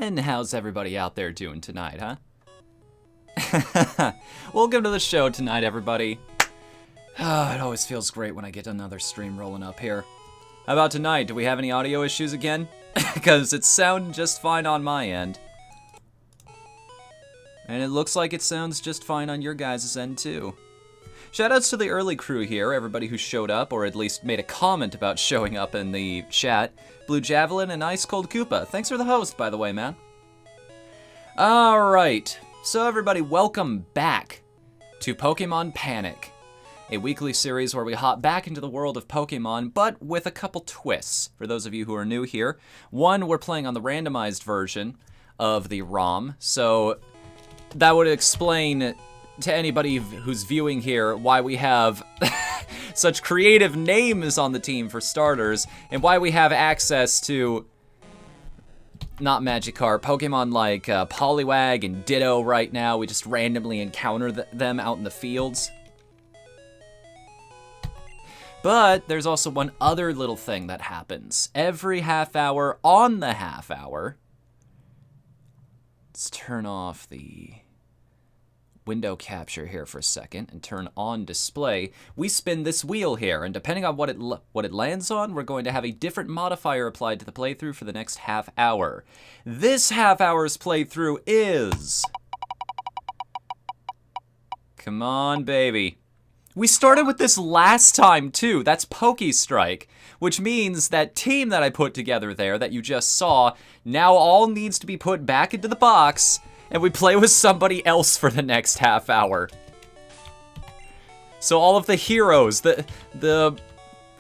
And how's everybody out there doing tonight, huh? Welcome to the show tonight, everybody. It always feels great when I get another stream rolling up here. How about tonight? Do we have any audio issues again? Because it sounded just fine on my end. And it looks like it sounds just fine on your guys' end, too. Shoutouts to the early crew here, everybody who showed up, or at least made a comment about showing up in the chat. Blue Javelin and Ice Cold Koopa. Thanks for the host, by the way, man. Alright, so everybody, welcome back to Pokemon Panic, a weekly series where we hop back into the world of Pokemon, but with a couple twists, for those of you who are new here. One, we're playing on the randomized version of the ROM, so that would explain to anybody who's viewing here why we have such creative names on the team for starters, and why we have access to, not Magikarp, Pokemon like Poliwag and Ditto right now. We just randomly encounter them out in the fields. But there's also one other little thing that happens. Every half hour on the half hour, let's turn off the window capture here for a second and turn on display. We spin this wheel here, and depending on what it lands on, we're going to have a different modifier applied to the playthrough for the next half hour. This half hour's playthrough is... Come on, baby. We started with this last time, too. That's Pokestrike, which means that team that I put together there that you just saw now all needs to be put back into the box, and we play with somebody else for the next half hour. So all of the heroes, the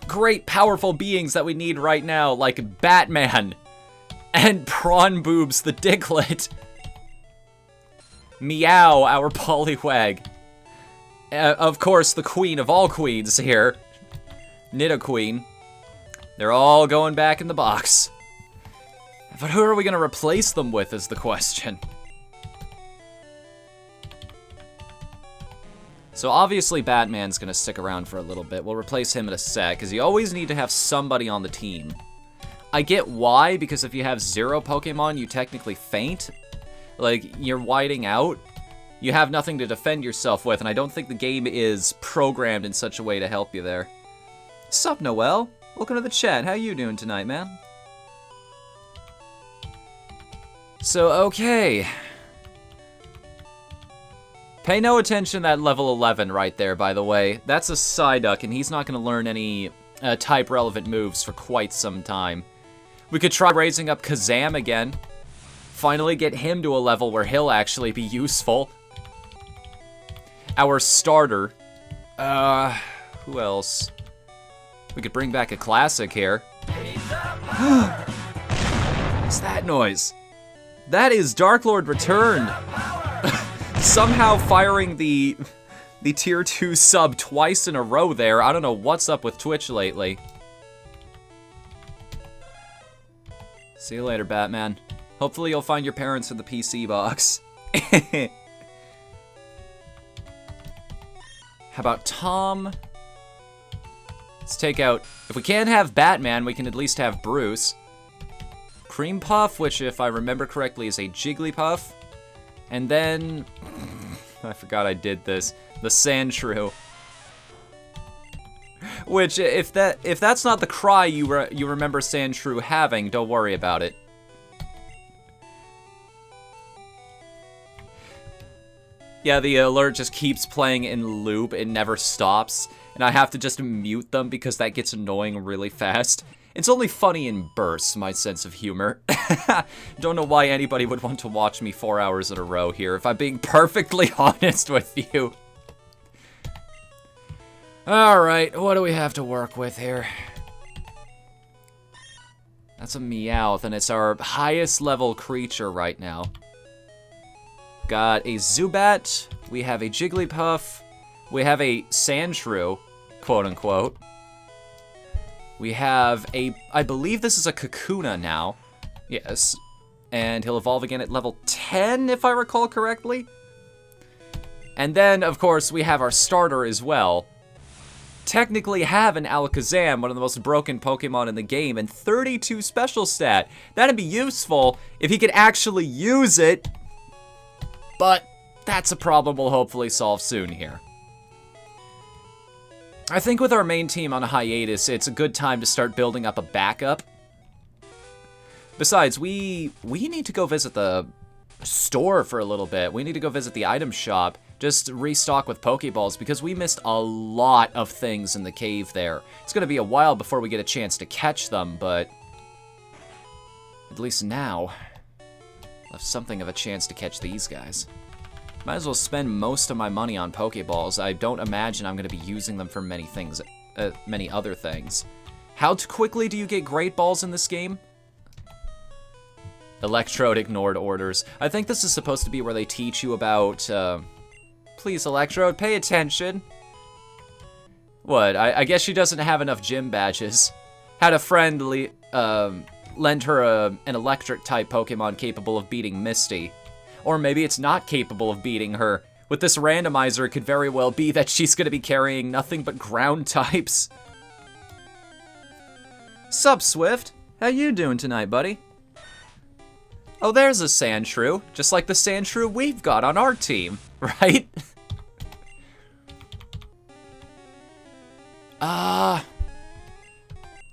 great powerful beings that we need right now, like Batman and Prawn Boobs the Diglett, Meow, our Poliwag, of course the queen of all queens here, Nidoqueen, they're all going back in the box. But who are we gonna replace them with is the question. So obviously Batman's gonna stick around for a little bit. We'll replace him in a sec, because you always need to have somebody on the team. I get why, because if you have 0 Pokemon, you technically faint. Like, you're whiting out. You have nothing to defend yourself with, and I don't think the game is programmed in such a way to help you there. Sup, Noel? Welcome to the chat. How you doing tonight, man? So, okay. Pay no attention to that level 11 right there, by the way. That's a Psyduck, and he's not going to learn any type-relevant moves for quite some time. We could try raising up Kazam again. Finally get him to a level where he'll actually be useful. Our starter. Who else? We could bring back a classic here. What's that noise? That is Dark Lord returned. Somehow firing the tier 2 sub twice in a row there. I don't know what's up with Twitch lately. See you later, Batman. Hopefully you'll find your parents in the PC box. How about Tom? Let's take out... If we can't have Batman, we can at least have Bruce. Cream Puff, which if I remember correctly is a Jigglypuff. And then... I forgot I did this. The Sandshrew. Which, if that's not the cry you remember Sandshrew having, don't worry about it. Yeah, the alert just keeps playing in loop, it never stops, and I have to just mute them because that gets annoying really fast. It's only funny in bursts, my sense of humor. Don't know why anybody would want to watch me 4 hours in a row here, if I'm being perfectly honest with you. Alright, what do we have to work with here? That's a Meowth, and it's our highest level creature right now. got a Zubat, we have a Jigglypuff, we have a Sandshrew, quote-unquote. We have a, I believe this is a Kakuna now. Yes. And he'll evolve again at level 10, if I recall correctly. And then, of course, we have our starter as well. Technically have an Alakazam, one of the most broken Pokemon in the game, and 32 special stat. That'd be useful if he could actually use it. But that's a problem we'll hopefully solve soon here. I think with our main team on a hiatus, it's a good time to start building up a backup. Besides, we need to go visit the store for a little bit. We need to go visit the item shop, just restock with Pokeballs, because we missed a lot of things in the cave there. It's going to be a while before we get a chance to catch them, but at least now, I'll have something of a chance to catch these guys. Might as well spend most of my money on Pokeballs. I don't imagine I'm going to be using them for many things, many other things. How quickly do you get Great Balls in this game? Electrode ignored orders. I think this is supposed to be where they teach you about, please, Electrode, pay attention. What? I guess she doesn't have enough gym badges. Had a friend lend her an electric-type Pokemon capable of beating Misty. Or maybe it's not capable of beating her. With this randomizer, it could very well be that she's going to be carrying nothing but ground types. Sup, Swift? How you doing tonight, buddy? Oh, there's a Sandshrew, just like the Sandshrew we've got on our team, right?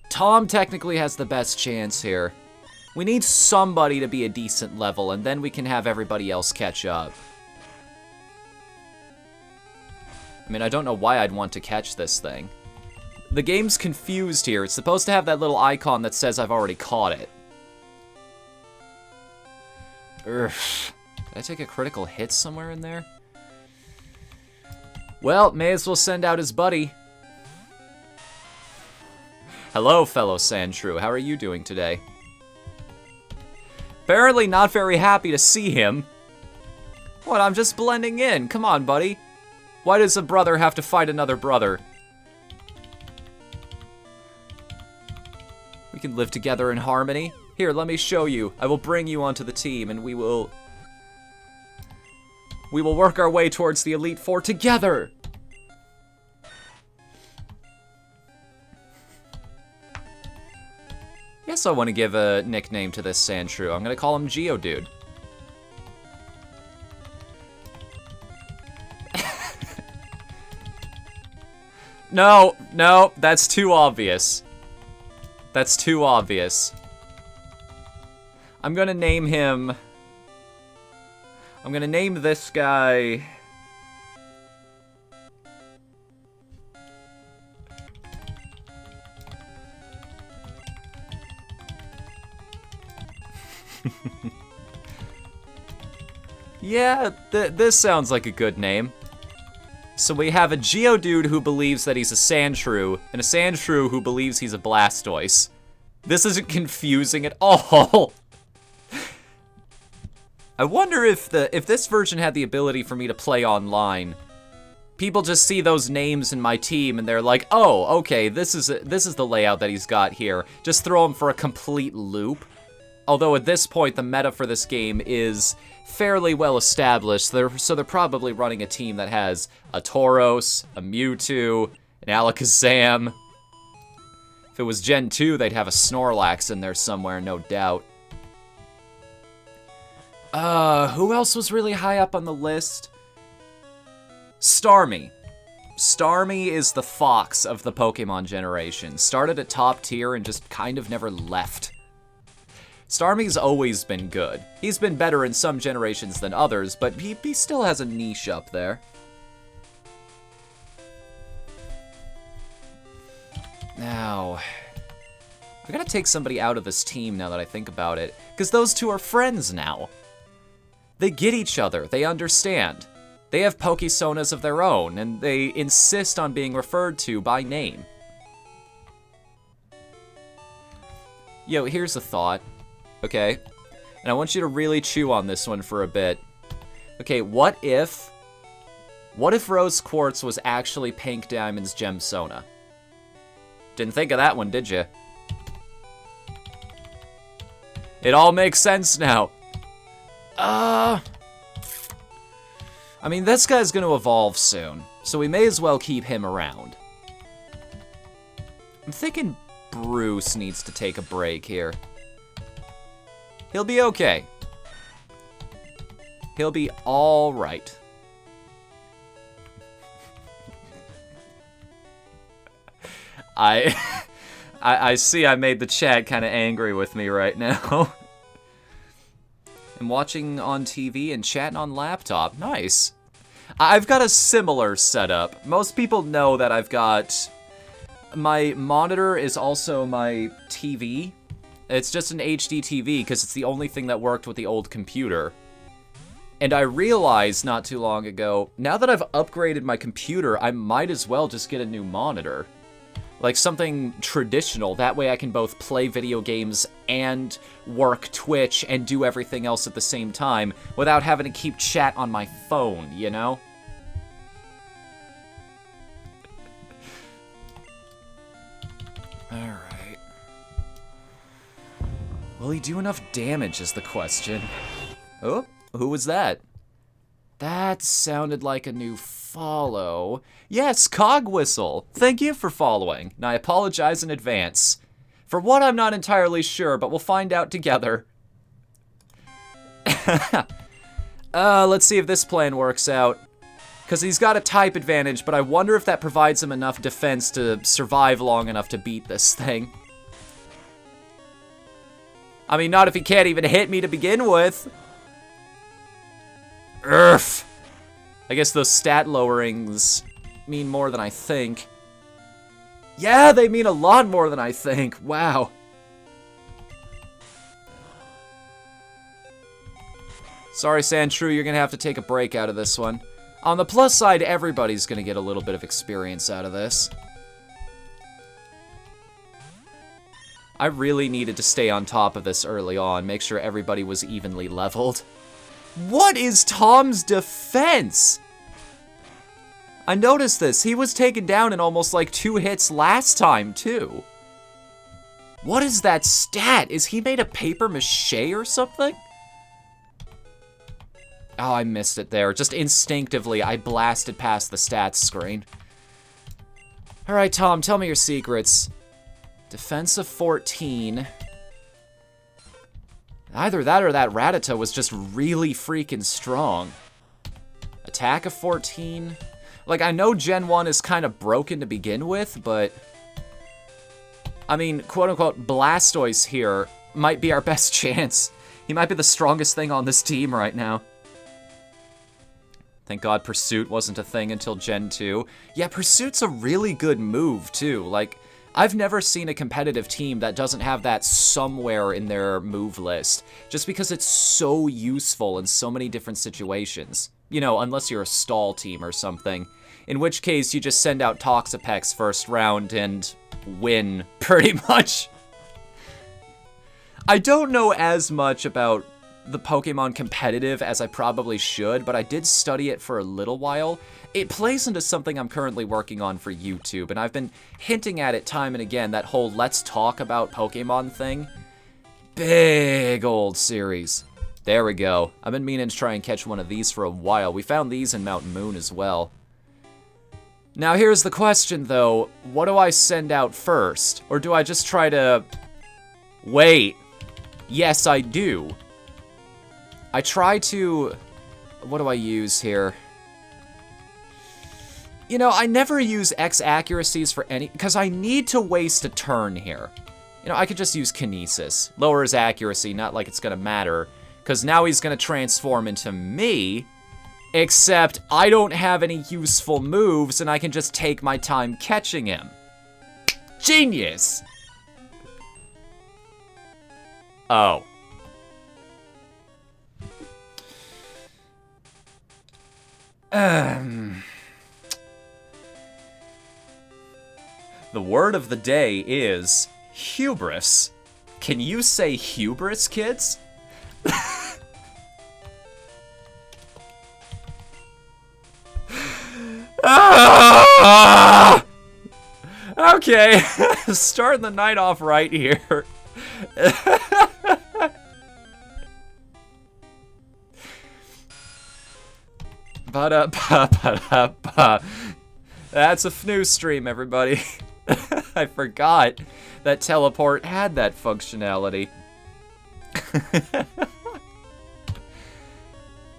Tom technically has the best chance here. We need somebody to be a decent level, and then we can have everybody else catch up. I mean, I don't know why I'd want to catch this thing. The game's confused here. It's supposed to have that little icon that says I've already caught it. Did I take a critical hit somewhere in there? Well, may as well send out his buddy. Hello, fellow Sandshrew. How are you doing today? Apparently not very happy to see him. What, I'm just blending in. Come on, buddy. Why does a brother have to fight another brother? We can live together in harmony. Here, let me show you. I will bring you onto the team, and we will work our way towards the Elite Four together. Yes, I want to give a nickname to this Sandshrew. I'm going to call him Geodude. No, that's too obvious. That's too obvious. I'm gonna name him... I'm gonna name this guy... Yeah, this sounds like a good name. So we have a Geodude who believes that he's a Sandshrew, and a Sandshrew who believes he's a Blastoise. This isn't confusing at all. I wonder if this version had the ability for me to play online. People just see those names in my team and they're like, oh, okay, this is the layout that he's got here. Just throw him for a complete loop. Although at this point, the meta for this game is fairly well established, so they're probably running a team that has a Tauros, a Mewtwo, an Alakazam. If it was Gen 2, they'd have a Snorlax in there somewhere, no doubt. Who else was really high up on the list? Starmie. Starmie is the fox of the Pokemon generation. Started at top tier and just kind of never left. Starmie's always been good. He's been better in some generations than others, but he still has a niche up there. Now, I gotta take somebody out of this team now that I think about it, because those two are friends now. They get each other, they understand. They have Pokesonas of their own, and they insist on being referred to by name. Yo, here's a thought. Okay, and I want you to really chew on this one for a bit. Okay, what if Rose Quartz was actually Pink Diamond's Gem Sona? Didn't think of that one, did you? It all makes sense now. I mean, this guy's gonna evolve soon, so we may as well keep him around. I'm thinking Bruce needs to take a break here. He'll be okay. He'll be all right. I see I made the chat kind of angry with me right now. I'm watching on TV and chatting on laptop. Nice. I've got a similar setup. Most people know that I've got... My monitor is also my TV. It's just an HD TV because it's the only thing that worked with the old computer. And I realized not too long ago, now that I've upgraded my computer, I might as well just get a new monitor. Like something traditional, that way I can both play video games and work Twitch and do everything else at the same time without having to keep chat on my phone, you know? Alright. Will he do enough damage is the question. Oh, who was that? That sounded like a new follow. Yes, Cogwhistle. Thank you for following, and I apologize in advance. For what, I'm not entirely sure, but we'll find out together. Let's see if this plan works out. Because he's got a type advantage, but I wonder if that provides him enough defense to survive long enough to beat this thing. I mean, not if he can't even hit me to begin with. Urgh. I guess those stat lowerings mean more than I think. Yeah, they mean a lot more than I think. Wow. Sorry, Sandshrew, you're gonna have to take a break out of this one. On the plus side, everybody's gonna get a little bit of experience out of this. I really needed to stay on top of this early on, make sure everybody was evenly leveled. What is Tom's defense? I noticed this. He was taken down in almost like 2 hits last time, too. What is that stat? Is he made of paper mache or something? Oh, I missed it there. Just instinctively, I blasted past the stats screen. Alright, Tom, tell me your secrets. Defense of 14. Either that or that Rattata was just really freaking strong. Attack of 14. Like, I know Gen 1 is kind of broken to begin with, but... I mean, quote-unquote, Blastoise here might be our best chance. He might be the strongest thing on this team right now. Thank God Pursuit wasn't a thing until Gen 2. Yeah, Pursuit's a really good move, too. Like, I've never seen a competitive team that doesn't have that somewhere in their move list, just because it's so useful in so many different situations. You know, unless you're a stall team or something, in which case you just send out Toxapex first round and win, pretty much. I don't know as much about the Pokemon competitive as I probably should, but I did study it for a little while. It plays into something I'm currently working on for YouTube, and I've been hinting at it time and again, that whole let's talk about Pokemon thing. Big old series. There we go. I've been meaning to try and catch one of these for a while. We found these in Mount Moon as well. Now here's the question though, what do I send out first? Or do I just try to... Wait. Yes, I do. I try to... What do I use here? You know, I never use X accuracies for any... Because I need to waste a turn here. You know, I could just use Kinesis. Lower his accuracy, not like it's gonna matter. Because now he's gonna transform into me. Except I don't have any useful moves, and I can just take my time catching him. Genius! Oh. The word of the day is hubris. Can you say hubris, kids? Okay, starting the night off right here. Ba-da-ba-ba-da-ba. That's a FNU stream, everybody. I forgot that teleport had that functionality.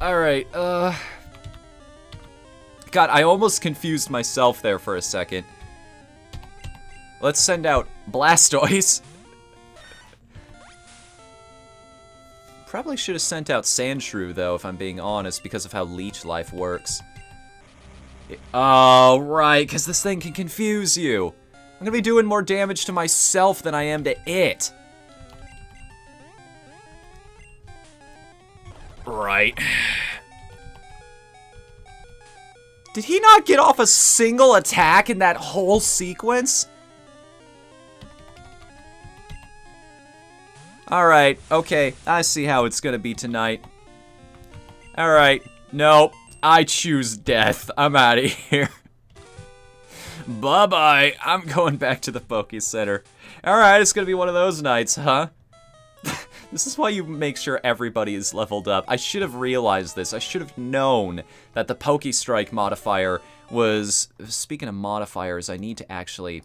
Alright, God, I almost confused myself there for a second. Let's send out Blastoise. Probably should have sent out Sandshrew, though, if I'm being honest, because of how Leech Life works. Oh, right, because this thing can confuse you. I'm gonna be doing more damage to myself than I am to it. Right. Did he not get off a single attack in that whole sequence? Alright, okay, I see how it's gonna be tonight. Alright, nope, I choose death. I'm out of here. Bye-bye, I'm going back to the Poke Center. Alright, it's gonna be one of those nights, huh? This is why you make sure everybody is leveled up. I should have realized this. I should have known that the Poke Strike modifier was... Speaking of modifiers, I need to actually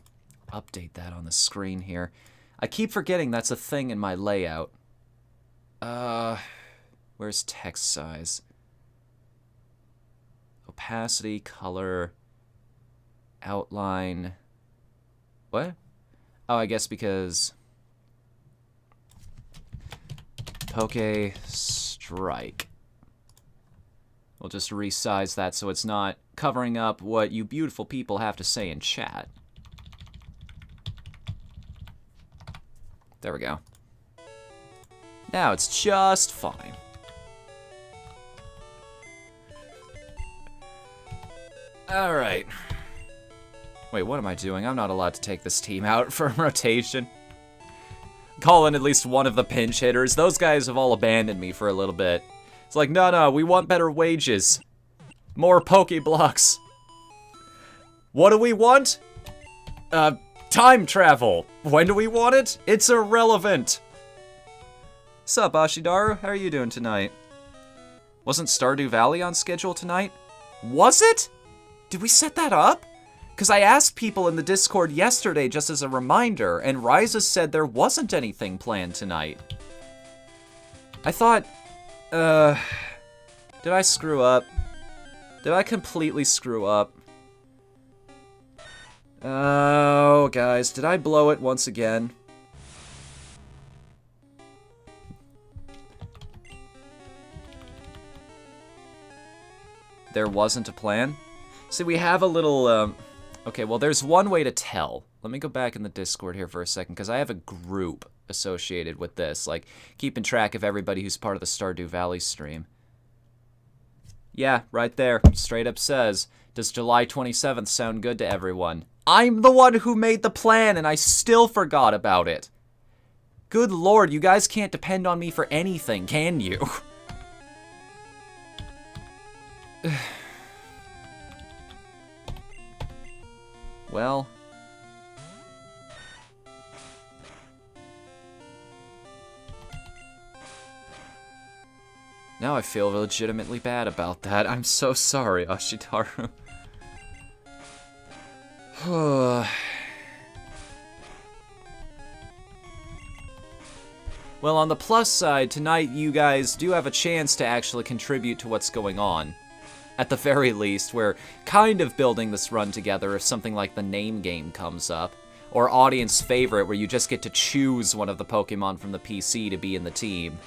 update that on the screen here. I keep forgetting that's a thing in my layout. Where's text size? Opacity, color, outline. What? Oh, I guess because... Poke Strike. We'll just resize that so it's not covering up what you beautiful people have to say in chat. There we go. Now it's just fine. Alright. Wait, what am I doing? I'm not allowed to take this team out for rotation. Call in at least one of the pinch hitters. Those guys have all abandoned me for a little bit. It's like, no, we want better wages. More Pokeblocks. What do we want? Time travel. When do we want it? It's irrelevant. Sup, Ashidaru? How are you doing tonight? Wasn't Stardew Valley on schedule tonight? Was it? Did we set that up? Because I asked people in the Discord yesterday just as a reminder, and Ryza said there wasn't anything planned tonight. I thought, did I screw up? Did I completely screw up? Oh, guys, did I blow it once again? There wasn't a plan? See, we have a little, okay, well, there's one way to tell. Let me go back in the Discord here for a second, because I have a group associated with this, like, keeping track of everybody who's part of the Stardew Valley stream. Yeah, right there. Straight up says, does July 27th sound good to everyone? I'm the one who made the plan, and I still forgot about it. Good lord, you guys can't depend on me for anything, can you? Well... now I feel legitimately bad about that. I'm so sorry, Ashidaru. Well, on the plus side, tonight you guys do have a chance to actually contribute to what's going on. At the very least, we're kind of building this run together if something like the name game comes up. Or audience favorite, where you just get to choose one of the Pokemon from the PC to be in the team.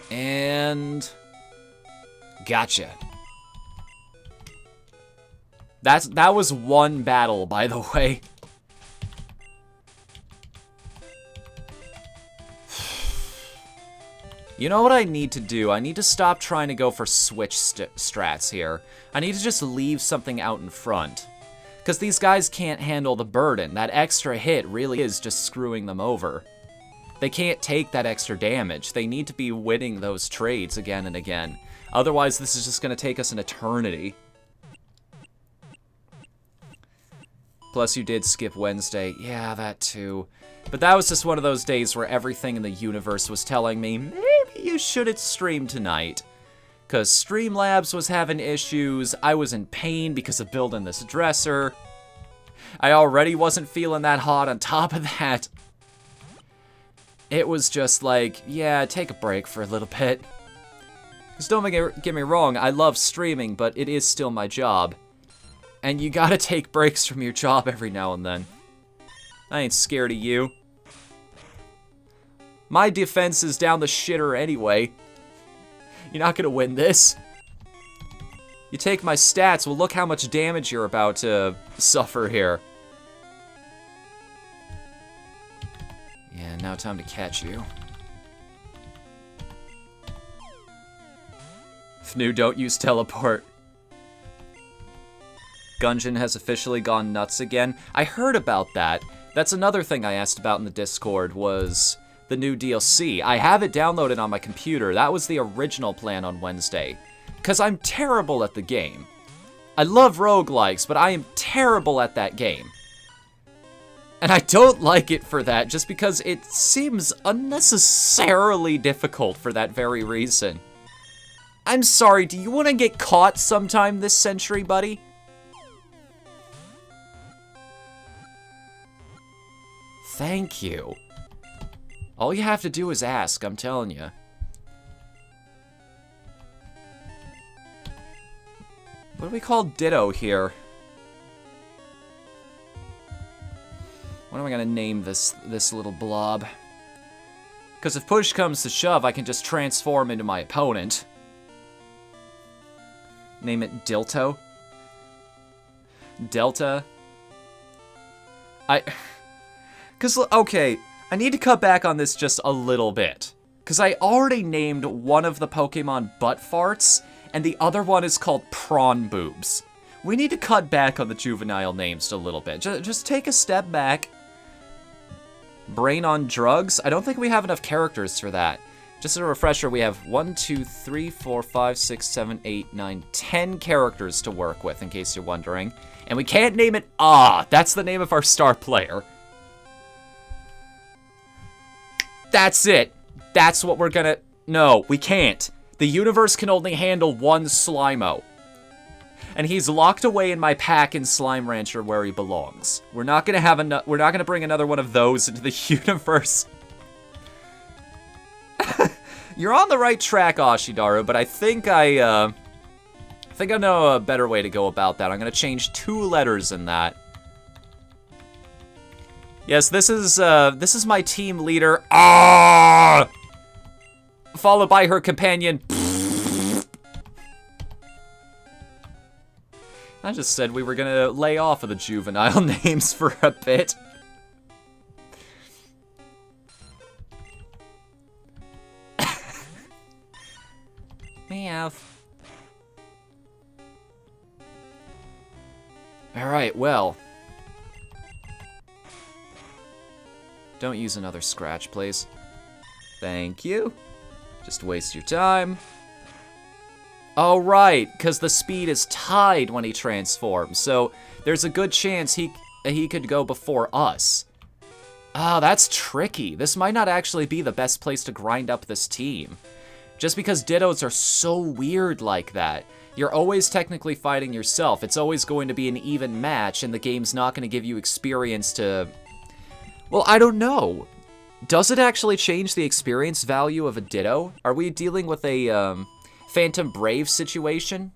And... gotcha. That was one battle, by the way. You know what I need to do? I need to stop trying to go for switch strats here. I need to just leave something out in front. Because these guys can't handle the burden. That extra hit really is just screwing them over. They can't take that extra damage. They need to be winning those trades again and again. Otherwise, this is just going to take us an eternity. Plus, you did skip Wednesday. Yeah, that too. But that was just one of those days where everything in the universe was telling me, maybe you shouldn't stream tonight. Because Streamlabs was having issues, I was in pain because of building this dresser. I already wasn't feeling that hot on top of that. It was just like, yeah, take a break for a little bit. Because don't get me wrong, I love streaming, but it is still my job. And you gotta take breaks from your job every now and then. I ain't scared of you. My defense is down the shitter anyway. You're not gonna win this. You take my stats, well look how much damage you're about to suffer here. Yeah, now time to catch you. Fnu, don't use teleport. Gungeon has officially gone nuts again. I heard about that. That's another thing I asked about in the Discord was the new DLC. I have it downloaded on my computer. That was the original plan on Wednesday. Because I'm terrible at the game. I love roguelikes, but I am terrible at that game. And I don't like it for that, just because it seems unnecessarily difficult for that very reason. I'm sorry, do you want to get caught sometime this century, buddy? Thank you. All you have to do is ask, I'm telling you. What do we call Ditto here? What am I gonna name this little blob? Because if push comes to shove, I can just transform into my opponent. Name it Dilto. Delta. Okay, I need to cut back on this just a little bit. Because I already named one of the Pokemon Butt Farts, and the other one is called Prawn Boobs. We need to cut back on the juvenile names a little bit. Just take a step back. Brain on drugs? I don't think we have enough characters for that. Just as a refresher, we have 1, 2, 3, 4, 5, 6, 7, 8, 9, 10 characters to work with, in case you're wondering. And we can't name it that's the name of our star player. That's it. That's what we're gonna... No, we can't. The universe can only handle one Slimo. And he's locked away in my pack in Slime Rancher where he belongs. We're not gonna have we're not gonna bring another one of those into the universe. You're on the right track, Ashidaru, but I think I know a better way to go about that. I'm gonna change 2 letters in that. Yes, this is my team leader. Followed by her companion. I just said we were gonna lay off of the juvenile names for a bit. Meow. Alright, well. Don't use another scratch, please. Thank you. Just waste your time. Oh, right, because the speed is tied when he transforms, so there's a good chance he could go before us. Oh, that's tricky. This might not actually be the best place to grind up this team. Just because Dittos are so weird like that. You're always technically fighting yourself. It's always going to be an even match, and the game's not going to give you experience to... Well, I don't know. Does it actually change the experience value of a Ditto? Are we dealing with a Phantom Brave situation?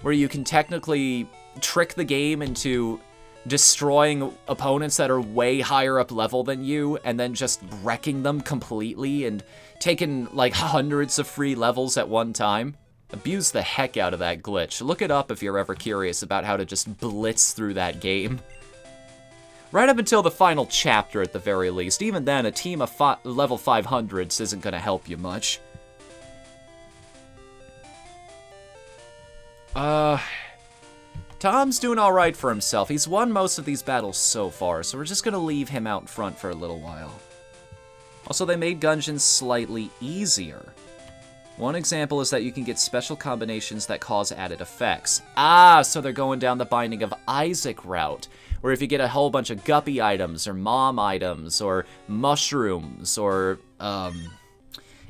Where you can technically trick the game into destroying opponents that are way higher up level than you, and then just wrecking them completely and taking like hundreds of free levels at one time? Abuse the heck out of that glitch. Look it up if you're ever curious about how to just blitz through that game. Right up until the final chapter at the very least. Even then, a team of level 500s isn't going to help you much. Tom's doing alright for himself. He's won most of these battles so far, so we're just going to leave him out in front for a little while. Also, they made Gungeon slightly easier. One example is that you can get special combinations that cause added effects. So they're going down the Binding of Isaac route, where if you get a whole bunch of guppy items, or mom items, or mushrooms, or,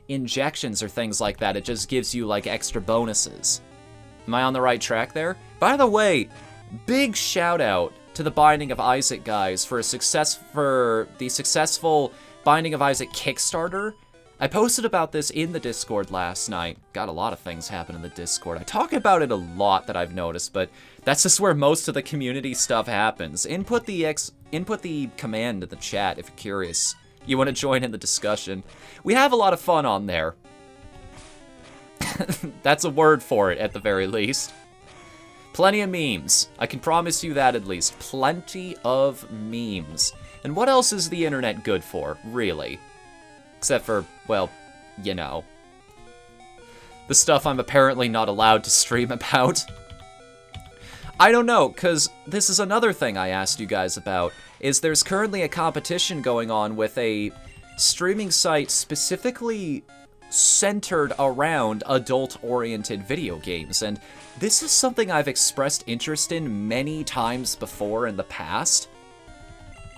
injections, or things like that, it just gives you, like, extra bonuses. Am I on the right track there? By the way, big shout out to the Binding of Isaac guys for the successful Binding of Isaac Kickstarter. I posted about this in the Discord last night. Got a lot of things happen in the Discord. I talk about it a lot that I've noticed, but that's just where most of the community stuff happens. Input the command in the chat if you're curious. You want to join in the discussion. We have a lot of fun on there. That's a word for it, at the very least. Plenty of memes. I can promise you that, at least. Plenty of memes. And what else is the internet good for, really? Except for, well, you know. The stuff I'm apparently not allowed to stream about. I don't know, because this is another thing I asked you guys about, is there's currently a competition going on with a streaming site specifically centered around adult-oriented video games, and this is something I've expressed interest in many times before in the past.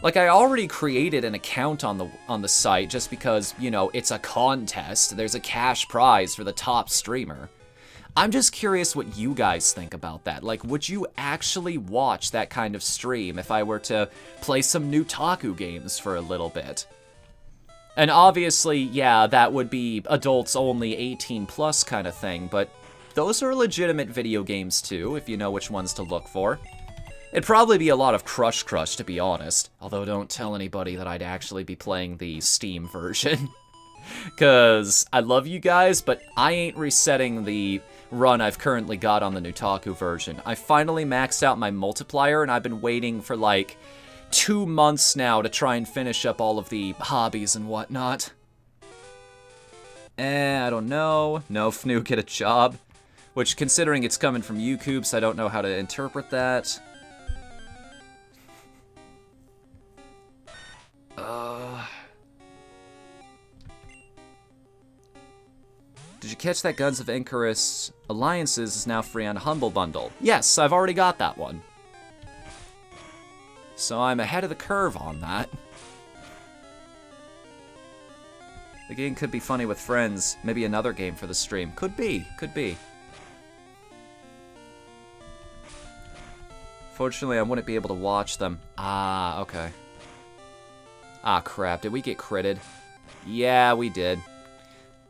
Like, I already created an account on the site just because, you know, it's a contest. There's a cash prize for the top streamer. I'm just curious what you guys think about that. Like, would you actually watch that kind of stream if I were to play some new Taku games for a little bit? And obviously, yeah, that would be adults only 18 plus kind of thing, but those are legitimate video games too, if you know which ones to look for. It'd probably be a lot of Crush, to be honest. Although don't tell anybody that I'd actually be playing the Steam version. Cause I love you guys, but I ain't resetting the run I've currently got on the Nutaku version. I finally maxed out my multiplier, and I've been waiting for like 2 months now to try and finish up all of the hobbies and whatnot. I don't know. No, Fnu, get a job. Which, considering it's coming from YouTubes, I don't know how to interpret that. Did you catch that Guns of Icarus Alliances is now free on Humble Bundle? Yes, I've already got that one. So I'm ahead of the curve on that. The game could be funny with friends. Maybe another game for the stream. Could be, could be. Fortunately, I wouldn't be able to watch them. Ah, okay. Ah, crap. Did we get critted? Yeah, we did.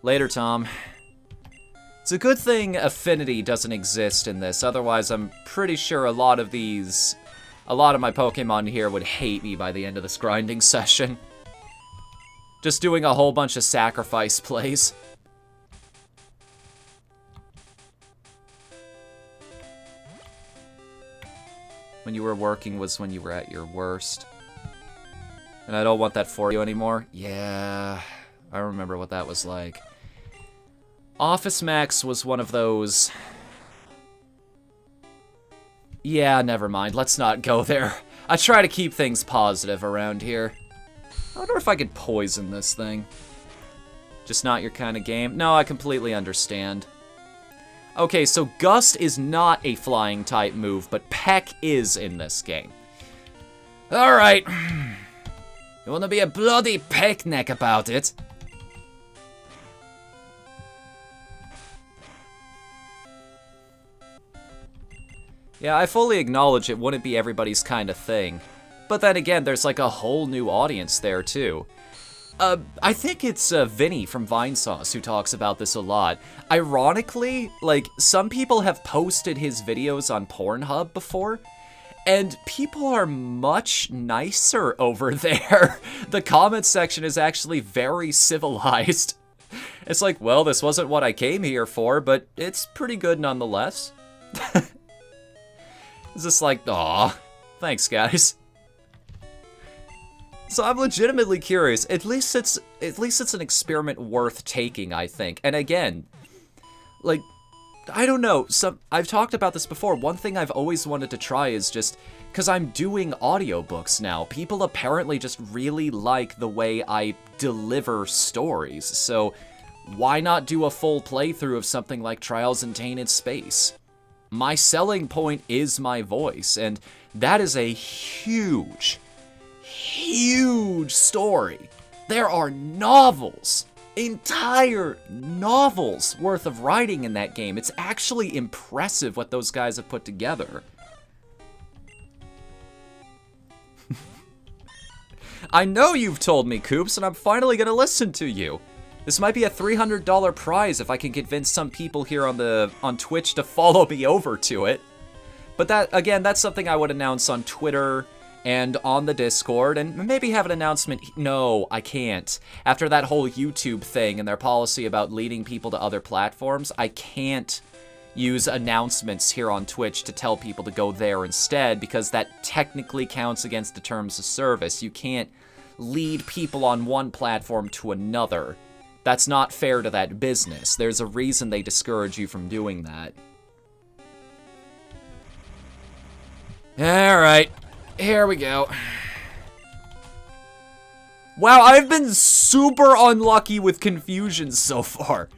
Later, Tom. It's a good thing affinity doesn't exist in this, otherwise I'm pretty sure a lot of my Pokemon here would hate me by the end of this grinding session. Just doing a whole bunch of sacrifice plays. When you were working was when you were at your worst. And I don't want that for you anymore. Yeah, I remember what that was like. Office Max was one of those... Yeah, never mind. Let's not go there. I try to keep things positive around here. I wonder if I could poison this thing. Just not your kind of game? No, I completely understand. Okay, so Gust is not a flying type move, but Peck is in this game. Alright. You wanna be a bloody peckneck about it? Yeah, I fully acknowledge it wouldn't be everybody's kind of thing. But then again, there's like a whole new audience there, too. I think it's Vinny from Vinesauce who talks about this a lot. Ironically, like, some people have posted his videos on Pornhub before, and people are much nicer over there. The comment section is actually very civilized. It's like, well, this wasn't what I came here for, but it's pretty good nonetheless. It's just like, aw, thanks, guys. So I'm legitimately curious. At least it's an experiment worth taking, I think. And again, like, I don't know. I've talked about this before. One thing I've always wanted to try is just, because I'm doing audiobooks now, people apparently just really like the way I deliver stories. So why not do a full playthrough of something like Trials in Tainted Space? My selling point is my voice, and That is a huge, huge story. There are novels, entire novels worth of writing in that game. It's actually impressive what those guys have put together. I know you've told me, Coops, and I'm finally gonna listen to you. This might be a $300 prize if I can convince some people here on Twitch to follow me over to it. But that, again, that's something I would announce on Twitter and on the Discord, and maybe have an announcement. No, I can't. After that whole YouTube thing and their policy about leading people to other platforms, I can't use announcements here on Twitch to tell people to go there instead, because that technically counts against the terms of service. You can't lead people on one platform to another. That's not fair to that business. There's a reason they discourage you from doing that. Alright, here we go. Wow, I've been super unlucky with confusion so far.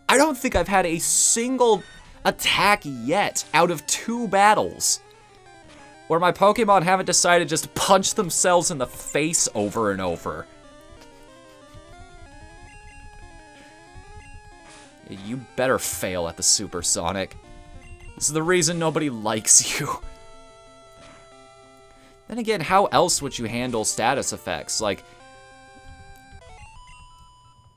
I don't think I've had a single attack yet out of 2 battles where my Pokemon haven't decided just to punch themselves in the face over and over. You better fail at the Supersonic. This is the reason nobody likes you. Then again, how else would you handle status effects? Like,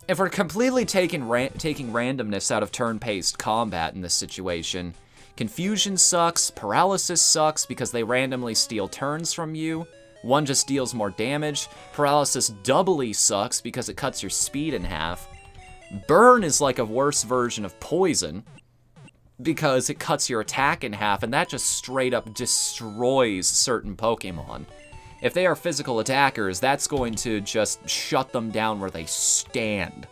if we're completely taking randomness out of turn-paced combat in this situation, confusion sucks, paralysis sucks because they randomly steal turns from you, one just deals more damage, paralysis doubly sucks because it cuts your speed in half, burn is like a worse version of poison because it cuts your attack in half, and that just straight up destroys certain Pokemon. If they are physical attackers, that's going to just shut them down where they stand.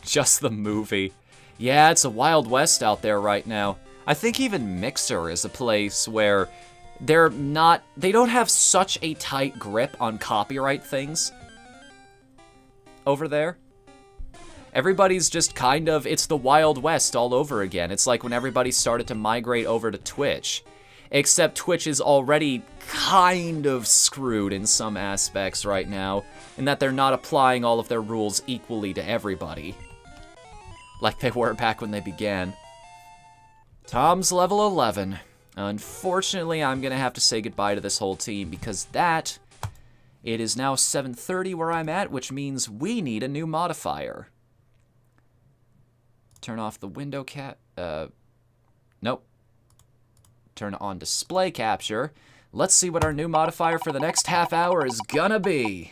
Just the movie. Yeah, it's a Wild West out there right now. I think even Mixer is a place where they don't have such a tight grip on copyright things over there. Everybody's just kind of, it's the Wild West all over again. It's like when everybody started to migrate over to Twitch. Except Twitch is already kind of screwed in some aspects right now, in that they're not applying all of their rules equally to everybody, like they were back when they began. Tom's level 11. Unfortunately, I'm gonna have to say goodbye to this whole team because it is now 7:30 where I'm at, which means we need a new modifier. Turn off the window nope. Turn on display capture. Let's see what our new modifier for the next half hour is gonna be.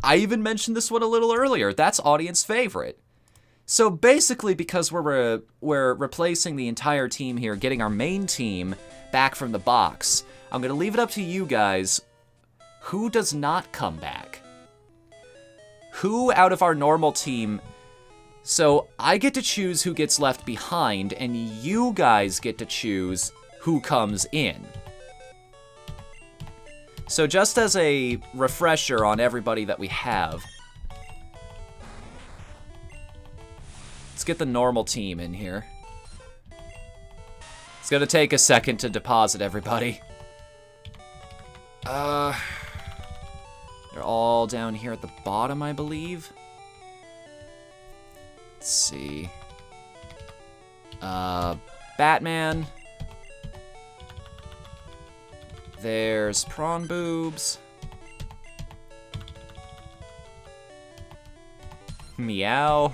I even mentioned this one a little earlier. That's audience favorite. So basically, because we're replacing the entire team here, getting our main team back from the box, I'm gonna leave it up to you guys. Who does not come back? Who out of our normal team? So I get to choose who gets left behind, and you guys get to choose who comes in. So just as a refresher on everybody that we have, let's get the normal team in here. It's gonna take a second to deposit everybody. They're all down here at the bottom, I believe. Let's see. Batman. There's Prawn Boobs. Meow.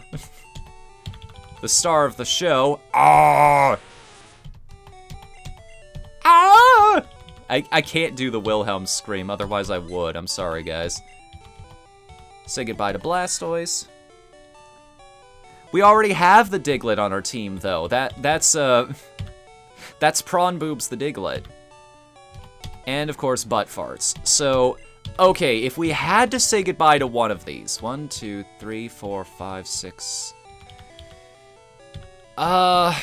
The star of the show. Ah! Ah! I can't do the Wilhelm scream, otherwise I would. I'm sorry, guys. Say goodbye to Blastoise. We already have the Diglett on our team, though. That's Prawn Boobs the Diglett. And, of course, Butt Farts. So, okay, if we had to say goodbye to one of these. 1, 2, 3, 4, 5, 6... I'm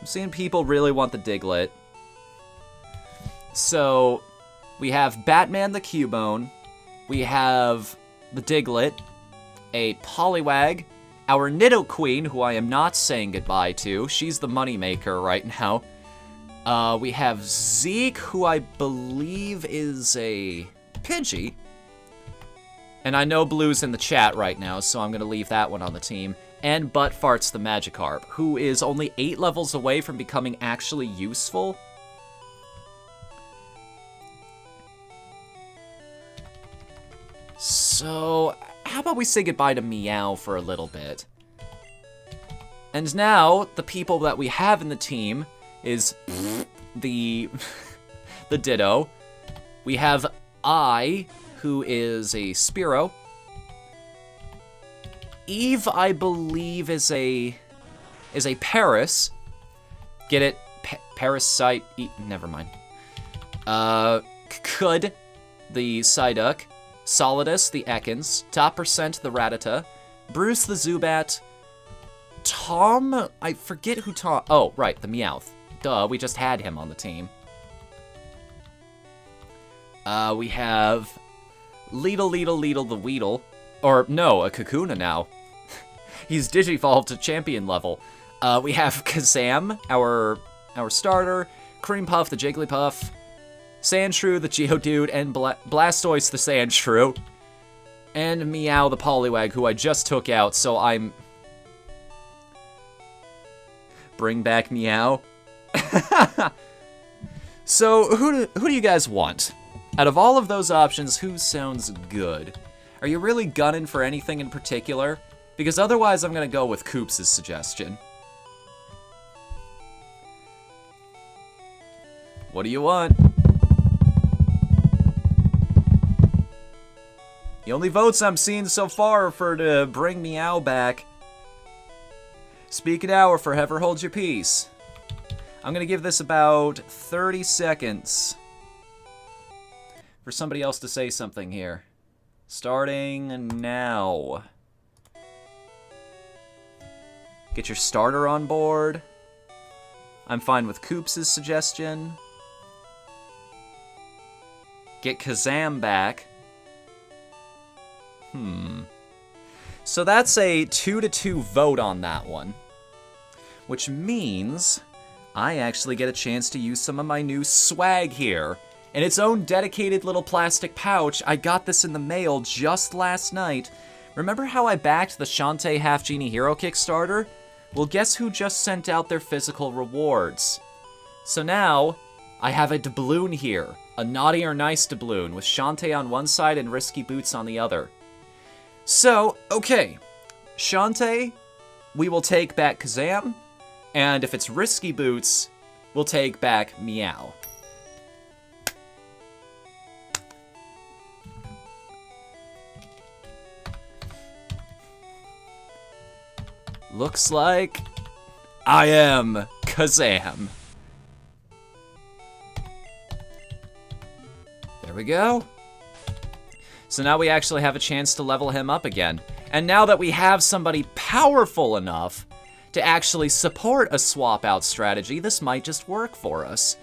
seeing people really want the Diglett. So, we have Batman the Cubone, We have the Diglett, a Poliwag, our Nidoqueen, who I am not saying goodbye to. She's the moneymaker right now. We have Zeke, who I believe is a Pidgey. And I know Blue's in the chat right now, so I'm going to leave that one on the team. And Buttfart's the Magikarp, who is only 8 levels away from becoming actually useful. So, how about we say goodbye to Meow for a little bit? And now, the people that we have in the team is the Ditto. We have I, who is a Spearow. Eve, I believe, is a Paris. Get it? Parasite. Never mind. Could, the Psyduck. Solidus, the Ekans. Top Percent, the Rattata. Bruce, the Zubat. Tom, I forget who Tom. Oh, right, the Meowth. Duh, we just had him on the team. We have Leedle the Weedle. Or, no, a Kakuna now. He's Digivolved to champion level. We have Kazam, our starter. Cream Puff, the Jigglypuff. Sandshrew, the Geodude. And Blastoise, the Sandshrew. And Meow, the Poliwag, who I just took out, so I'm... Bring back Meow. So, who do you guys want? Out of all of those options, who sounds good? Are you really gunning for anything in particular? Because otherwise, I'm going to go with Koops' suggestion. What do you want? The only votes I'm seeing so far are for to bring Meow back. Speak an hour, forever hold your peace. I'm going to give this about 30 seconds for somebody else to say something here. Starting now. Get your starter on board. I'm fine with Koops' suggestion. Get Kazam back. So that's a 2-2 vote on that one. Which means I actually get a chance to use some of my new swag here. In its own dedicated little plastic pouch. I got this in the mail just last night. Remember how I backed the Shantae Half Genie Hero Kickstarter? Well, guess who just sent out their physical rewards? So now, I have a doubloon here. A naughty or nice doubloon with Shantae on one side and Risky Boots on the other. So, okay. Shantae, we will take back Kazam. And if it's Risky Boots, we'll take back Meow. Looks like I am Kazam. There we go. So now we actually have a chance to level him up again. And now that we have somebody powerful enough to actually support a swap-out strategy, this might just work for us.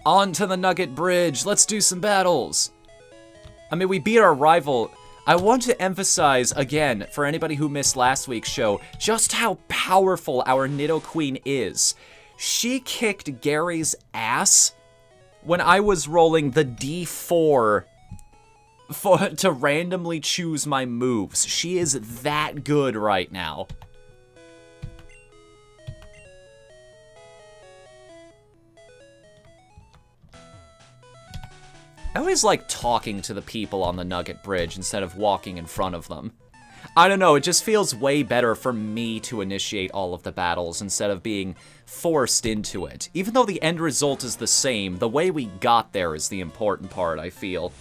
On to the Nugget Bridge. Let's do some battles. I mean, we beat our rival. I want to emphasize, again, for anybody who missed last week's show, just how powerful our Nidoqueen is. She kicked Gary's ass when I was rolling the D4 to randomly choose my moves. She is that good right now. I always like talking to the people on the Nugget Bridge instead of walking in front of them. I don't know, it just feels way better for me to initiate all of the battles instead of being forced into it. Even though the end result is the same, the way we got there is the important part, I feel.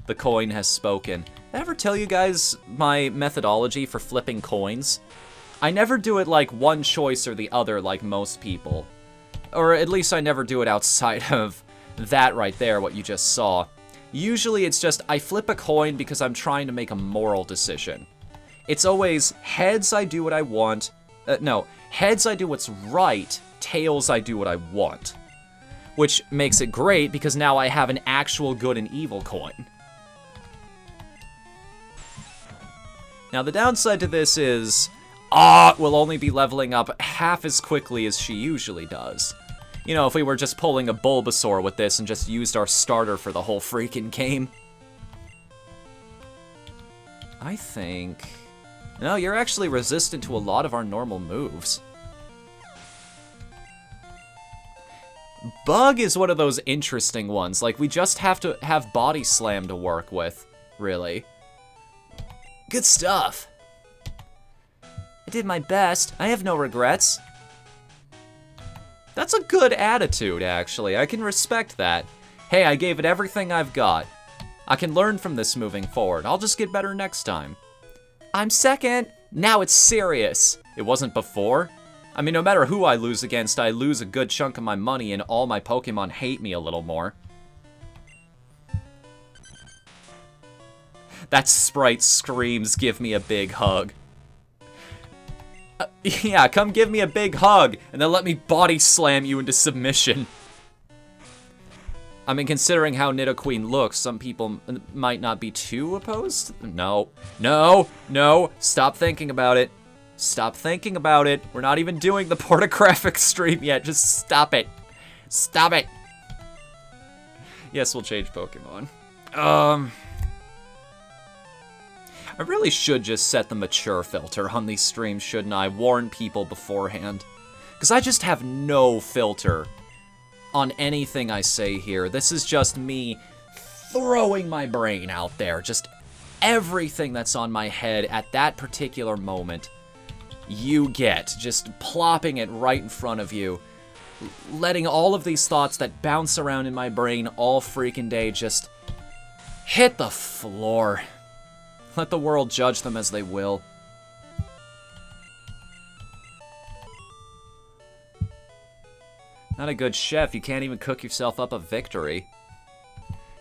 The coin has spoken. Did I ever tell you guys my methodology for flipping coins? I never do it like one choice or the other like most people. Or at least I never do it outside of that right there, what you just saw. Usually it's just, I flip a coin because I'm trying to make a moral decision. It's always, heads I do what I want, no, heads I do what's right, Tails, I do what I want. Which makes it great, because now I have an actual good and evil coin. Now, the downside to this is, will only be leveling up half as quickly as she usually does. You know, if we were just pulling a Bulbasaur with this and just used our starter for the whole freaking game. I think... No, you're actually resistant to a lot of our normal moves. Bug is one of those interesting ones. Like, we just have to have Body Slam to work with, really. Good stuff. I did my best. I have no regrets. That's a good attitude, actually. I can respect that. Hey, I gave it everything I've got. I can learn from this moving forward. I'll just get better next time. I'm second. Now it's serious. It wasn't before. I mean, no matter who I lose against, I lose a good chunk of my money and all my Pokemon hate me a little more. That sprite screams, "Give me a big hug." Yeah, come give me a big hug, and then let me body slam you into submission. I mean, considering how Nidoqueen looks, some people might not be too opposed. No, no, no, stop thinking about it. Stop thinking about it. We're not even doing the pornographic stream yet. Just stop it. Stop it. Yes, we'll change Pokemon. I really should just set the mature filter on these streams, shouldn't I? Warn people beforehand. Because I just have no filter on anything I say here. This is just me throwing my brain out there. Just everything that's on my head at that particular moment, you get. Just plopping it right in front of you. Letting all of these thoughts that bounce around in my brain all freaking day just hit the floor. Let the world judge them as they will. Not a good chef. You can't even cook yourself up a victory.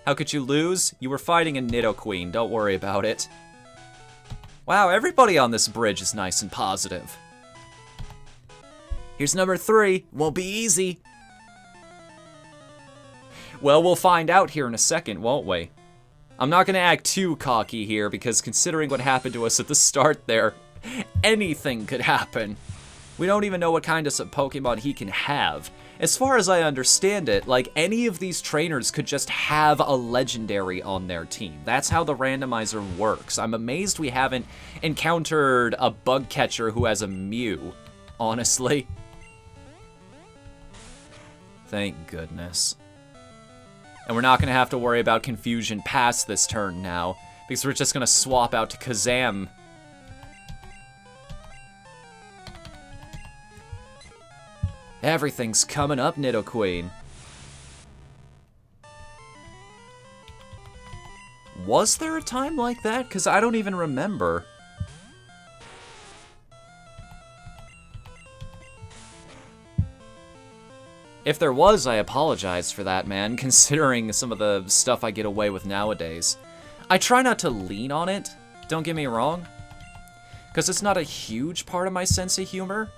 How could you lose? You were fighting a Nidoqueen. Don't worry about it. Wow, everybody on this bridge is nice and positive. Here's number 3. Won't be easy. Well, we'll find out here in a second, won't we? I'm not going to act too cocky here, because considering what happened to us at the start there, anything could happen. We don't even know what kind of Pokemon he can have. As far as I understand it, like, any of these trainers could just have a legendary on their team. That's how the randomizer works. I'm amazed we haven't encountered a bug catcher who has a Mew, honestly. Thank goodness. And we're not going to have to worry about confusion past this turn now, because we're just going to swap out to Kazam. Everything's coming up, Nidoqueen. Was there a time like that? Because I don't even remember. If there was, I apologize for that, man, considering some of the stuff I get away with nowadays. I try not to lean on it, don't get me wrong, because it's not a huge part of my sense of humor.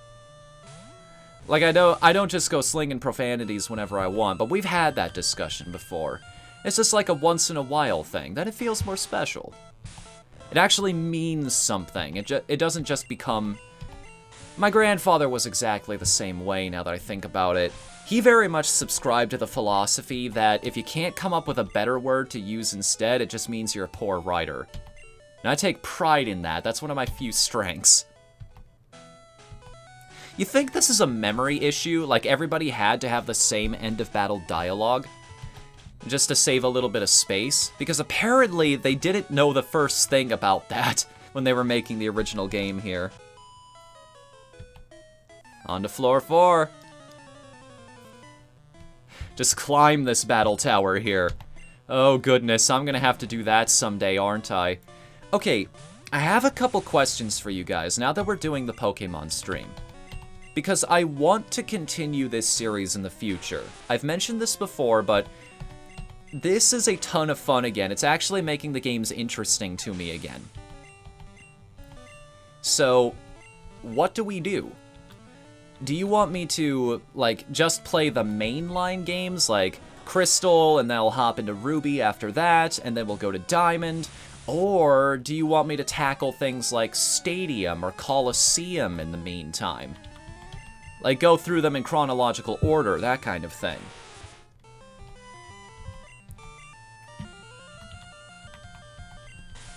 Like, I don't just go slinging profanities whenever I want, but we've had that discussion before. It's just like a once-in-a-while thing, then it feels more special. It actually means something. It doesn't just become... My grandfather was exactly the same way, now that I think about it. He very much subscribed to the philosophy that if you can't come up with a better word to use instead, it just means you're a poor writer. And I take pride in that. That's one of my few strengths. You think this is a memory issue? Like everybody had to have the same end-of-battle dialogue? Just to save a little bit of space? Because apparently they didn't know the first thing about that when they were making the original game here. On to floor 4. Just climb this battle tower here. Oh goodness, I'm gonna have to do that someday, aren't I? Okay, I have a couple questions for you guys now that we're doing the Pokemon stream. Because I want to continue this series in the future. I've mentioned this before, but this is a ton of fun again. It's actually making the games interesting to me again. So, what do we do? do you want me to, like, just play the mainline games, like Crystal, and then I'll hop into Ruby after that, and then we'll go to Diamond? Or do you want me to tackle things like Stadium or Coliseum in the meantime? Like, go through them in chronological order, that kind of thing.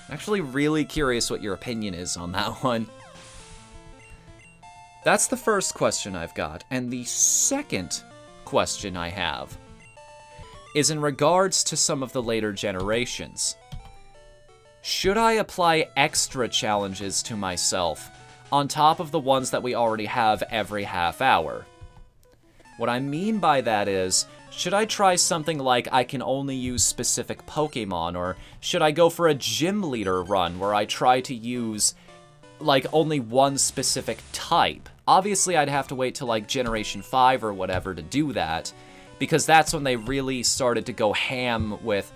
I'm actually really curious what your opinion is on that one. That's the first question I've got, and the second question I have is in regards to some of the later generations. Should I apply extra challenges to myself on top of the ones that we already have every half hour? What I mean by that is, should I try something like I can only use specific Pokemon, or should I go for a gym leader run where I try to use, like, only one specific type? Obviously, I'd have to wait till, like, Generation 5 or whatever to do that, because that's when they really started to go ham with...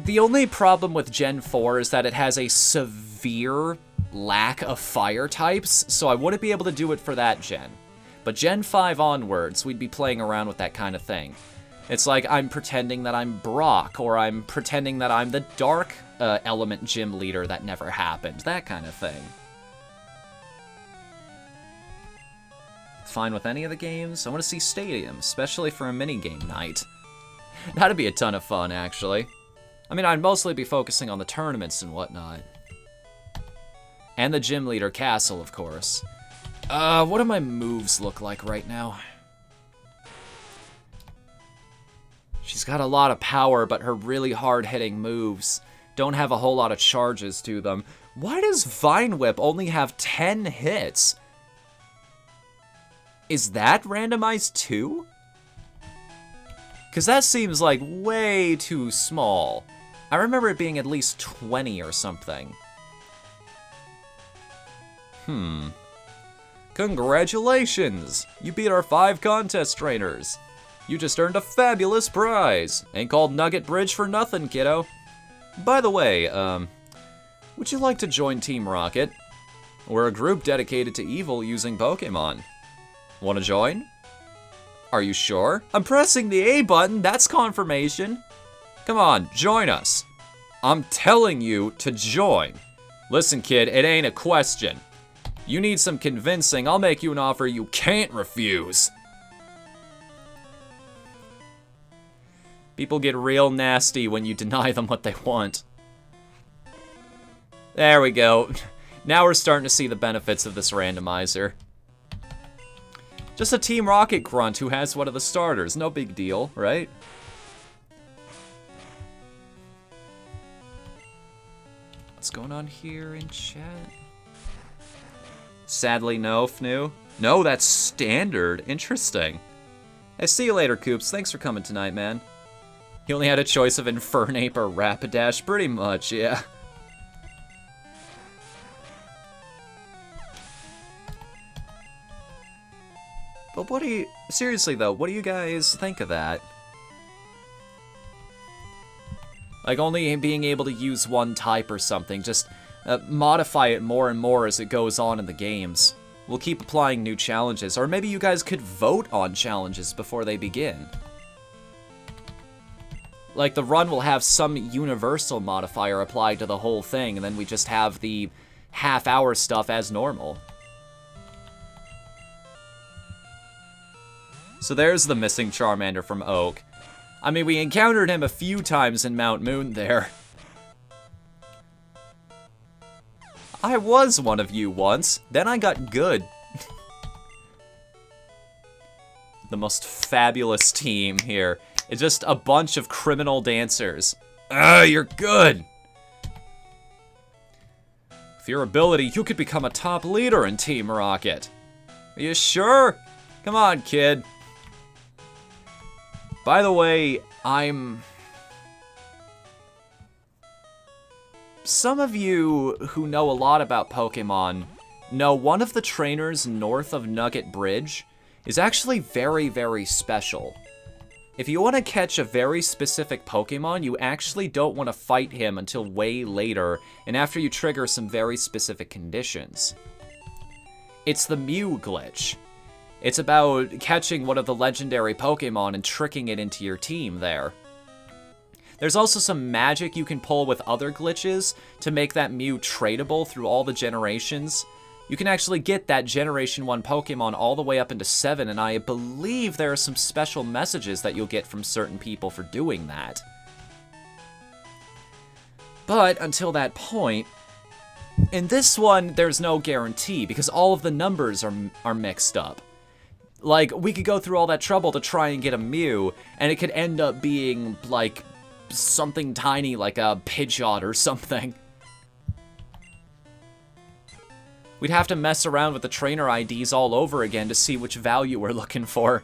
The only problem with Gen 4 is that it has a severe lack of fire types, so I wouldn't be able to do it for that gen. But Gen 5 onwards, we'd be playing around with that kind of thing. It's like I'm pretending that I'm Brock, or I'm pretending that I'm the Dark Element gym leader that never happened, that kind of thing. Fine with any of the games. I want to see Stadium, especially for a minigame night. That'd be a ton of fun, actually. I mean, I'd mostly be focusing on the tournaments and whatnot. And the gym leader castle, of course. What do my moves look like right now? She's got a lot of power, but her really hard-hitting moves don't have a whole lot of charges to them. Why does Vine Whip only have 10 hits? Is that randomized too? Because that seems like way too small. I remember it being at least 20 or something. Congratulations! You beat our 5 contest trainers. You just earned a fabulous prize. Ain't called Nugget Bridge for nothing, kiddo. By the way, would you like to join Team Rocket? We're a group dedicated to evil using Pokemon. Want to join? Are you sure? I'm pressing the A button, that's confirmation. Come on, join us. I'm telling you to join. Listen, kid, it ain't a question. You need some convincing, I'll make you an offer you can't refuse. People get real nasty when you deny them what they want. There we go. Now we're starting to see the benefits of this randomizer. Just a Team Rocket grunt who has one of the starters. No big deal, right? What's going on here in chat? Sadly, no, Fnu. No, that's standard. Interesting. Hey, see you later, Coops. Thanks for coming tonight, man. He only had a choice of Infernape or Rapidash. Pretty much, yeah. But what do you... Seriously, though, what do you guys think of that? Like, only being able to use one type or something. Just modify it more and more as it goes on in the games. We'll keep applying new challenges. Or maybe you guys could vote on challenges before they begin. Like, the run will have some universal modifier applied to the whole thing, and then we just have the half-hour stuff as normal. So there's the missing Charmander from Oak. I mean, we encountered him a few times in Mount Moon there. I was one of you once, then I got good. The most fabulous team here. It's just a bunch of criminal dancers. You're good! With your ability, you could become a top leader in Team Rocket. Are you sure? Come on, kid. By the way, some of you who know a lot about Pokemon know one of the trainers north of Nugget Bridge is actually very, very special. If you want to catch a very specific Pokemon, you actually don't want to fight him until way later, and after you trigger some very specific conditions. It's the Mew glitch. It's about catching one of the legendary Pokemon and tricking it into your team there. There's also some magic you can pull with other glitches to make that Mew tradable through all the generations. You can actually get that Generation 1 Pokemon all the way up into 7, and I believe there are some special messages that you'll get from certain people for doing that. But until that point, in this one, there's no guarantee because all of the numbers are mixed up. Like, we could go through all that trouble to try and get a Mew, and it could end up being, like, something tiny like a Pidgeot or something. We'd have to mess around with the trainer IDs all over again to see which value we're looking for.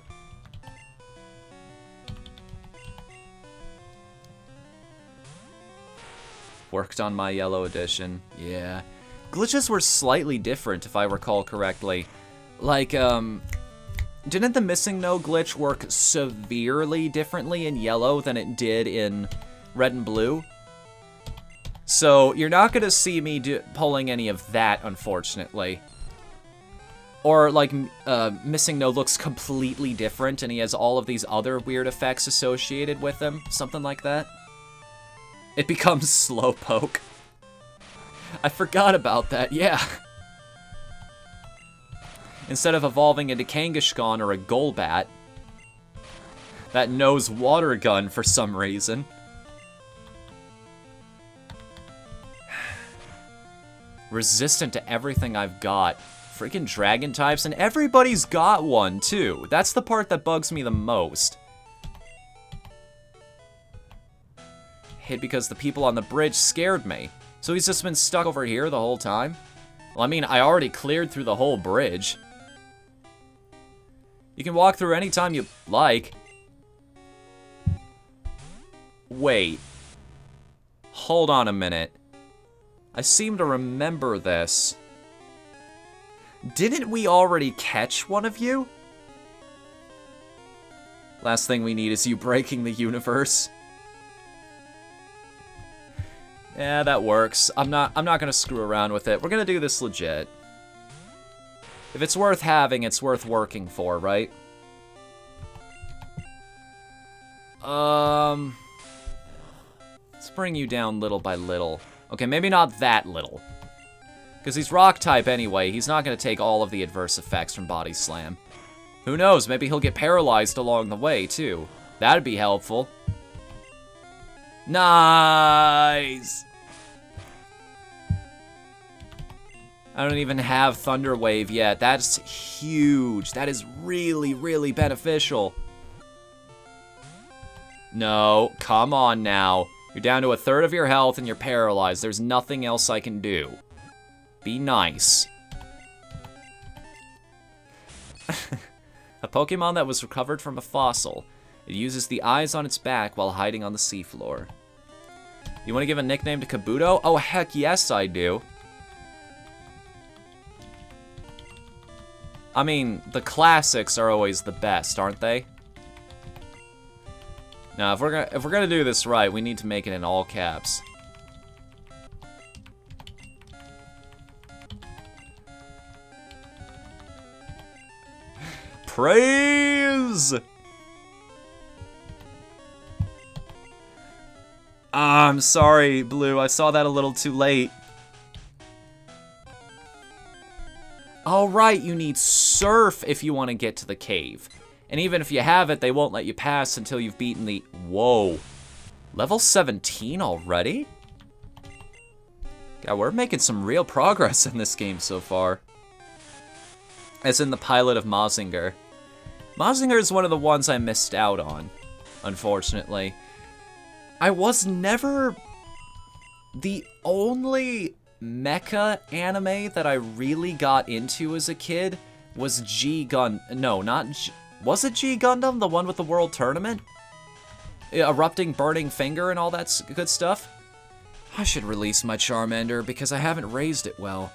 Worked on my yellow edition. Yeah. Glitches were slightly different, if I recall correctly. Like, didn't the missing no glitch work severely differently in yellow than it did in red and blue? So, you're not going to see me pulling any of that, unfortunately. Or, like, missing no looks completely different, and he has all of these other weird effects associated with him. Something like that. It becomes Slowpoke. I forgot about that, yeah. Instead of evolving into Kangaskhan or a Golbat, that knows Water Gun for some reason. Resistant to everything I've got. Freaking dragon types, and everybody's got one, too. That's the part that bugs me the most. Hid because the people on the bridge scared me. So he's just been stuck over here the whole time? Well, I mean, I already cleared through the whole bridge. You can walk through any time you like. Wait. Hold on a minute. I seem to remember this. Didn't we already catch one of you? Last thing we need is you breaking the universe. Yeah, that works. I'm not gonna screw around with it. We're gonna do this legit. If it's worth having, it's worth working for, right? Let's bring you down little by little. Okay, maybe not that little. Because he's rock type anyway, he's not gonna take all of the adverse effects from Body Slam. Who knows, maybe he'll get paralyzed along the way, too. That'd be helpful. Nice! I don't even have Thunder Wave yet. That's huge. That is really, really beneficial. No, come on now. You're down to a third of your health and you're paralyzed. There's nothing else I can do. Be nice. A Pokemon that was recovered from a fossil. It uses the eyes on its back while hiding on the seafloor. You want to give a nickname to Kabuto? Oh, heck yes, I do. I mean, the classics are always the best, aren't they? Now, if we're gonna do this right, we need to make it in all caps. Praise! I'm sorry, Blue. I saw that a little too late. Alright, you need Surf if you want to get to the cave. And even if you have it, they won't let you pass until you've beaten the... Whoa. Level 17 already? God, we're making some real progress in this game so far. As in the pilot of Mazinger. Mazinger is one of the ones I missed out on, unfortunately. I was never... The only mecha anime that I really got into as a kid was No, not G... Was it G Gundam, the one with the World Tournament? Erupting Burning Finger and all that good stuff? I should release my Charmander because I haven't raised it well.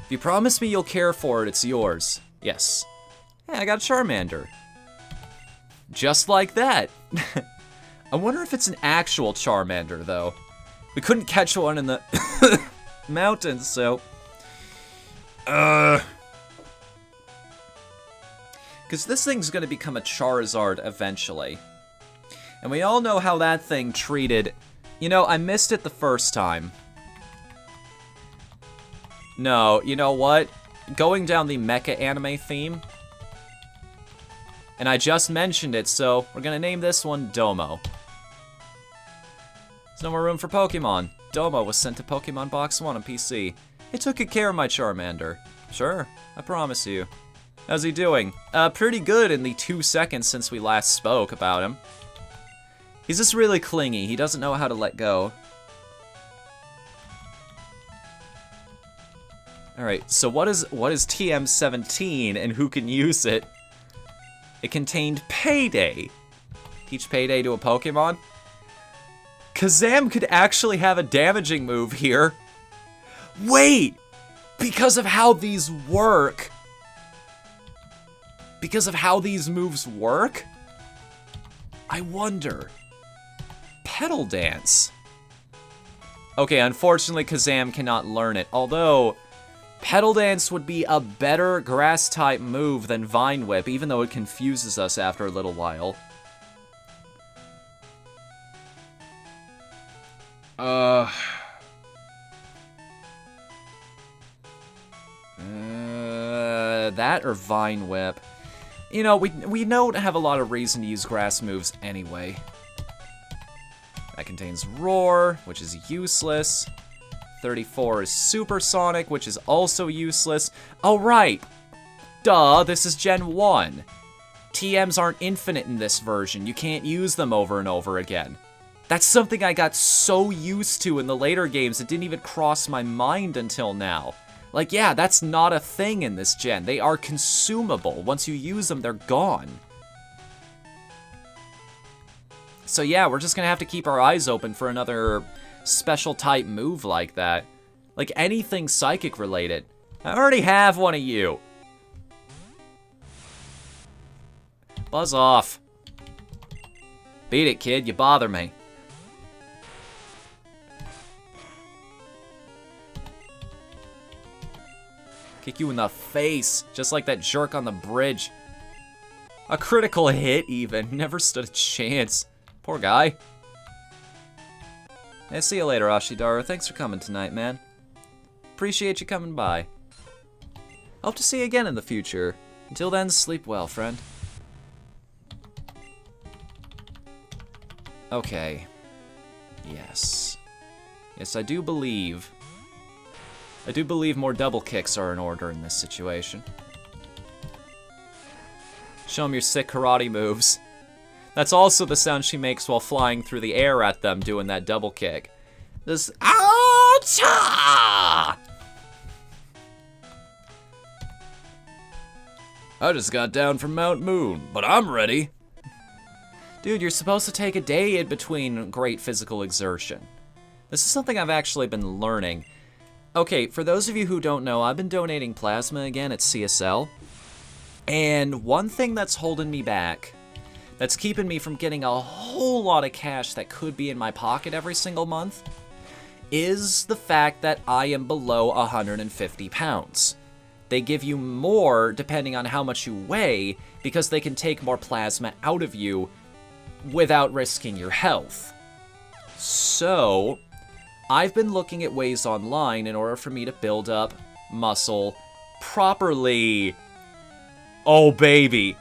If you promise me you'll care for it, it's yours. Yes. Hey, I got a Charmander. Just like that. I wonder if it's an actual Charmander, though. We couldn't catch one in the mountains, so... Because this thing's going to become a Charizard eventually. And we all know how that thing treated... You know, I missed it the first time. No, you know what? Going down the mecha anime theme. And I just mentioned it, so we're going to name this one Domo. There's no more room for Pokemon. Domo was sent to Pokemon Box 1 on PC. It took good care of my Charmander. Sure, I promise you. How's he doing? Pretty good in the 2 seconds since we last spoke about him. He's just really clingy. He doesn't know how to let go. Alright, so what is TM17 and who can use it? It contained Payday. Teach Payday to a Pokemon? Kazam could actually have a damaging move here. Wait! Because of how these work. Because of how these moves work? I wonder. Petal Dance. Okay, unfortunately Kazam cannot learn it, although Petal Dance would be a better grass-type move than Vine Whip, even though it confuses us after a little while. That or Vine Whip. You know, we don't have a lot of reason to use grass moves anyway. That contains Roar, which is useless. 34 is Supersonic, which is also useless. Oh, right. Duh, this is Gen 1. TMs aren't infinite in this version. You can't use them over and over again. That's something I got so used to in the later games, it didn't even cross my mind until now. Like, yeah, that's not a thing in this gen. They are consumable. Once you use them, they're gone. So yeah, we're just gonna have to keep our eyes open for another special type move like that. Like anything psychic related. I already have one of you. Buzz off. Beat it, kid. You bother me. Kick you in the face, just like that jerk on the bridge. A critical hit, even. Never stood a chance. Poor guy. Hey, see you later, Ashidara. Thanks for coming tonight, man. Appreciate you coming by. Hope to see you again in the future. Until then, sleep well, friend. Okay. Yes. Yes, I do believe more double kicks are in order in this situation. Show them your sick karate moves. That's also the sound she makes while flying through the air at them doing that double kick. This ouch! I just got down from Mount Moon, but I'm ready. Dude, you're supposed to take a day in between great physical exertion. This is something I've actually been learning. Okay, for those of you who don't know, I've been donating plasma again at CSL. And one thing that's holding me back, that's keeping me from getting a whole lot of cash that could be in my pocket every single month, is the fact that I am below 150 pounds. They give you more depending on how much you weigh, because they can take more plasma out of you without risking your health. So I've been looking at ways online in order for me to build up muscle properly. Oh, baby.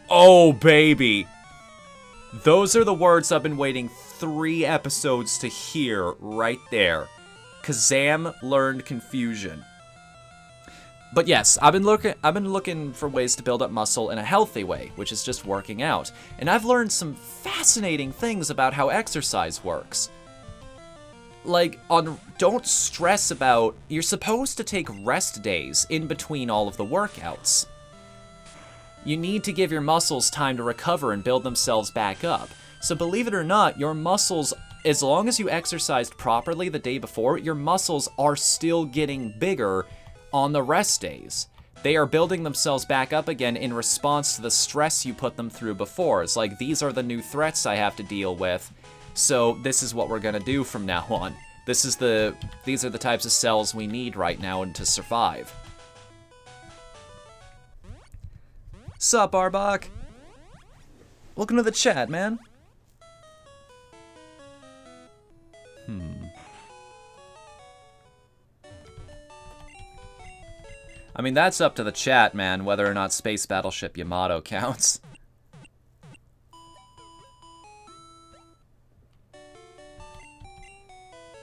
Oh, baby. Those are the words I've been waiting 3 episodes to hear right there. Kazam learned confusion. But yes, I've been looking for ways to build up muscle in a healthy way, which is just working out. And I've learned some fascinating things about how exercise works. Like, don't stress about, you're supposed to take rest days in between all of the workouts. You need to give your muscles time to recover and build themselves back up. So believe it or not, your muscles, as long as you exercised properly the day before, your muscles are still getting bigger on the rest days. They are building themselves back up again in response to the stress you put them through before. It's like, these are the new threats I have to deal with, so this is what we're gonna do from now on. These are the types of cells we need right now and to survive. Sup, Arbok? Welcome to the chat, man. I mean, that's up to the chat, man, whether or not Space Battleship Yamato counts.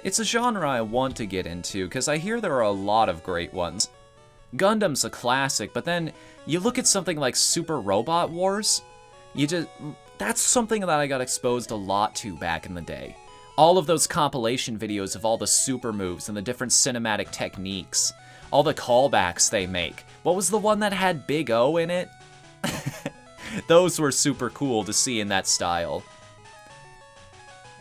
It's a genre I want to get into, because I hear there are a lot of great ones. Gundam's a classic, but then you look at something like Super Robot Wars, that's something that I got exposed a lot to back in the day. All of those compilation videos of all the super moves and the different cinematic techniques, all the callbacks they make. What was the one that had Big O in it? Those were super cool to see in that style.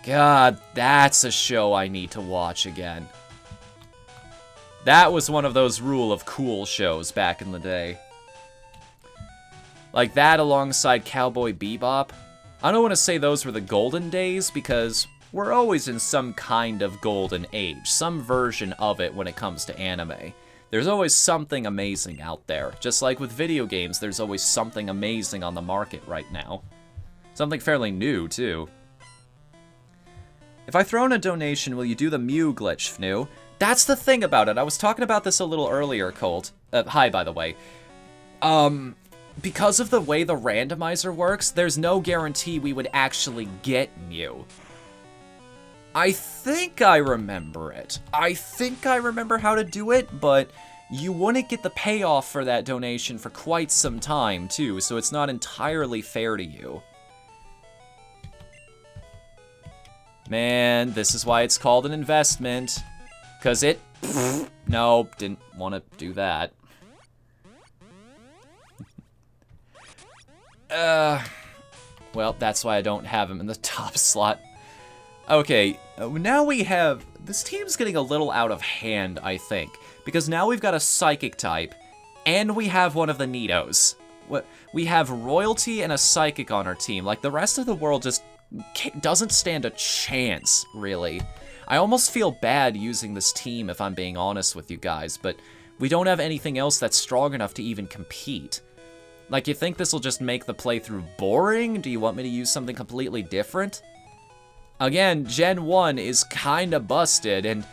God, that's a show I need to watch again. That was one of those rule of cool shows back in the day. Like that alongside Cowboy Bebop. I don't want to say those were the golden days because we're always in some kind of golden age, some version of it when it comes to anime. There's always something amazing out there. Just like with video games, there's always something amazing on the market right now. Something fairly new, too. If I throw in a donation, will you do the Mew glitch, Fnu? That's the thing about it. I was talking about this a little earlier, Colt. Hi, by the way. Because of the way the randomizer works, there's no guarantee we would actually get Mew. I think I remember it. I think I remember how to do it, but you wouldn't get the payoff for that donation for quite some time, too, so it's not entirely fair to you. Man, this is why it's called an investment. Because it... no, didn't want to do that. Well, that's why I don't have him in the top slot. Okay, now we have... This team's getting a little out of hand, I think. Because now we've got a Psychic type, and we have one of the Nidos. We have Royalty and a Psychic on our team. Like, the rest of the world just doesn't stand a chance, really. I almost feel bad using this team, if I'm being honest with you guys, but we don't have anything else that's strong enough to even compete. Like, you think this will just make the playthrough boring? Do you want me to use something completely different? Again, Gen 1 is kinda busted, and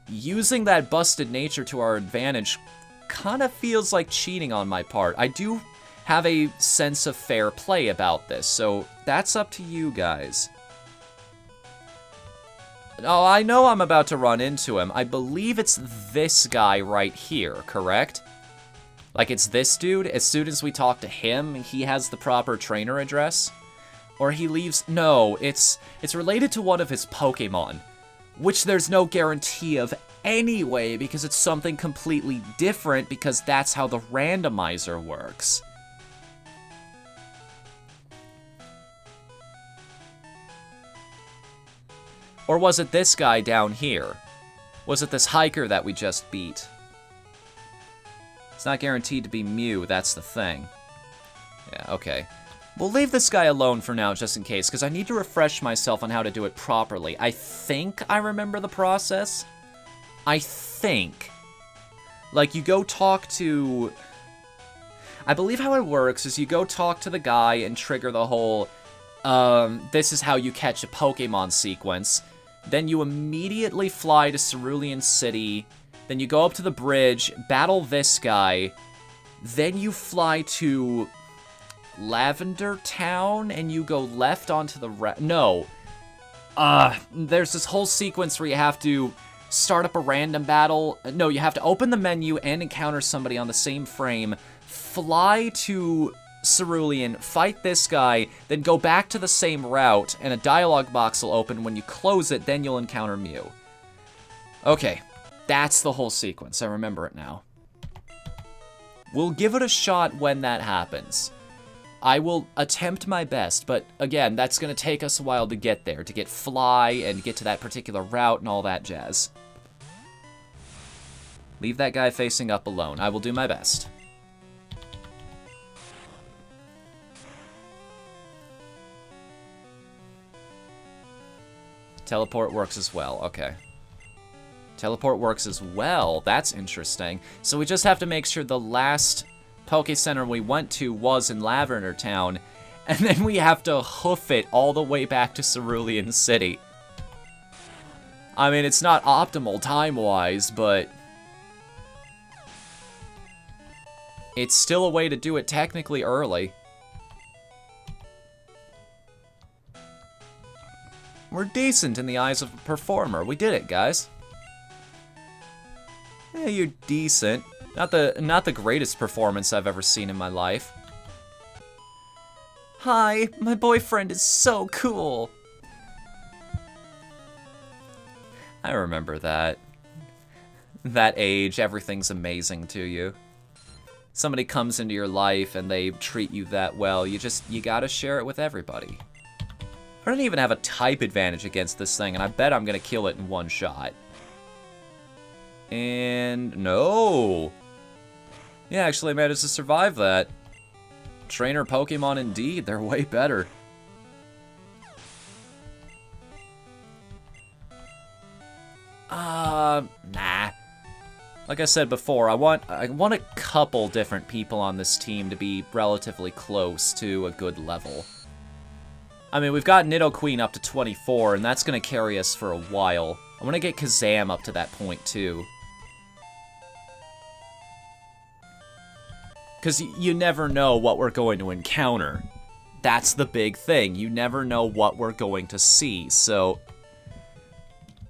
using that busted nature to our advantage kinda feels like cheating on my part. I do have a sense of fair play about this, so that's up to you guys. Oh, I know I'm about to run into him. I believe it's this guy right here, correct? Like, it's this dude. As soon as we talk to him, he has the proper trainer address. Or he leaves... No, it's related to one of his Pokemon, which there's no guarantee of anyway, because it's something completely different, because that's how the randomizer works. Or was it this guy down here? Was it this hiker that we just beat? It's not guaranteed to be Mew, that's the thing. Yeah, okay. We'll leave this guy alone for now, just in case, because I need to refresh myself on how to do it properly. I think I remember the process. I think. Like, you go talk to... I believe how it works is you go talk to the guy and trigger the whole, this is how you catch a Pokemon sequence. Then you immediately fly to Cerulean City. Then you go up to the bridge, battle this guy. Then you fly to Lavender Town, and you go left onto the no. There's this whole sequence where you have to start up a random battle. No, you have to open the menu and encounter somebody on the same frame. Fly to Cerulean, fight this guy, then go back to the same route, and a dialogue box will open. When you close it, then you'll encounter Mew. Okay, that's the whole sequence. I remember it now. We'll give it a shot when that happens. I will attempt my best, but again, that's going to take us a while to get there, to get Fly and get to that particular route and all that jazz. Leave that guy facing up alone. I will do my best. Teleport works as well. Okay. Teleport works as well. That's interesting. So we just have to make sure the last Poke Center we went to was in Lavender Town, and then we have to hoof it all the way back to Cerulean City. I mean, it's not optimal time-wise, but it's still a way to do it technically early. We're decent in the eyes of a performer. We did it, guys. Yeah, you're decent. Not the greatest performance I've ever seen in my life. Hi, my boyfriend is so cool. I remember that. That age, everything's amazing to you. Somebody comes into your life and they treat you that well, you gotta share it with everybody. I don't even have a type advantage against this thing, and I bet I'm gonna kill it in one shot. And no. Yeah, actually I managed to survive that. Trainer Pokemon indeed, they're way better. Nah. Like I said before, I want a couple different people on this team to be relatively close to a good level. I mean, we've got Nidoqueen up to 24, and that's gonna carry us for a while. I want to get Kazam up to that point, too. Because you never know what we're going to encounter. That's the big thing. You never know what we're going to see, so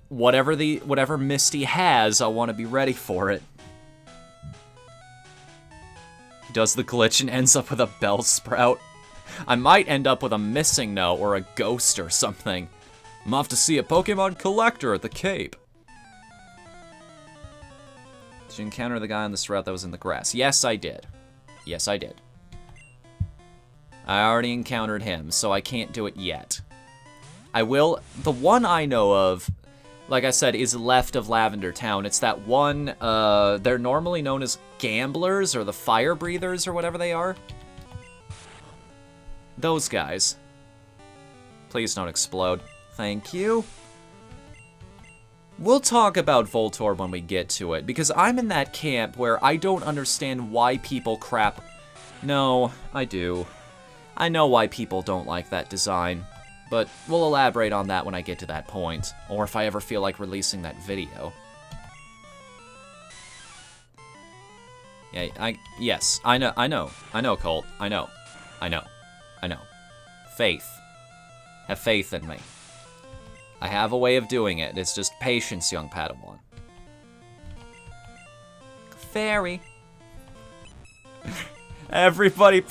whatever Misty has, I want to be ready for it. He does the glitch and ends up with a Bellsprout. I might end up with a Missing No or a Ghost or something. I'm off to see a Pokemon collector at the Cape. Did you encounter the guy on this route that was in the grass? Yes, I did. Yes, I did. I already encountered him, so I can't do it yet. I will. The one I know of, like I said, is left of Lavender Town. It's that one, they're normally known as Gamblers, or the Fire Breathers, or whatever they are. Those guys. Please don't explode. Thank you. We'll talk about Voltorb when we get to it, because I'm in that camp where I don't understand why people crap. No, I do. I know why people don't like that design, but we'll elaborate on that when I get to that point, or if I ever feel like releasing that video. Yeah, yes, I know, Colt, I know. Faith. Have faith in me. I have a way of doing it. It's just patience, young Padawan. Fairy. Everybody,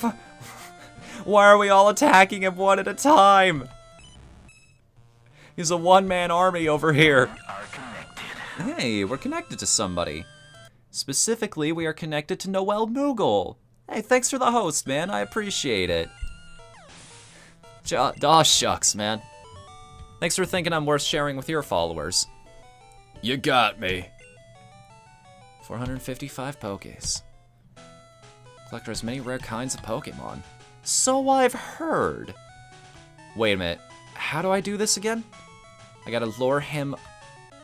why are we all attacking him one at a time? He's a one-man army over here. Hey, we're connected to somebody. Specifically, we are connected to Noel Moogle. Hey, thanks for the host, man. I appreciate it. Aw, shucks, man. Thanks for thinking I'm worth sharing with your followers. You got me. 455 Pokés. Collector has many rare kinds of Pokemon. So I've heard. Wait a minute. How do I do this again? I gotta lure him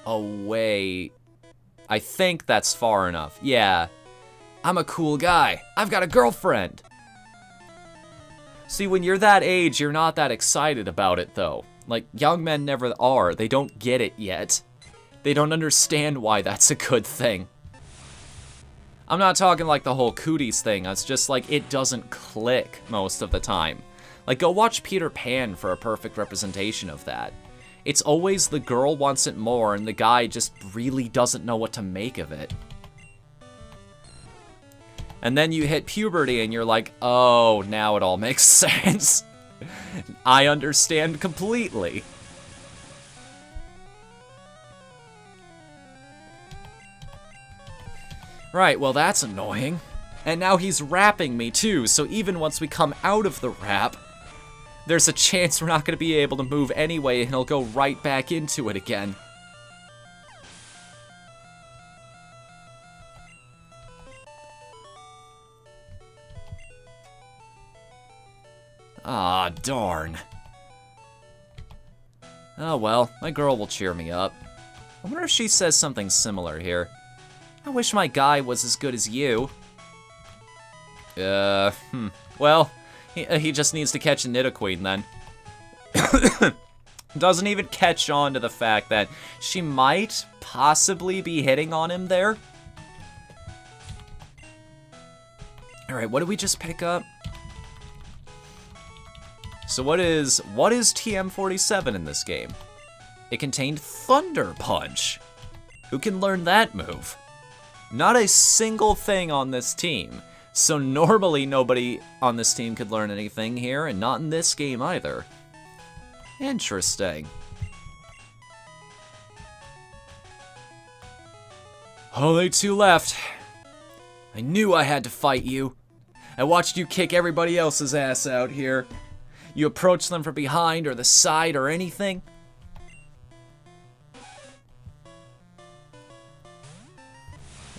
away. I think that's far enough. Yeah. I'm a cool guy. I've got a girlfriend. See, when you're that age, you're not that excited about it, though. Like, young men never are. They don't get it yet. They don't understand why that's a good thing. I'm not talking like the whole cooties thing. It's just like it doesn't click most of the time. Like, go watch Peter Pan for a perfect representation of that. It's always the girl wants it more and the guy just really doesn't know what to make of it. And then you hit puberty and you're like, oh, now it all makes sense. I understand completely. Right, well that's annoying. And now he's rapping me too, so even once we come out of the rap, there's a chance we're not going to be able to move anyway and he'll go right back into it again. Ah, darn. Oh well, my girl will cheer me up. I wonder if she says something similar here. I wish my guy was as good as you. Well, he just needs to catch a Nidoqueen then. Doesn't even catch on to the fact that she might possibly be hitting on him there. Alright, what did we just pick up? So what is TM47 in this game? It contained Thunder Punch. Who can learn that move? Not a single thing on this team. So normally nobody on this team could learn anything here, and not in this game either. Interesting. Only 2 left. I knew I had to fight you. I watched you kick everybody else's ass out here. You approach them from behind or the side or anything.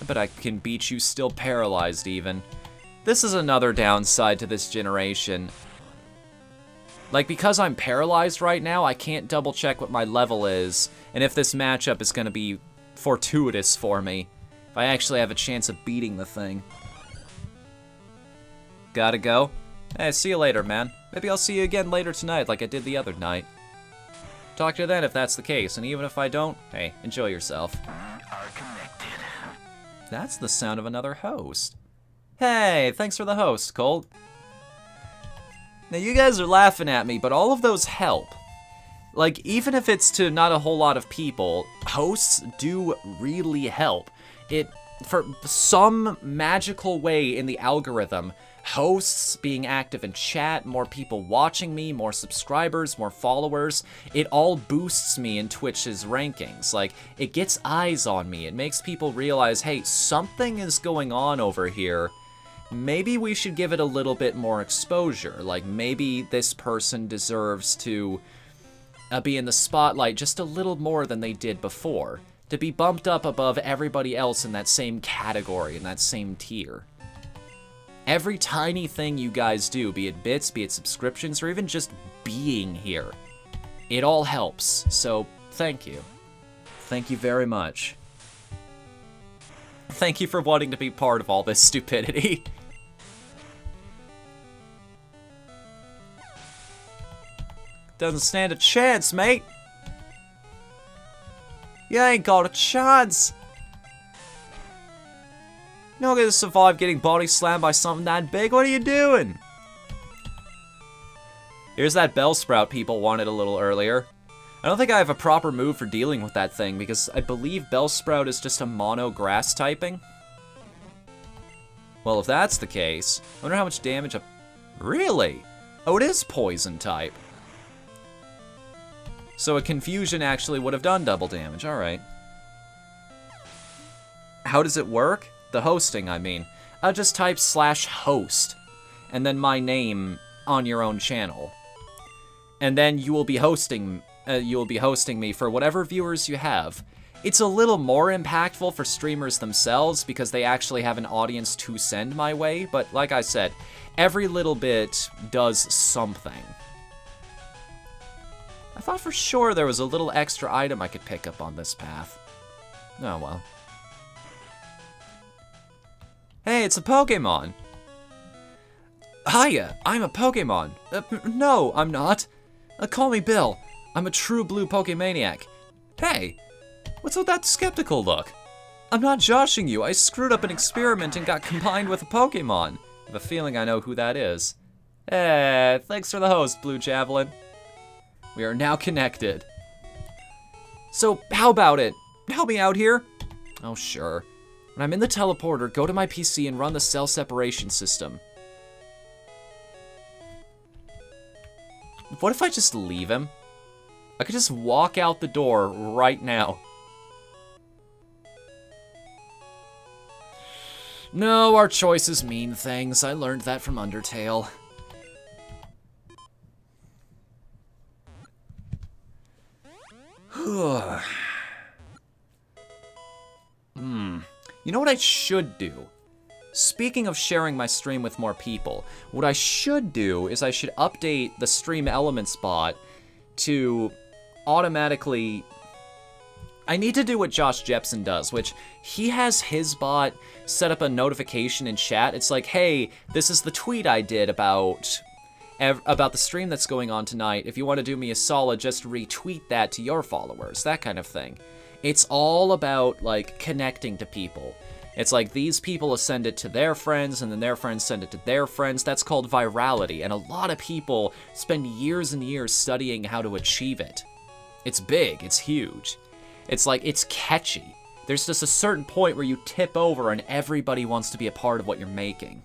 But I can beat you still paralyzed even. This is another downside to this generation. Like, because I'm paralyzed right now, I can't double check what my level is, and if this matchup is going to be fortuitous for me. If I actually have a chance of beating the thing. Gotta go. Hey, see you later, man. Maybe I'll see you again later tonight like I did the other night. Talk to you then if that's the case, and even if I don't, hey, enjoy yourself. That's the sound of another host. Hey, thanks for the host, Colt. Now, you guys are laughing at me, but all of those help. Like, even if it's to not a whole lot of people, hosts do really help. For some magical way in the algorithm, hosts being active in chat, more people watching me, more subscribers, more followers, it all boosts me in Twitch's rankings. Like, it gets eyes on me. It makes people realize, hey, something is going on over here. Maybe we should give it a little bit more exposure. Like, maybe this person deserves to be in the spotlight just a little more than they did before. To be bumped up above everybody else in that same category, in that same tier. Every tiny thing you guys do, be it bits, be it subscriptions, or even just being here, it all helps. So, thank you. Thank you very much. Thank you for wanting to be part of all this stupidity. Doesn't stand a chance, mate. You ain't got a chance. You're not gonna survive getting body slammed by something that big. What are you doing? Here's that Bellsprout people wanted a little earlier. I don't think I have a proper move for dealing with that thing because I believe Bellsprout is just a mono grass typing. Well, if that's the case, I wonder how much damage Really? Oh, it is poison type. So a confusion actually would have done double damage, alright. How does it work? The hosting, I mean. I'll just type /host, and then my name on your own channel. And then you will be hosting me for whatever viewers you have. It's a little more impactful for streamers themselves because they actually have an audience to send my way, but like I said, every little bit does something. I thought for sure there was a little extra item I could pick up on this path. Oh well. Hey, it's a Pokemon! Hiya, I'm a Pokemon. No, I'm not. Call me Bill. I'm a true blue Pokemaniac. Hey, what's with that skeptical look? I'm not joshing you. I screwed up an experiment and got combined with a Pokemon. I have a feeling I know who that is. Hey, thanks for the host, Blue Javelin. We are now connected. So, how about it? Help me out here? Oh, sure. When I'm in the teleporter, go to my PC and run the cell separation system. What if I just leave him? I could just walk out the door right now. No, our choices mean things. I learned that from Undertale. You know what I should do? Speaking of sharing my stream with more people, what I should do is I should update the Stream Elements bot to automatically I need to do what Josh Jepson does, which he has his bot set up a notification in chat. It's like, hey, this is the tweet I did about the stream that's going on tonight. If you want to do me a solid, just retweet that to your followers, that kind of thing. It's all about, like, connecting to people. It's like these people will send it to their friends, and then their friends send it to their friends. That's called virality, and a lot of people spend years and years studying how to achieve it. It's big, it's huge. It's like, it's catchy. There's just a certain point where you tip over and everybody wants to be a part of what you're making.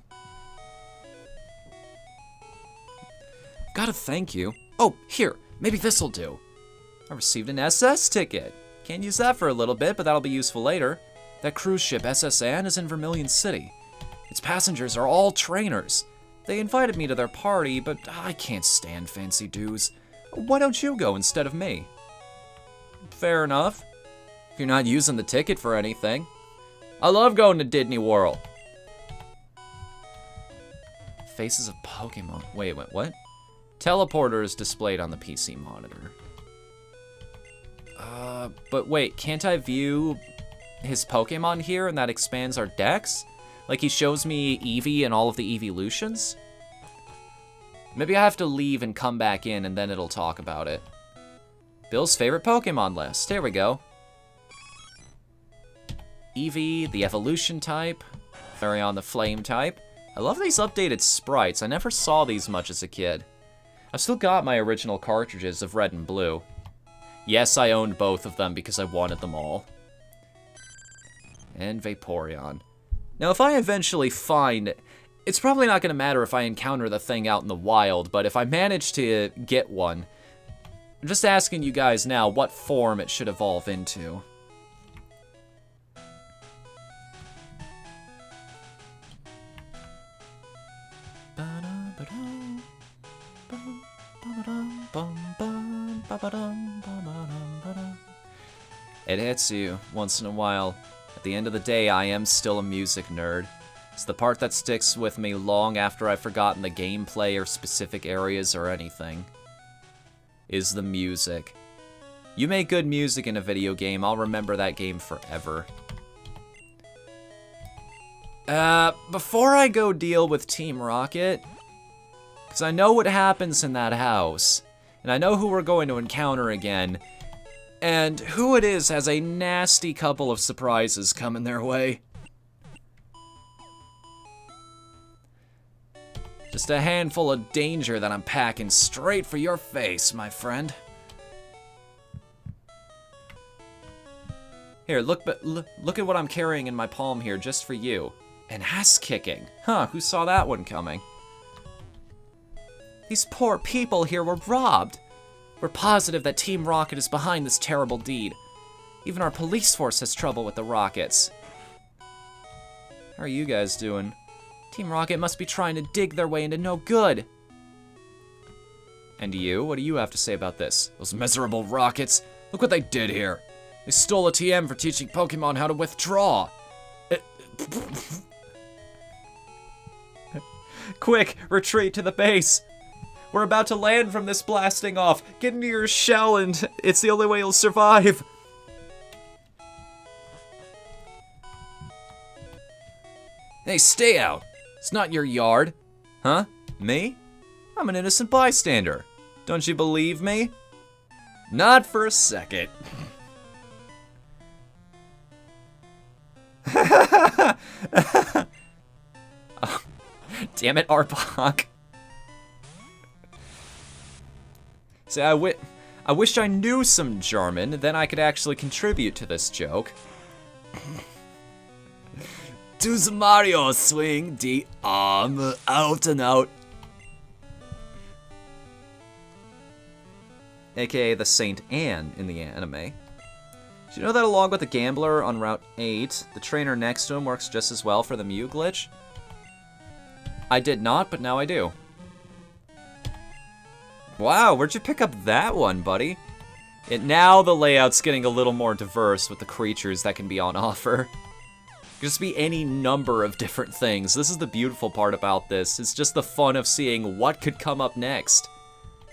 Gotta thank you. Oh, here, maybe this'll do. I received an SS ticket. Can't use that for a little bit, but that'll be useful later. That cruise ship, SS Anne, is in Vermilion City. Its passengers are all trainers. They invited me to their party, but I can't stand fancy dues. Why don't you go instead of me? Fair enough. If you're not using the ticket for anything. I love going to Disney World. Faces of Pokemon. Wait, what? Teleporter is displayed on the PC monitor. But wait, can't I view his Pokemon here and that expands our decks? Like he shows me Eevee and all of the evolutions? Maybe I have to leave and come back in and then it'll talk about it. Bill's favorite Pokemon list. Here we go. Eevee, the evolution type. Fairy the flame type. I love these updated sprites. I never saw these much as a kid. I've still got my original cartridges of red and blue. Yes, I owned both of them because I wanted them all. And Vaporeon. Now, if I eventually find... It's probably not going to matter if I encounter the thing out in the wild, but if I manage to get one, I'm just asking you guys now what form it should evolve into. It hits you once in a while. At the end of the day, I am still a music nerd. It's the part that sticks with me long after I've forgotten the gameplay or specific areas or anything. Is the music. You make good music in a video game, I'll remember that game forever. Before I go deal with Team Rocket, because I know what happens in that house, and I know who we're going to encounter again, and who it is has a nasty couple of surprises coming their way. Just a handful of danger that I'm packing straight for your face, my friend. Here, look at what I'm carrying in my palm here, just for you. An ass-kicking. Huh, who saw that one coming? These poor people here were robbed. We're positive that Team Rocket is behind this terrible deed. Even our police force has trouble with the Rockets. How are you guys doing? Team Rocket must be trying to dig their way into no good. And you? What do you have to say about this? Those miserable Rockets. Look what they did here. They stole a TM for teaching Pokemon how to withdraw. Quick, retreat to the base. We're about to land from this blasting off. Get into your shell and it's the only way you'll survive. Hey, stay out. It's not your yard. Huh? Me? I'm an innocent bystander. Don't you believe me? Not for a second. Oh, damn it, Arbok. See, I wish I knew some German, then I could actually contribute to this joke. To the Mario swing the arm out and out. AKA the Saint Anne in the anime. Did you know that along with the gambler on Route 8, the trainer next to him works just as well for the Mew glitch? I did not, but now I do. Wow, where'd you pick up that one, buddy? Now the layout's getting a little more diverse with the creatures that can be on offer. Just be any number of different things. This is the beautiful part about this. It's just the fun of seeing what could come up next.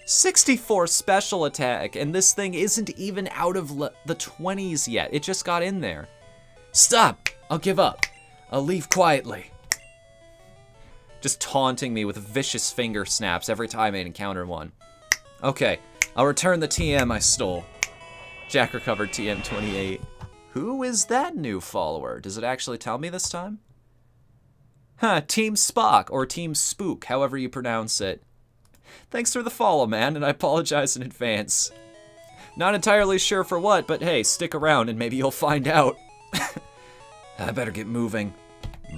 64 special attack, and this thing isn't even out of the 20s yet. It just got in there. Stop! I'll give up. I'll leave quietly. Just taunting me with vicious finger snaps every time I encounter one. Okay, I'll return the TM I stole. Jack recovered TM 28. Who is that new follower? Does it actually tell me this time? Huh, Team Spock, or Team Spook, however you pronounce it. Thanks for the follow, man, and I apologize in advance. Not entirely sure for what, but hey, stick around and maybe you'll find out. I better get moving.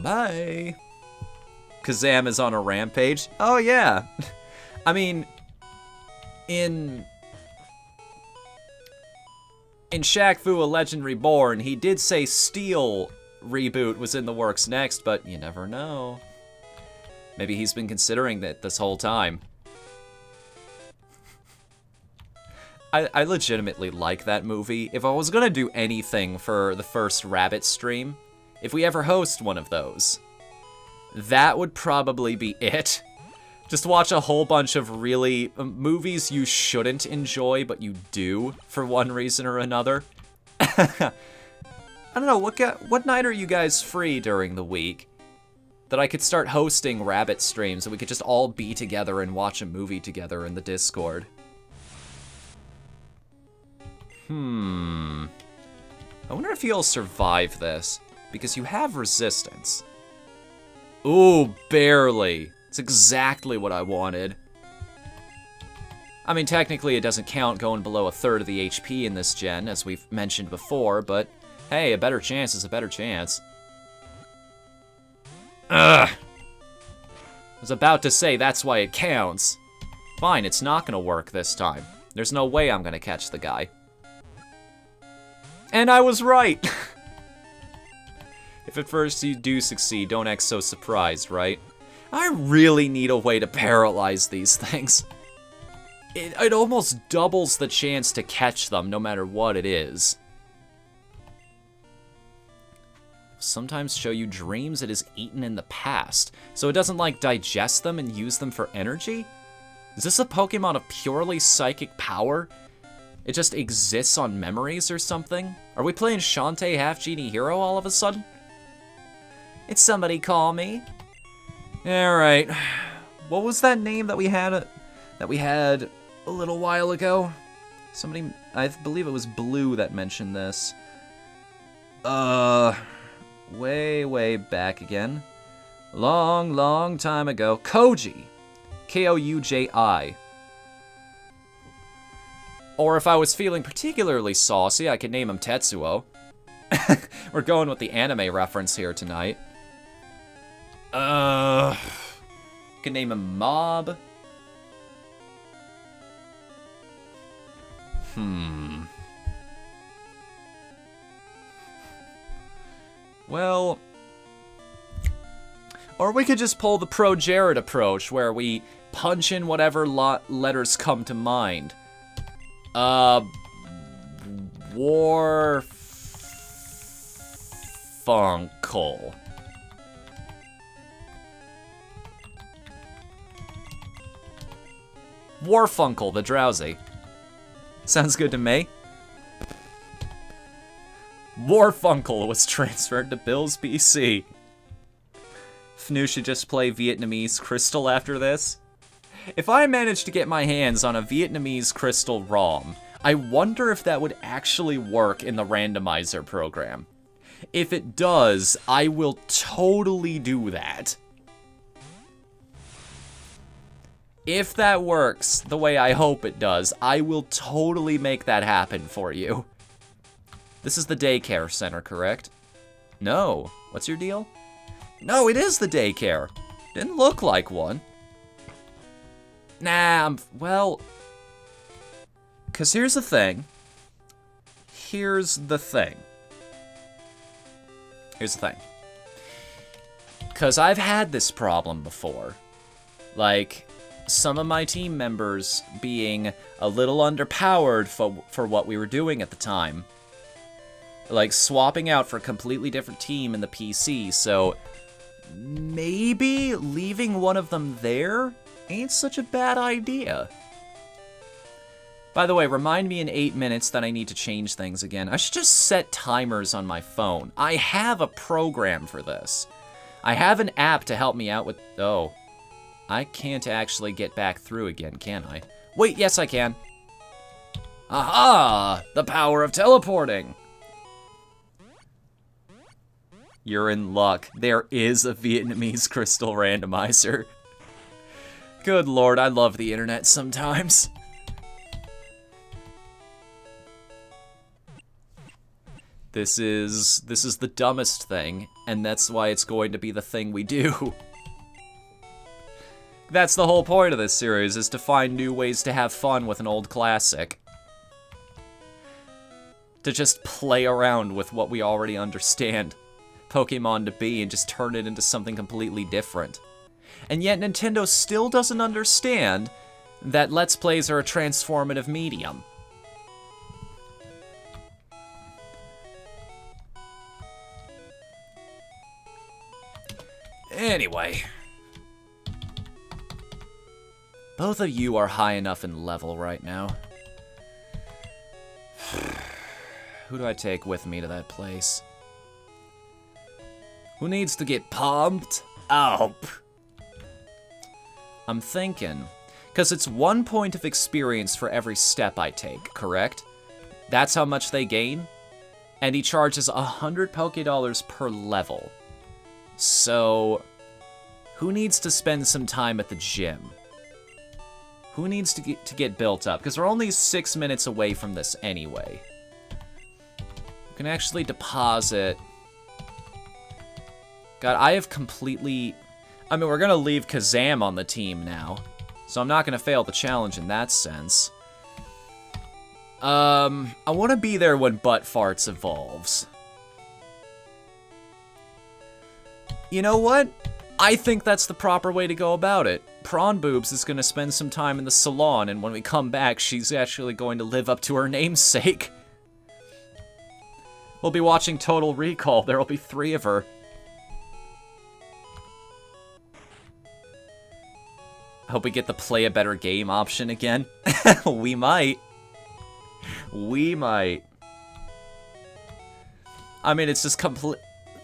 Bye. Kazam is on a rampage? Oh, yeah. I mean, in Shaq Fu, A Legend Reborn, he did say Steel reboot was in the works next, but you never know. Maybe he's been considering that this whole time. I legitimately like that movie. If I was gonna do anything for the first Rabbit stream, if we ever host one of those, that would probably be it. Just watch a whole bunch of really movies you shouldn't enjoy, but you do for one reason or another. I don't know, what night are you guys free during the week that I could start hosting Rabbit streams so we could just all be together and watch a movie together in the Discord? I wonder if you'll survive this, because you have resistance. Ooh, barely. It's exactly what I wanted. I mean, technically it doesn't count going below a third of the HP in this gen, as we've mentioned before, but hey, a better chance is a better chance. Ugh! I was about to say that's why it counts. Fine, it's not gonna work this time. There's no way I'm gonna catch the guy. And I was right! If at first you do succeed, don't act so surprised, right? I really need a way to paralyze these things. It almost doubles the chance to catch them, no matter what it is. Sometimes show you dreams it has eaten in the past, so it doesn't, like, digest them and use them for energy? Is this a Pokemon of purely psychic power? It just exists on memories or something? Are we playing Shantae Half Genie Hero all of a sudden? It's somebody call me. Alright. What was that name that we had a little while ago? Somebody, I believe it was Blue that mentioned this. Way back again. Long time ago. Koji. Kouji. Or if I was feeling particularly saucy, I could name him Tetsuo. We're going with the anime reference here tonight. Could name him Mob. Well, or we could just pull the Pro Jared approach, where we punch in whatever letters come to mind. Warfunkle. Warfunkle, the drowsy. Sounds good to me. Warfunkle was transferred to Bill's PC. Fnu should just play Vietnamese Crystal after this. If I managed to get my hands on a Vietnamese Crystal ROM, I wonder if that would actually work in the randomizer program. If it does, I will totally do that. If that works the way I hope it does, I will totally make that happen for you. This is the daycare center, correct? No. What's your deal? No, it is the daycare. Didn't look like one. Nah, well... Because here's the thing. Here's the thing. Because I've had this problem before. Like, some of my team members being a little underpowered for what we were doing at the time. Like, swapping out for a completely different team in the PC, so maybe leaving one of them there ain't such a bad idea. By the way, remind me in 8 minutes that I need to change things again. I should just set timers on my phone. I have a program for this. I have an app to help me out with... Oh. I can't actually get back through again, can I? Wait, yes I can. Aha! The power of teleporting! You're in luck. There is a Vietnamese crystal randomizer. Good lord, I love the internet sometimes. This is the dumbest thing, and that's why it's going to be the thing we do. That's the whole point of this series, is to find new ways to have fun with an old classic. To just play around with what we already understand Pokemon to be and just turn it into something completely different. And yet Nintendo still doesn't understand that Let's Plays are a transformative medium. Anyway. Both of you are high enough in level right now. Who do I take with me to that place? Who needs to get pumped up? I'm thinking, because it's 1 point of experience for every step I take, correct? That's how much they gain? And he charges 100 Pokédollars per level. So, who needs to spend some time at the gym? Who needs to get built up? Because we're only 6 minutes away from this anyway. We can actually deposit... God, I have completely... I mean, we're going to leave Kazam on the team now. So I'm not going to fail the challenge in that sense. I want to be there when Butt Farts evolves. You know what? I think that's the proper way to go about it. Prawn Boobs is going to spend some time in the salon, and when we come back, she's actually going to live up to her namesake. We'll be watching Total Recall. There'll be 3 of her. I hope we get the play a better game option again. We might. We might. I mean, it's just complete...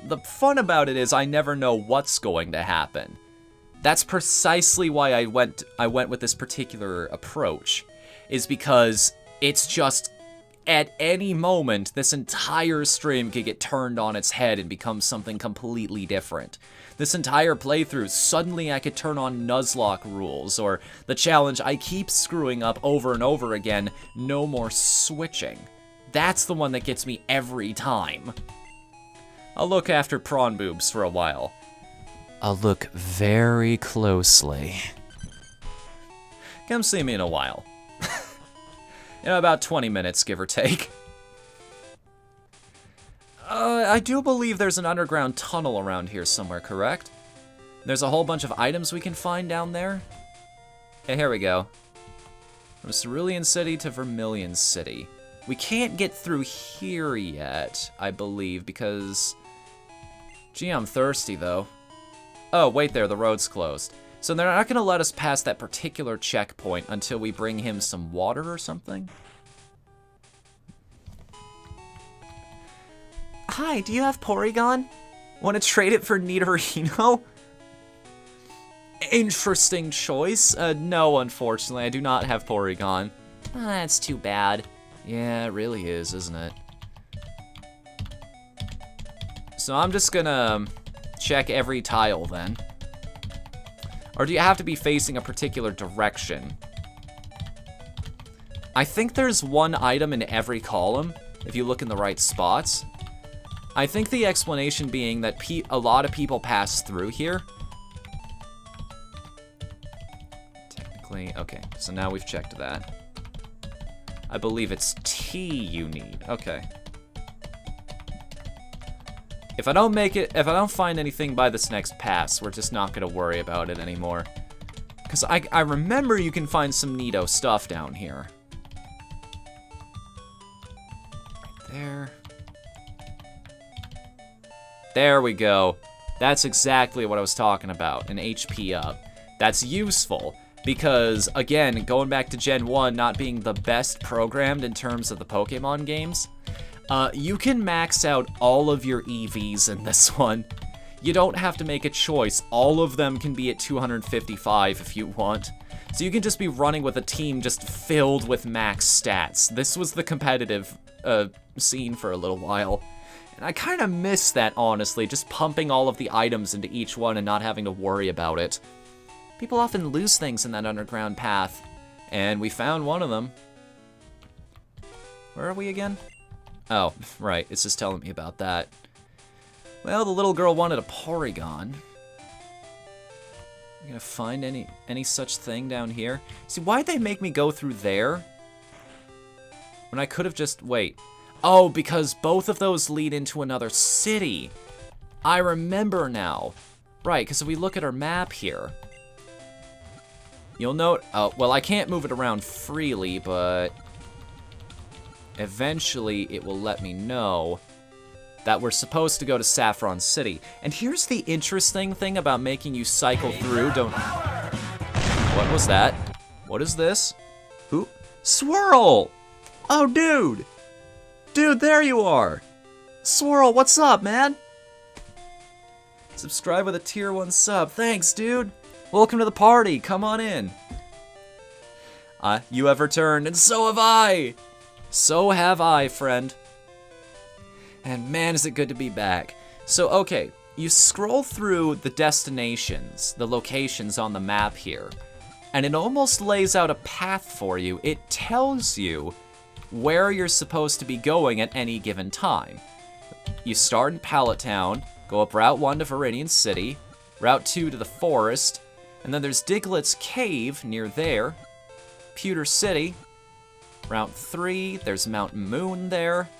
The fun about it is I never know what's going to happen. That's precisely why I went with this particular approach, is because it's just at any moment this entire stream could get turned on its head and become something completely different. This entire playthrough, suddenly I could turn on Nuzlocke rules, or the challenge I keep screwing up over and over again, no more switching. That's the one that gets me every time. I'll look after Prawn Boobs for a while. I'll look very closely. Come see me in a while. In about 20 minutes, give or take. I do believe there's an underground tunnel around here somewhere, correct? There's a whole bunch of items we can find down there. Hey, here we go. From Cerulean City to Vermilion City. We can't get through here yet, I believe, because... Gee, I'm thirsty, though. Oh, wait there, the road's closed. So they're not going to let us pass that particular checkpoint until we bring him some water or something? Hi, do you have Porygon? Want to trade it for Nidorino? Interesting choice. No, unfortunately, I do not have Porygon. That's too bad. Yeah, it really is, isn't it? So I'm just gonna check every tile then. Or do you have to be facing a particular direction? I think there's one item in every column, if you look in the right spots. I think the explanation being that a lot of people pass through here. Technically, okay, so now we've checked that. I believe it's T you need, okay. If I don't find anything by this next pass, we're just not gonna worry about it anymore. Because I remember you can find some neato stuff down here. Right there. There we go. That's exactly what I was talking about, an HP up. That's useful. Because, again, going back to Gen 1 not being the best programmed in terms of the Pokemon games, you can max out all of your EVs in this one. You don't have to make a choice. All of them can be at 255 if you want. So you can just be running with a team just filled with max stats. This was the competitive scene for a little while. And I kind of miss that, honestly, just pumping all of the items into each one and not having to worry about it. People often lose things in that underground path, and we found one of them. Where are we again? Oh, right, it's just telling me about that. Well, the little girl wanted a Porygon. You gonna find any such thing down here? See, why'd they make me go through there? When I could have just... Wait. Oh, because both of those lead into another city. I remember now. Right, because if we look at our map here, you'll note... Oh, well, I can't move it around freely, but eventually it will let me know that we're supposed to go to Saffron City. And here's the interesting thing about making you cycle through. What was that? What is this? Who? Swirl! Oh, dude! Dude, there you are! Swirl, what's up, man? Subscribe with a tier 1 sub. Thanks, dude! Welcome to the party, come on in. You have returned, and so have I! So have I, friend. And man, is it good to be back. So, okay, you scroll through the destinations, the locations on the map here, and it almost lays out a path for you. It tells you where you're supposed to be going at any given time. You start in Pallet Town, go up Route 1 to Viridian City, Route 2 to the Forest, and then there's Diglett's Cave near there, Pewter City, Route 3, there's Mountain Moon there.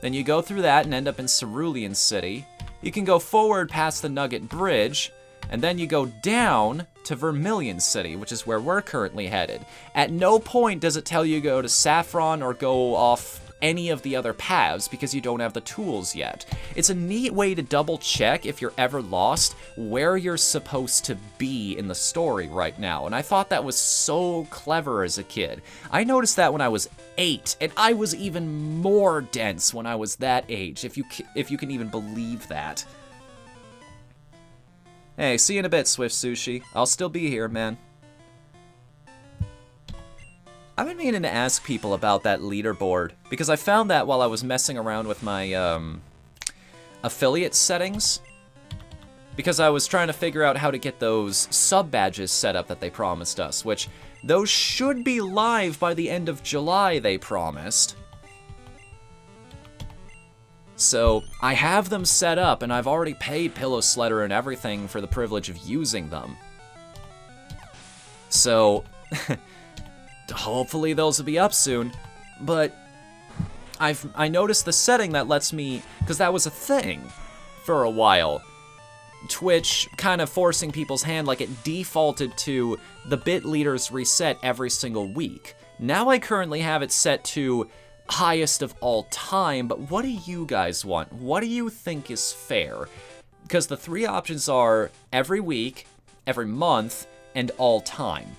Then you go through that and end up in Cerulean City. You can go forward past the Nugget Bridge, and then you go down to Vermilion City, which is where we're currently headed. At no point does it tell you to go to Saffron or go off any of the other paths because you don't have the tools yet. It's a neat way to double check if you're ever lost where you're supposed to be in the story right now, and I thought that was so clever as a kid. I noticed that when I was 8, and I was even more dense when I was that age, if you can even believe that. Hey, see you in a bit, Swift Sushi. I'll still be here, man. I've been meaning to ask people about that leaderboard, because I found that while I was messing around with my affiliate settings, because I was trying to figure out how to get those sub-badges set up that they promised us, which those should be live by the end of July, they promised. So I have them set up, and I've already paid Pillow Sledder and everything for the privilege of using them. So... hopefully those will be up soon, but I noticed the setting that lets me, because that was a thing for a while, Twitch kind of forcing people's hand, like it defaulted to the bit leaders reset every single week. Now I currently have it set to highest of all time, but what do you guys want? What do you think is fair? Because the 3 options are every week, every month, and all time.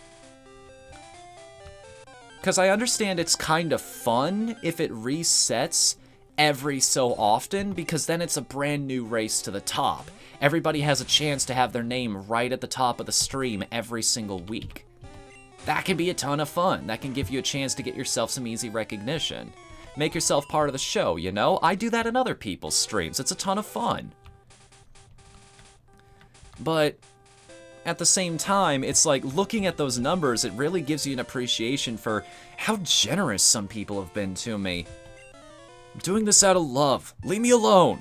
Because I understand it's kind of fun if it resets every so often, because then it's a brand new race to the top. Everybody has a chance to have their name right at the top of the stream every single week. That can be a ton of fun. That can give you a chance to get yourself some easy recognition. Make yourself part of the show, you know? I do that in other people's streams. It's a ton of fun. But at the same time, it's like looking at those numbers, it really gives you an appreciation for how generous some people have been to me. I'm doing this out of love. Leave me alone.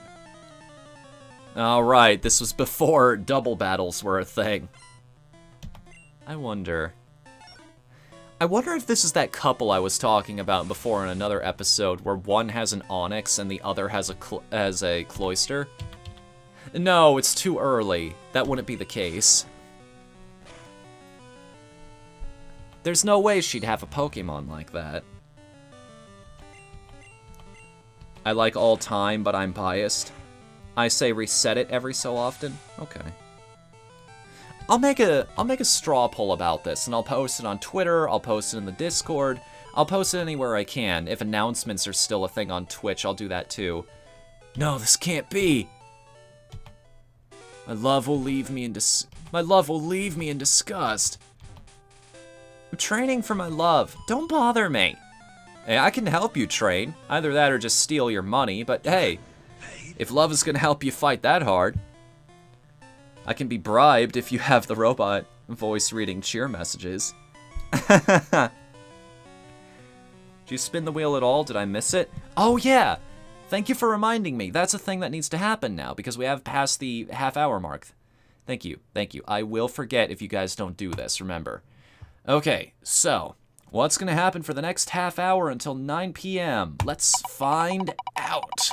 Alright, this was before double battles were a thing. I wonder if this is that couple I was talking about before in another episode where one has an Onyx and the other has a Cloyster. No, it's too early. That wouldn't be the case. There's no way she'd have a Pokemon like that. I like all time, but I'm biased. I say reset it every so often. Okay. I'll make a straw poll about this, and I'll post it on Twitter, I'll post it in the Discord, I'll post it anywhere I can. If announcements are still a thing on Twitch, I'll do that too. No, this can't be. My love will leave me in disgust. I'm training for my love. Don't bother me. Hey, I can help you train. Either that or just steal your money, but hey, if love is gonna help you fight that hard, I can be bribed if you have the robot voice reading cheer messages. Did you spin the wheel at all? Did I miss it? Oh yeah! Thank you for reminding me. That's a thing that needs to happen now because we have passed the half-hour mark. Thank you. Thank you. I will forget if you guys don't do this, remember. Okay, so what's gonna happen for the next half hour until 9 p.m.? Let's find out.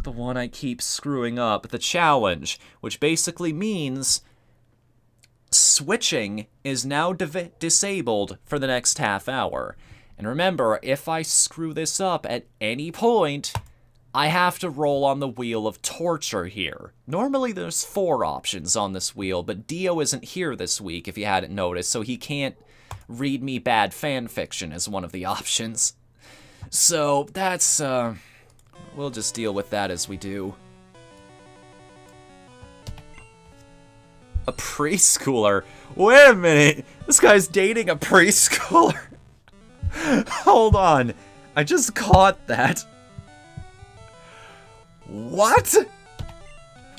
The one I keep screwing up, the challenge, which basically means switching is now disabled for the next half hour. And remember, if I screw this up at any point, I have to roll on the wheel of torture here. Normally there's 4 options on this wheel, but Dio isn't here this week, if you hadn't noticed, so he can't read me bad fanfiction as one of the options. So that's, we'll just deal with that as we do. A preschooler? Wait a minute! This guy's dating a preschooler! Hold on. I just caught that. What? What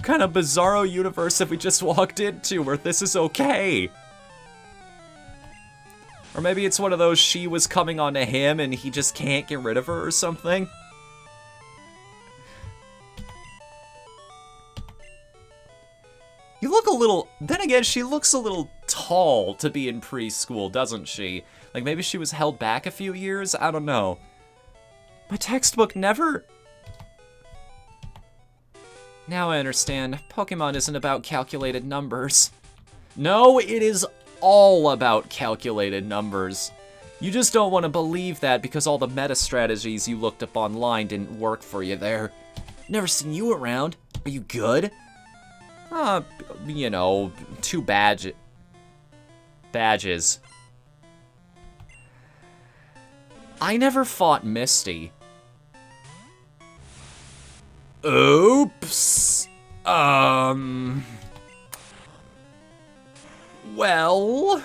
kind of bizarro universe have we just walked into where this is okay? Or maybe it's one of those she was coming onto him and he just can't get rid of her or something? You look a little... Then again, she looks a little tall to be in preschool, doesn't she? Like, maybe she was held back a few years? I don't know. My textbook never... Now I understand. Pokemon isn't about calculated numbers. No, it is all about calculated numbers. You just don't want to believe that because all the meta strategies you looked up online didn't work for you there. Never seen you around. Are you good? You know, 2 badges. I never fought Misty. Oops. Well...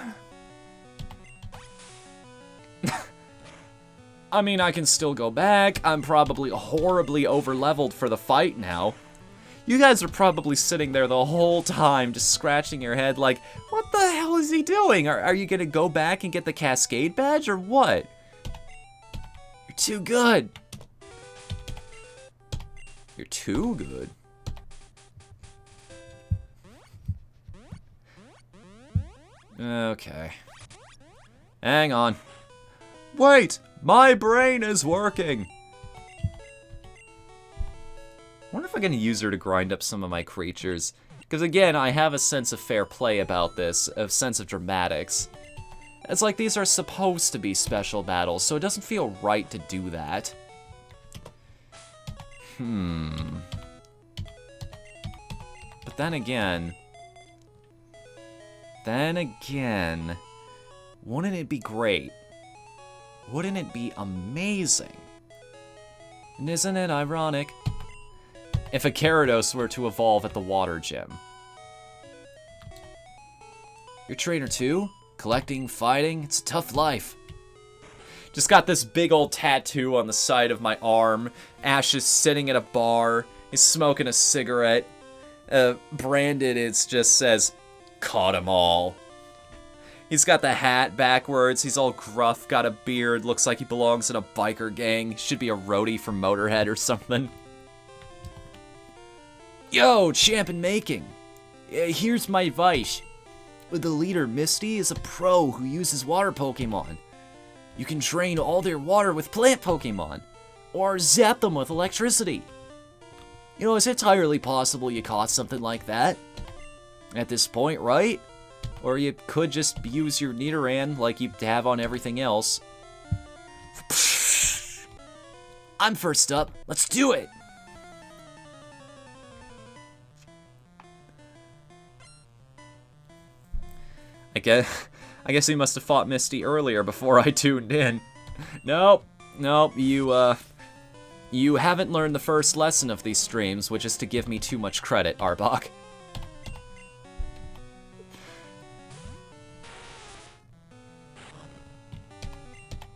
I mean, I can still go back. I'm probably horribly overleveled for the fight now. You guys are probably sitting there the whole time just scratching your head like, what the hell is he doing? Are you gonna go back and get the Cascade badge or what? You're too good. You're too good. Okay. Hang on. Wait! My brain is working! I wonder if I can use her to grind up some of my creatures. Because again, I have a sense of fair play about this, a sense of dramatics. It's like these are supposed to be special battles, so it doesn't feel right to do that. But then again, wouldn't it be great? Wouldn't it be amazing? And isn't it ironic? If a Gyarados were to evolve at the water gym. You're trainer too? Collecting, fighting, it's a tough life. Just got this big old tattoo on the side of my arm. Ash is sitting at a bar. He's smoking a cigarette. Branded, it just says, caught 'em all. He's got the hat backwards. He's all gruff, got a beard. Looks like he belongs in a biker gang. Should be a roadie from Motorhead or something. Yo, champ in making. Here's my advice. The leader, Misty, is a pro who uses water Pokemon. You can drain all their water with plant Pokemon, or zap them with electricity. You know, it's entirely possible you caught something like that at this point, right? Or you could just use your Nidoran like you have on everything else. I'm first up. Let's do it! I guess he must have fought Misty earlier before I tuned in. Nope, you haven't learned the first lesson of these streams, which is to give me too much credit, Arbok.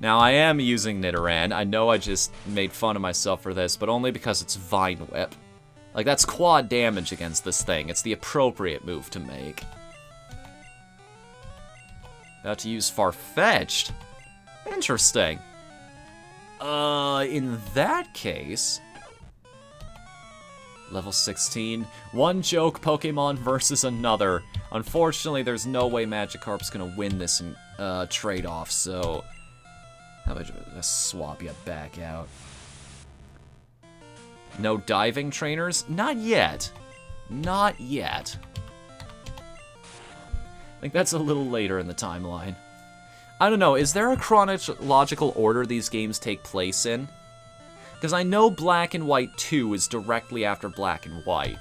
Now, I am using Nidoran. I know I just made fun of myself for this, but only because it's Vine Whip. Like, that's quad damage against this thing. It's the appropriate move to make. About to use Farfetch'd? Interesting. In that case... Level 16. One joke Pokemon versus another. Unfortunately, there's no way Magikarp's gonna win this in trade-off, so... How about I just swap you back out? No diving trainers? Not yet. Not yet. I think that's a little later in the timeline. I don't know, is there a chronological order these games take place in? Because I know Black and White 2 is directly after Black and White.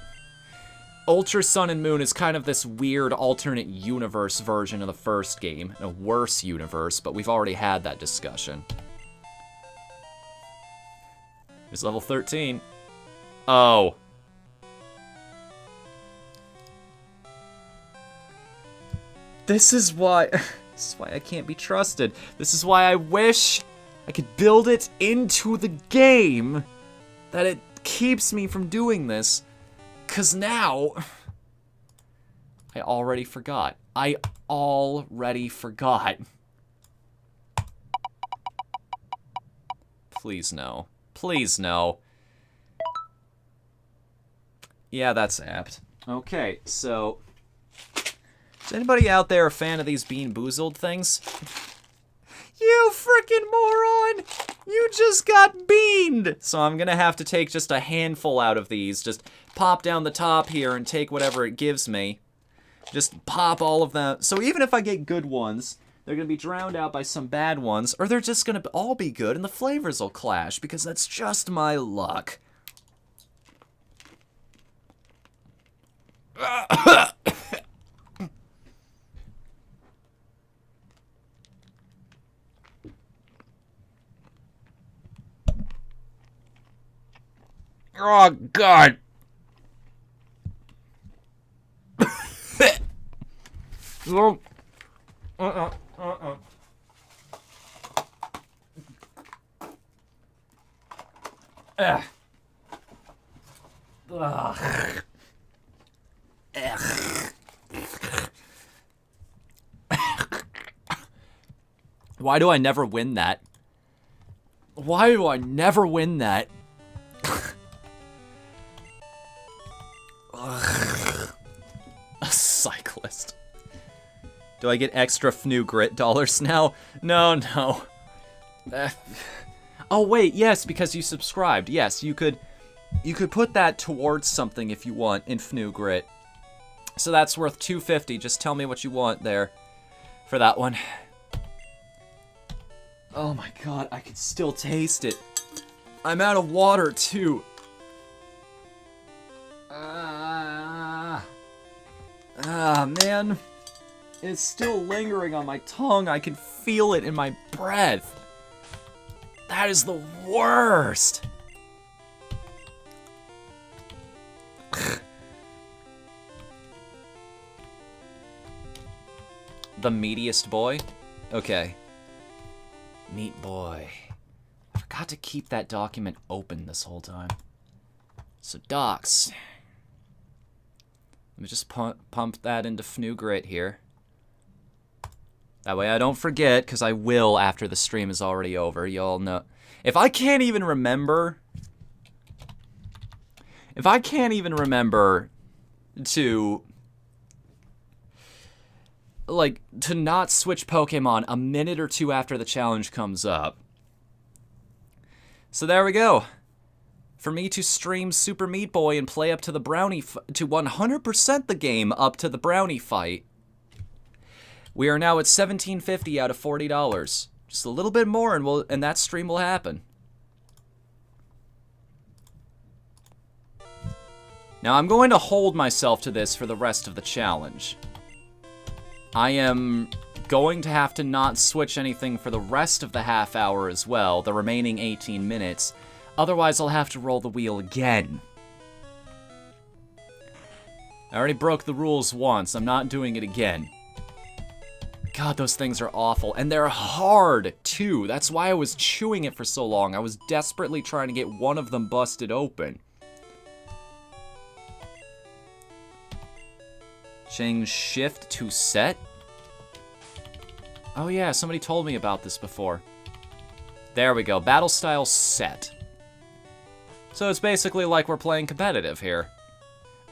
Ultra Sun and Moon is kind of this weird alternate universe version of the first game. A worse universe, but we've already had that discussion. Here's level 13. Oh. This is why I can't be trusted. This is why I wish I could build it into the game that it keeps me from doing this. 'Cause now, I already forgot. I already forgot. Please no. Please no. Yeah, that's apt. Okay, so... Is anybody out there a fan of these Bean Boozled things? You frickin' moron! You just got beaned! So I'm gonna have to take just a handful out of these. Just pop down the top here and take whatever it gives me. Just pop all of them. So even if I get good ones, they're gonna be drowned out by some bad ones, or they're just gonna all be good and the flavors will clash, because that's just my luck. Oh, God. Why do I never win that? Why do I never win that? A cyclist. Do I get extra FNU Grit dollars now? No, no. Oh wait, yes, because you subscribed. Yes, you could put that towards something if you want in FNU Grit. So that's worth $2.50. Just tell me what you want there for that one. Oh my god, I can still taste it. I'm out of water too. Man. It's still lingering on my tongue. I can feel it in my breath. That is the worst. The meatiest boy? Okay. Meat boy. I forgot to keep that document open this whole time. So docs. Let me just pump that into FNU Grit here. That way I don't forget, because I will after the stream is already over. Y'all know. If I can't even remember to... like, to not switch Pokemon a minute or two after the challenge comes up. So there we go. For me to stream Super Meat Boy and play up to the Brownie to 100% the game up to the Brownie fight. We are now at $17.50 out of $40. Just a little bit more and that stream will happen. Now I'm going to hold myself to this for the rest of the challenge. I am going to have to not switch anything for the rest of the half hour as well, the remaining 18 minutes. Otherwise, I'll have to roll the wheel again. I already broke the rules once. I'm not doing it again. God, those things are awful. And they're hard, too. That's why I was chewing it for so long. I was desperately trying to get one of them busted open. Change shift to set. Oh yeah, somebody told me about this before. There we go. Battle style set. So it's basically like we're playing competitive here.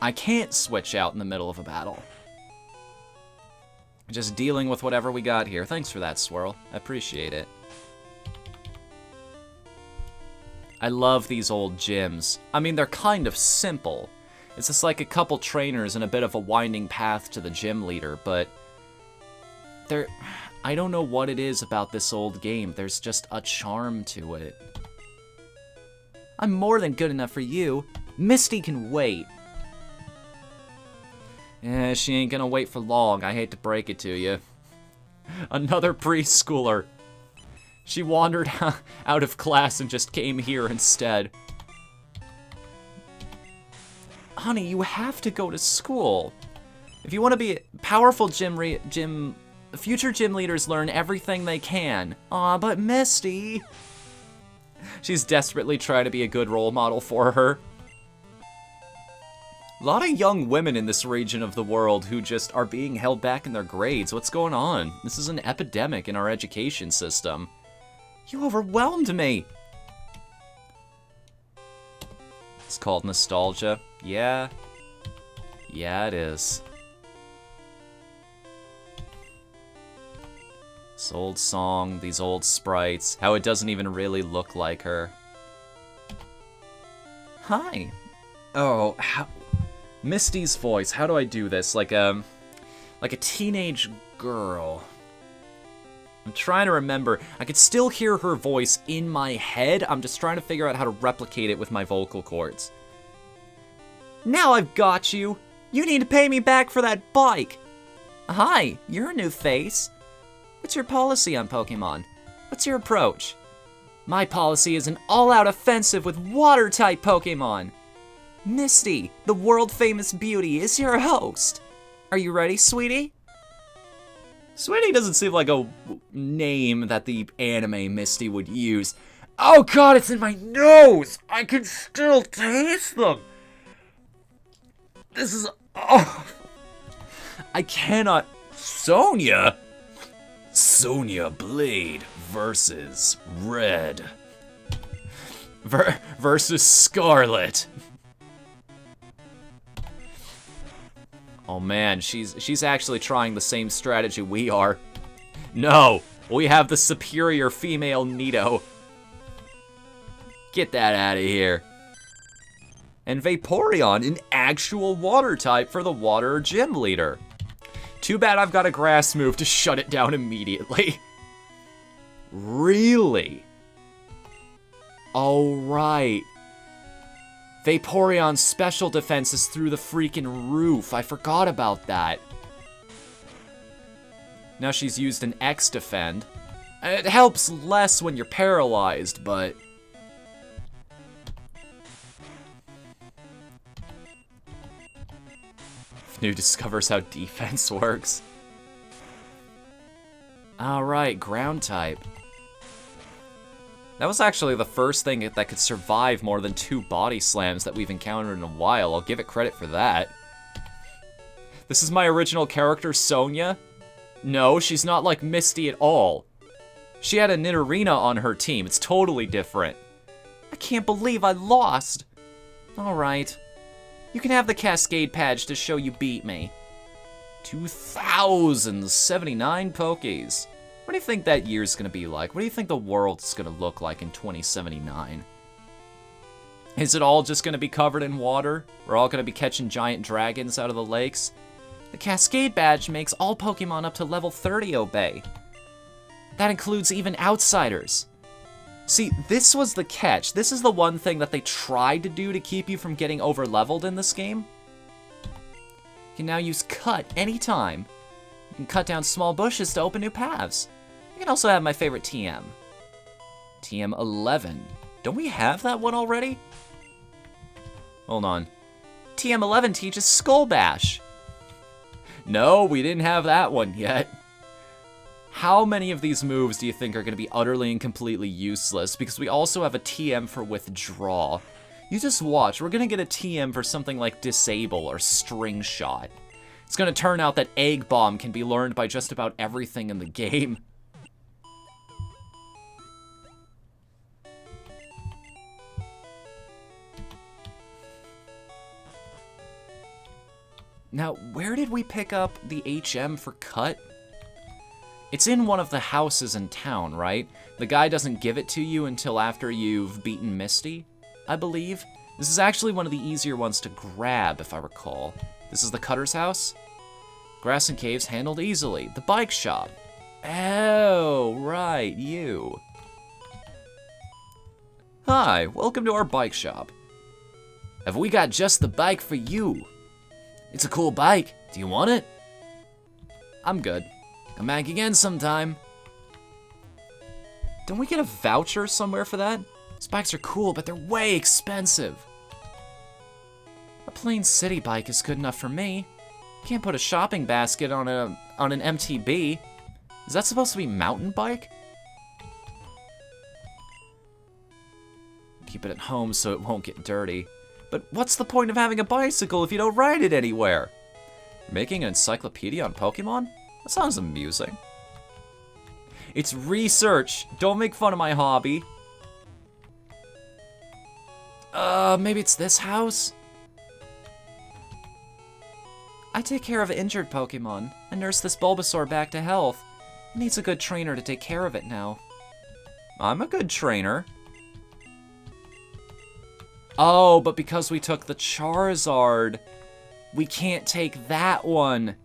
I can't switch out in the middle of a battle. Just dealing with whatever we got here. Thanks for that, Swirl. I appreciate it. I love these old gyms. I mean, they're kind of simple. It's just like a couple trainers and a bit of a winding path to the gym leader, but they're... I don't know what it is about this old game. There's just a charm to it. I'm more than good enough for you. Misty can wait. Yeah, she ain't gonna wait for long. I hate to break it to you. Another preschooler. She wandered out of class and just came here instead. Honey, you have to go to school. If you want to be powerful future gym leaders learn everything they can. Aw, but Misty. She's desperately trying to be a good role model for her. A lot of young women in this region of the world who just are being held back in their grades. What's going on? This is an epidemic in our education system. You overwhelmed me. It's called nostalgia. Yeah. Yeah, it is. This old song, these old sprites, how it doesn't even really look like her. Hi. Oh, how... Misty's voice, how do I do this? Like a teenage girl. I'm trying to remember. I could still hear her voice in my head. I'm just trying to figure out how to replicate it with my vocal cords. Now I've got you. You need to pay me back for that bike. Hi, you're a new face. What's your policy on Pokemon? What's your approach? My policy is an all-out offensive with water-type Pokemon. Misty, the world-famous beauty, is your host. Are you ready, sweetie? Sweetie doesn't seem like a name that the anime Misty would use. Oh god, it's in my nose! I can still taste them! This is... Oh! I cannot... Sonia? Sonia Blade versus Red. Versus Scarlet. Oh man, she's actually trying the same strategy we are. No, we have the superior female Nido. Get that out of here. And Vaporeon, an actual water type for the water gym leader. Too bad I've got a grass move to shut it down immediately. Really? Oh right. Vaporeon's special defense is through the freaking roof. I forgot about that. Now she's used an X defend. It helps less when you're paralyzed, but... Whatthefnu discovers how defense works. Alright, ground type. That was actually the first thing that could survive more than 2 body slams that we've encountered in a while. I'll give it credit for that. This is my original character, Sonia. No, she's not like Misty at all. She had a Nidorina on her team. It's totally different. I can't believe I lost. Alright. You can have the Cascade Badge to show you beat me. 2,079 Pokéz. What do you think that year's gonna be like? What do you think the world's gonna look like in 2079? Is it all just gonna be covered in water? We're all gonna be catching giant dragons out of the lakes? The Cascade Badge makes all Pokemon up to level 30 obey. That includes even outsiders. See, this was the catch. This is the one thing that they tried to do to keep you from getting over-leveled in this game. You can now use Cut anytime. You can cut down small bushes to open new paths. You can also have my favorite TM. TM 11. Don't we have that one already? Hold on. TM 11 teaches Skull Bash. No, we didn't have that one yet. How many of these moves do you think are going to be utterly and completely useless? Because we also have a TM for Withdraw. You just watch. We're going to get a TM for something like Disable or String Shot. It's going to turn out that Egg Bomb can be learned by just about everything in the game. Now, where did we pick up the HM for Cut? It's in one of the houses in town, right? The guy doesn't give it to you until after you've beaten Misty, I believe. This is actually one of the easier ones to grab, if I recall. This is the Cutter's house. Grass and caves handled easily. The bike shop. Oh, right, you. Hi, welcome to our bike shop. Have we got just the bike for you? It's a cool bike. Do you want it? I'm good. Come back again sometime. Don't we get a voucher somewhere for that? These bikes are cool, but they're way expensive. A plain city bike is good enough for me. Can't put a shopping basket on an MTB. Is that supposed to be mountain bike? Keep it at home so it won't get dirty. But what's the point of having a bicycle if you don't ride it anywhere? Making an encyclopedia on Pokemon? That sounds amusing. It's research. Don't make fun of my hobby. Maybe it's this house? I take care of injured Pokemon and nurse this Bulbasaur back to health. It needs a good trainer to take care of it now. I'm a good trainer. Oh, but because we took the Charizard, we can't take that one.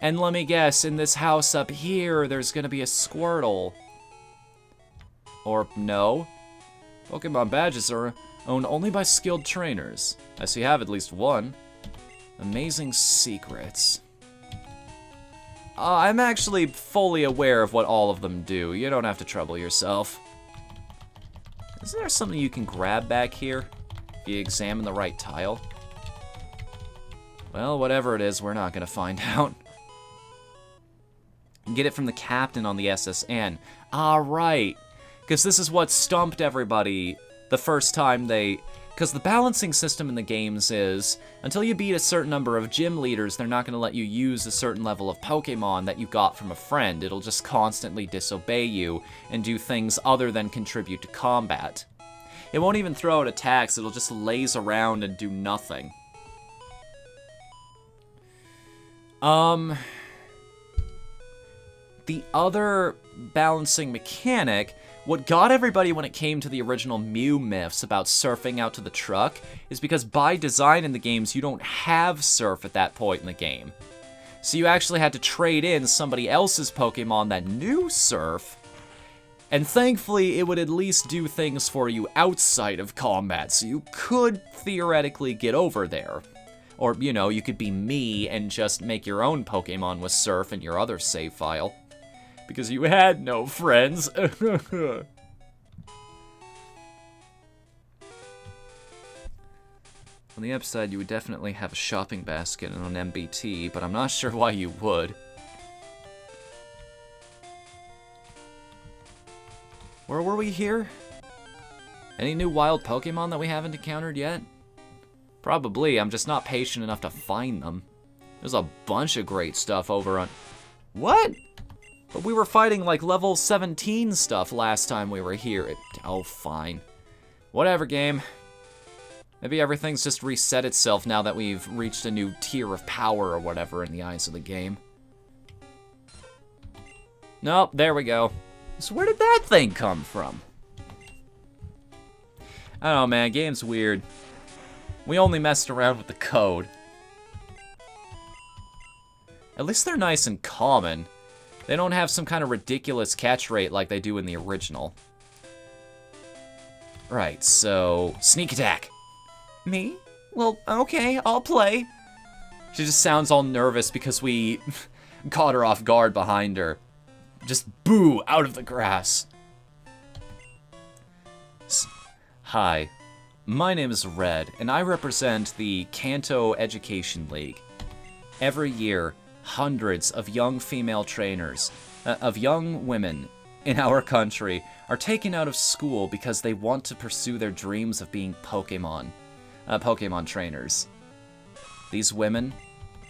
And let me guess, in this house up here, there's gonna be a Squirtle. Or no. Pokemon badges are owned only by skilled trainers. I see you have at least one. Amazing secrets. I'm actually fully aware of what all of them do. You don't have to trouble yourself. Isn't there something you can grab back here? If you examine the right tile? Well, whatever it is, we're not gonna find out. Get it from the captain on the SSN. Ah, right. Because this is what stumped everybody the first time they... Because the balancing system in the games is, until you beat a certain number of gym leaders, they're not going to let you use a certain level of Pokemon that you got from a friend. It'll just constantly disobey you and do things other than contribute to combat. It won't even throw out attacks, it'll just laze around and do nothing. The other balancing mechanic, what got everybody when it came to the original Mew myths about surfing out to the truck, is because by design in the games, you don't have surf at that point in the game. So you actually had to trade in somebody else's Pokemon that knew surf, and thankfully it would at least do things for you outside of combat, so you could theoretically get over there. Or, you know, you could be me and just make your own Pokemon with surf in your other save file. Because you had no friends. On the upside, you would definitely have a shopping basket and an MBT, but I'm not sure why you would. Where were we here? Any new wild Pokemon that we haven't encountered yet? Probably, I'm just not patient enough to find them. There's a bunch of great stuff over on... What? But we were fighting like level 17 stuff last time we were here. Oh, fine. Whatever, game. Maybe everything's just reset itself now that we've reached a new tier of power or whatever in the eyes of the game. Nope, there we go. So where did that thing come from? I don't know, man. Game's weird. We only messed around with the code. At least they're nice and common. They don't have some kind of ridiculous catch rate like they do in the original. Right, so... Sneak attack. Me? Well, okay, I'll play. She just sounds all nervous because we Caught her off guard behind her. Just boo, out of the grass. Hi, my name is Red, and I represent the Kanto Education League. Every year, hundreds of young female trainers, of young women in our country, are taken out of school because they want to pursue their dreams of being Pokemon trainers. These women,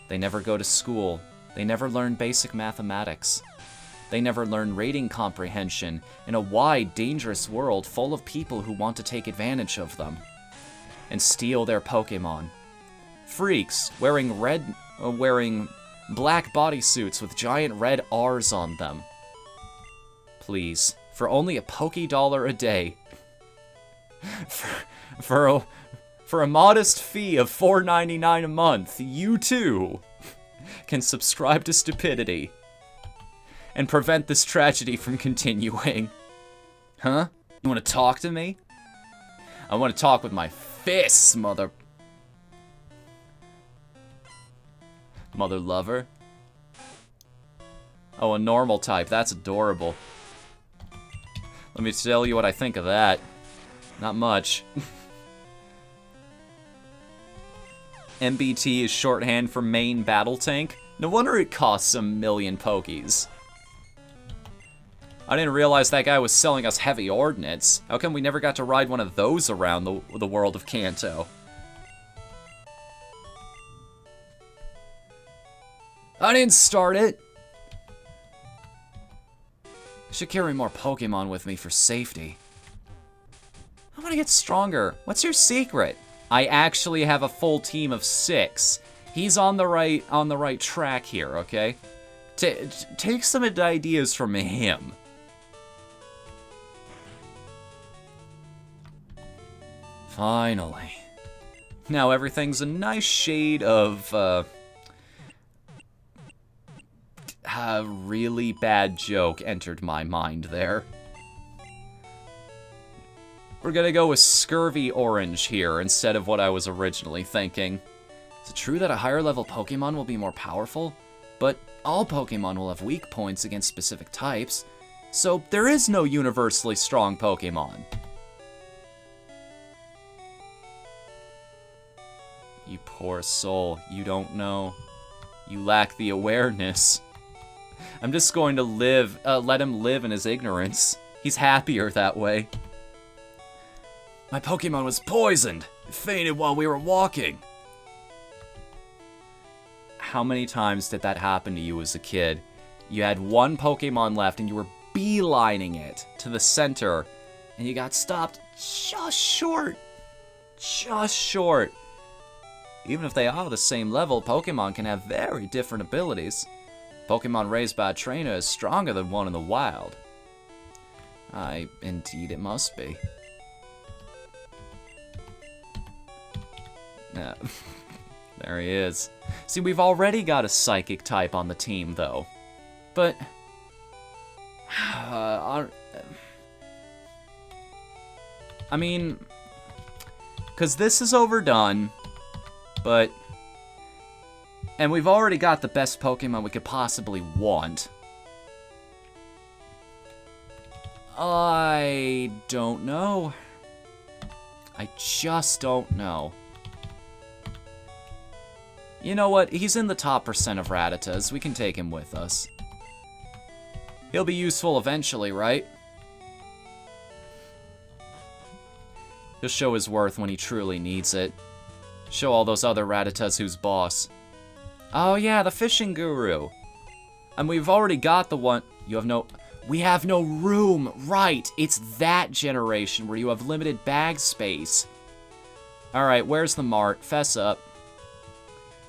they never go to school. They never learn basic mathematics. They never learn rating comprehension in a wide, dangerous world full of people who want to take advantage of them and steal their Pokemon. Freaks wearing black bodysuits with giant red R's on them. Please, for only a $1 a day, for a modest fee of $4.99 a month, you too can subscribe to stupidity and prevent this tragedy from continuing. Huh? You want to talk to me? I want to talk with my fists, mother lover. Oh, a normal type. That's adorable. Let me tell you what I think of that. Not much. MBT is shorthand for main battle tank. No wonder it costs 1,000,000 Pokies. I didn't realize that guy was selling us heavy ordnance. How come we never got to ride one of those around the world of Kanto? I didn't start it! I should carry more Pokemon with me for safety. I want to get stronger. What's your secret? I actually have a full team of 6. He's on the right track here, okay? Take some ideas from him. Finally. Now everything's a nice shade of, a really bad joke entered my mind there. We're gonna go with Scurvy Orange here instead of what I was originally thinking. Is it true that a higher level Pokemon will be more powerful? But all Pokemon will have weak points against specific types, so there is no universally strong Pokemon. You poor soul, you don't know. You lack the awareness. I'm just going to let him live in his ignorance. He's happier that way. My Pokemon was poisoned. It fainted while we were walking. How many times did that happen to you as a kid? You had one Pokemon left and you were beelining it to the center, and you got stopped just short. Just short. Even if they are the same level, Pokemon can have very different abilities. Pokemon raised by a trainer is stronger than one in the wild. Indeed it must be. Yeah, there he is. See, we've already got a Psychic type on the team, though. But... I mean... because this is overdone, but... and we've already got the best Pokemon we could possibly want. I don't know. I just don't know. You know what? He's in the top % of Rattatas. We can take him with us. He'll be useful eventually, right? He'll show his worth when he truly needs it. Show all those other Rattatas who's boss. Oh yeah, the fishing guru. And we've already got the one... we have no room. Right, it's that generation where you have limited bag space. Alright, where's the mart? Fess up.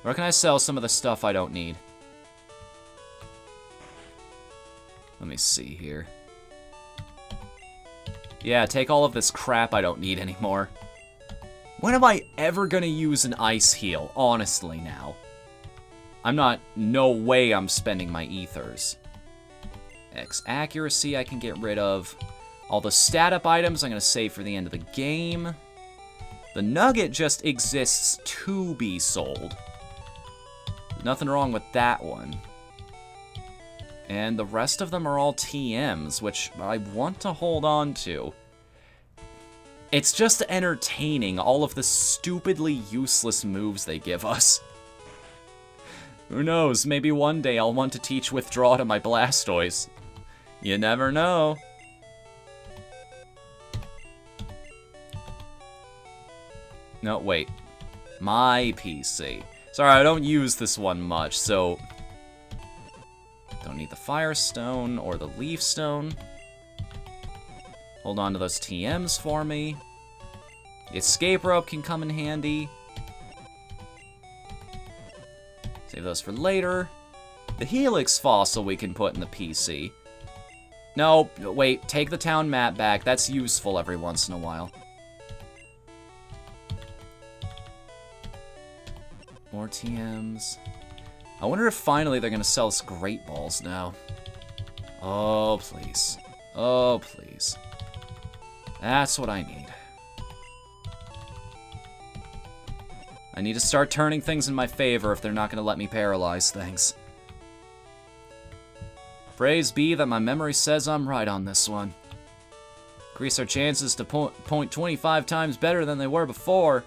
Where can I sell some of the stuff I don't need? Let me see here. Yeah, take all of this crap I don't need anymore. When am I ever gonna use an ice heal? Honestly now. No way I'm spending my ethers. X accuracy I can get rid of. All the stat up items I'm gonna save for the end of the game. The nugget just exists to be sold. Nothing wrong with that one. And the rest of them are all TMs, which I want to hold on to. It's just entertaining, all of the stupidly useless moves they give us. Who knows, maybe one day I'll want to teach Withdraw to my Blastoise. You never know. No, wait. My PC. Sorry, I don't use this one much, so... Don't need the Firestone or the Leaf Stone. Hold on to those TMs for me. The Escape Rope can come in handy. Save those for later. The Helix Fossil we can put in the PC. No, wait, take the town map back. That's useful every once in a while. More TMs. I wonder if finally they're gonna sell us Great Balls now. Oh, please. Oh, please. That's what I need. I need to start turning things in my favor if they're not gonna let me paralyze things. Praise be that my memory says I'm right on this one. Increase our chances to point 25 times better than they were before.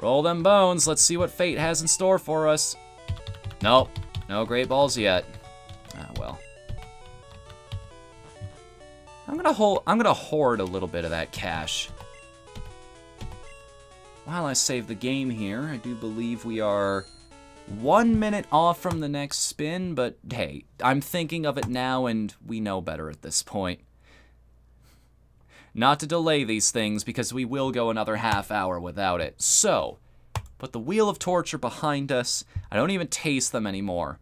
Roll them bones, let's see what fate has in store for us. Nope, no Great Balls yet. Ah, well. I'm gonna hoard a little bit of that cash. While I save the game here, I do believe we are 1 minute off from the next spin, but hey, I'm thinking of it now and we know better at this point. Not to delay these things because we will go another half hour without it. So, put the Wheel of Torture behind us. I don't even taste them anymore.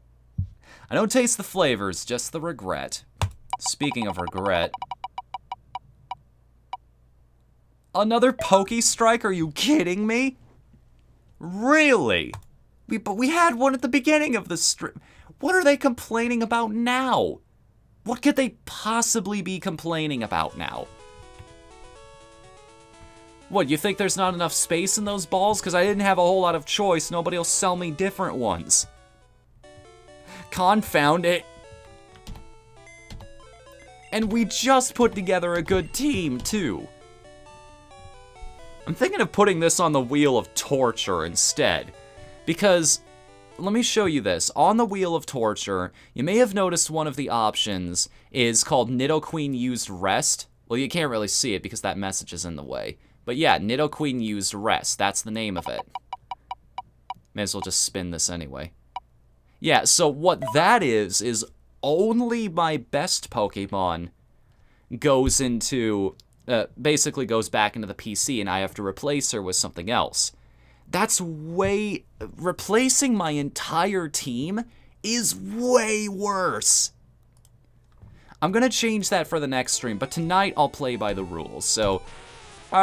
I don't taste the flavors, just the regret. Speaking of regret... Another Poke Strike? Are you kidding me? Really? But we had one at the beginning of the stream. What are they complaining about now? What could they possibly be complaining about now? What, you think there's not enough space in those balls? Because I didn't have a whole lot of choice. Nobody will sell me different ones. Confound it. And we just put together a good team, too. I'm thinking of putting this on the Wheel of Torture instead. Because, let me show you this. On the Wheel of Torture, you may have noticed one of the options is called Nidoqueen Used Rest. Well, you can't really see it because that message is in the way. But yeah, Nidoqueen Used Rest. That's the name of it. May as well just spin this anyway. Yeah, so what that is only my best Pokemon goes into... basically goes back into the PC and I have to replace her with something else. That's way... Replacing my entire team is way worse. I'm gonna change that for the next stream, but tonight I'll play by the rules, so... There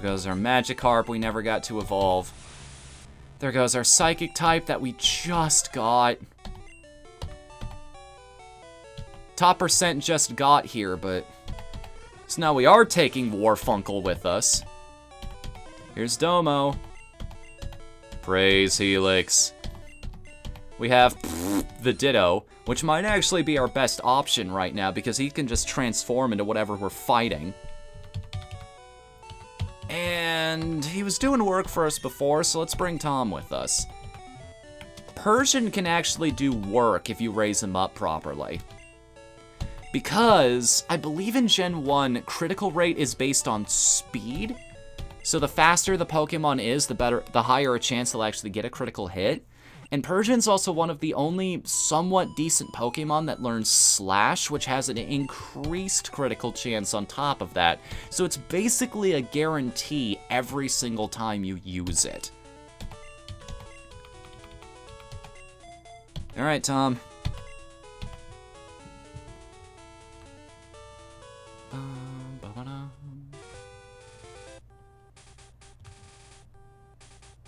goes our Magikarp we never got to evolve. There goes our Psychic type that we just got. Top percent just got here, but... So now we are taking Warfunkel with us. Here's Domo. Praise Helix. We have the Ditto, which might actually be our best option right now because he can just transform into whatever we're fighting. And he was doing work for us before, so let's bring Tom with us. Persian can actually do work if you raise him up properly. Because I believe in Gen 1, critical rate is based on speed. So the faster the Pokemon is, the higher a chance they'll actually get a critical hit. And Persian's also one of the only somewhat decent Pokemon that learns Slash, which has an increased critical chance on top of that. So it's basically a guarantee every single time you use it. Alright, Tom.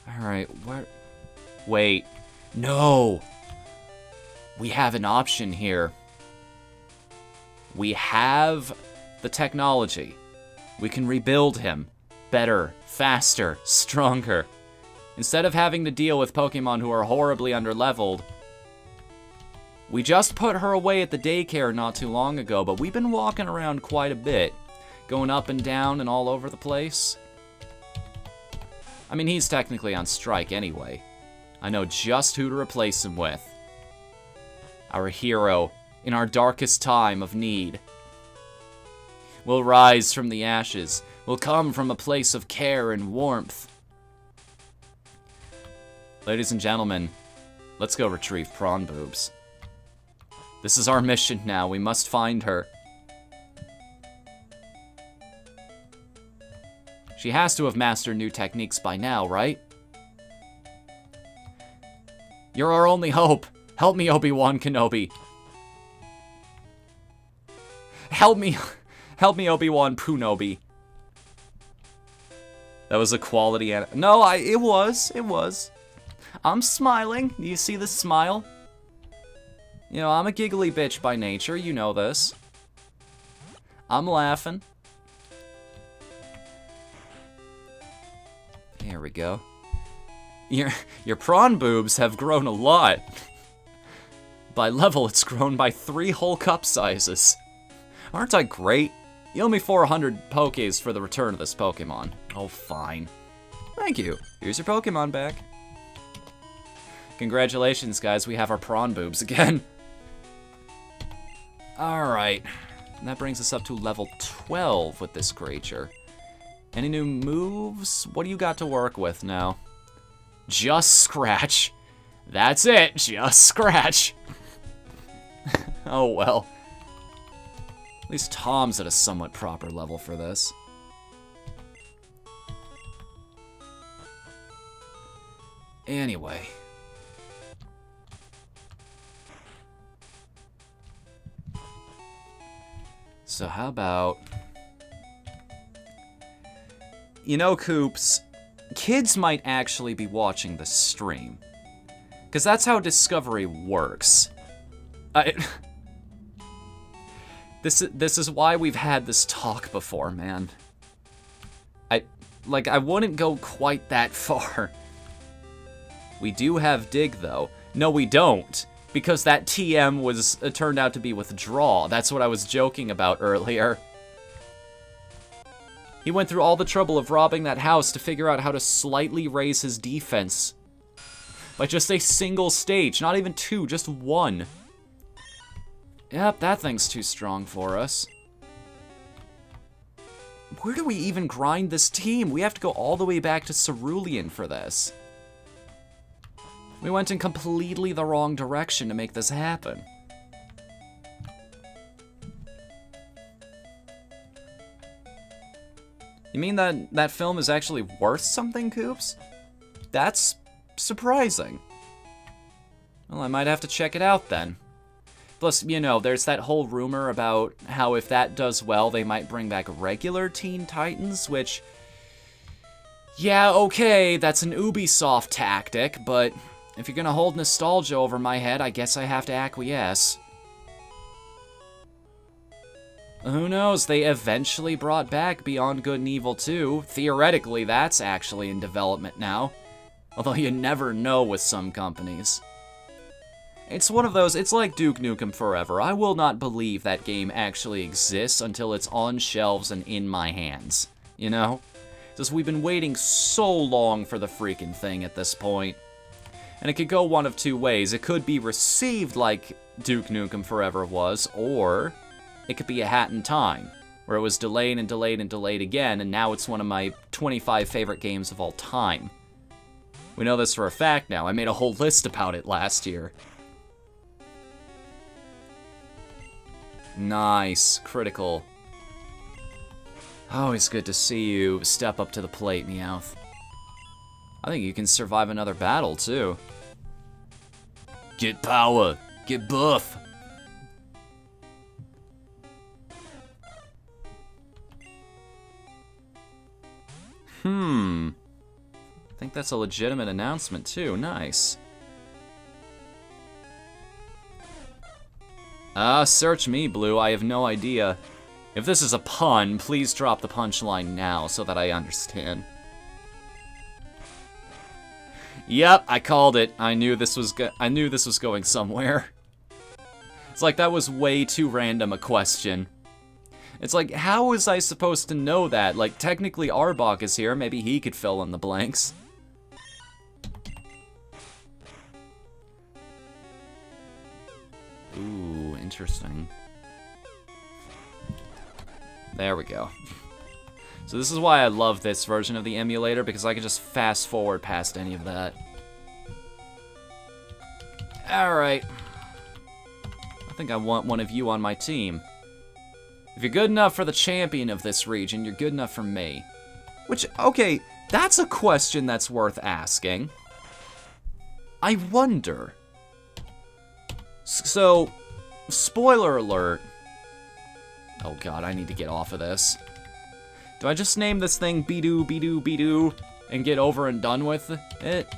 Alright, where... Wait. No! We have an option here. We have the technology. We can rebuild him. Better, faster, stronger. Instead of having to deal with Pokemon who are horribly underleveled, we just put her away at the daycare not too long ago, but we've been walking around quite a bit, going up and down and all over the place. I mean, he's technically on strike anyway. I know just who to replace him with. Our hero in our darkest time of need. We'll rise from the ashes. We'll come from a place of care and warmth. Ladies and gentlemen, let's go retrieve Prawn Boobs. This is our mission now. We must find her. She has to have mastered new techniques by now, right? You're our only hope. Help me, Obi-Wan Kenobi. Help me. Help me, Obi-Wan Punobi. That was a quality No, it was. I'm smiling. Do you see the smile? You know, I'm a giggly bitch by nature. You know this. I'm laughing. There we go. Your prawn boobs have grown a lot. By level, it's grown by 3 whole cup sizes. Aren't I great? You owe me 400 Pokés for the return of this Pokemon. Oh, fine. Thank you. Here's your Pokemon back. Congratulations, guys. We have our prawn boobs again. Alright. And that brings us up to level 12 with this creature. Any new moves? What do you got to work with now? Just Scratch. That's it. Just Scratch. Oh, well. At least Tom's at a somewhat proper level for this. Anyway. So how about... You know, Coops, kids might actually be watching this stream. Because that's how Discovery works. This is why we've had this talk before, man. I wouldn't go quite that far. We do have Dig, though. No, we don't. Because that TM was turned out to be Withdraw. That's what I was joking about earlier. He went through all the trouble of robbing that house to figure out how to slightly raise his defense. By just a single stage, not even 2, just 1. Yep, that thing's too strong for us. Where do we even grind this team? We have to go all the way back to Cerulean for this. We went in completely the wrong direction to make this happen. You mean that film is actually worth something, Coops? That's surprising. Well, I might have to check it out then. Plus, you know, there's that whole rumor about how if that does well, they might bring back regular Teen Titans, which... Yeah, okay, that's an Ubisoft tactic, but if you're gonna hold nostalgia over my head, I guess I have to acquiesce. Who knows, they eventually brought back Beyond Good and Evil 2. Theoretically, that's actually in development now. Although you never know with some companies. It's one of those, it's like Duke Nukem Forever. I will not believe that game actually exists until it's on shelves and in my hands. You know? Just we've been waiting so long for the freaking thing at this point. And it could go one of 2 ways. It could be received like Duke Nukem Forever was, or it could be a hat in time, where it was delayed and delayed and delayed again, and now it's one of my 25 favorite games of all time. We know this for a fact now. I made a whole list about it last year. Nice. Critical. Always good to see you step up to the plate, Meowth. I think you can survive another battle, too. Get power. Get buff. I think that's a legitimate announcement, too. Nice. Search me, Blue. I have no idea. If this is a pun, please drop the punchline now so that I understand. Yep, I called it. I knew this was going somewhere. It's like that was way too random a question. It's like, how was I supposed to know that? Like, technically Arbok is here, maybe he could fill in the blanks. Ooh, interesting. There we go. So this is why I love this version of the emulator, because I can just fast forward past any of that. Alright. I think I want one of you on my team. If you're good enough for the champion of this region, you're good enough for me. Which, okay, that's a question that's worth asking. I wonder. So, spoiler alert. Oh god, I need to get off of this. Do I just name this thing Bidoo, Bidoo, Bidoo, and get over and done with it?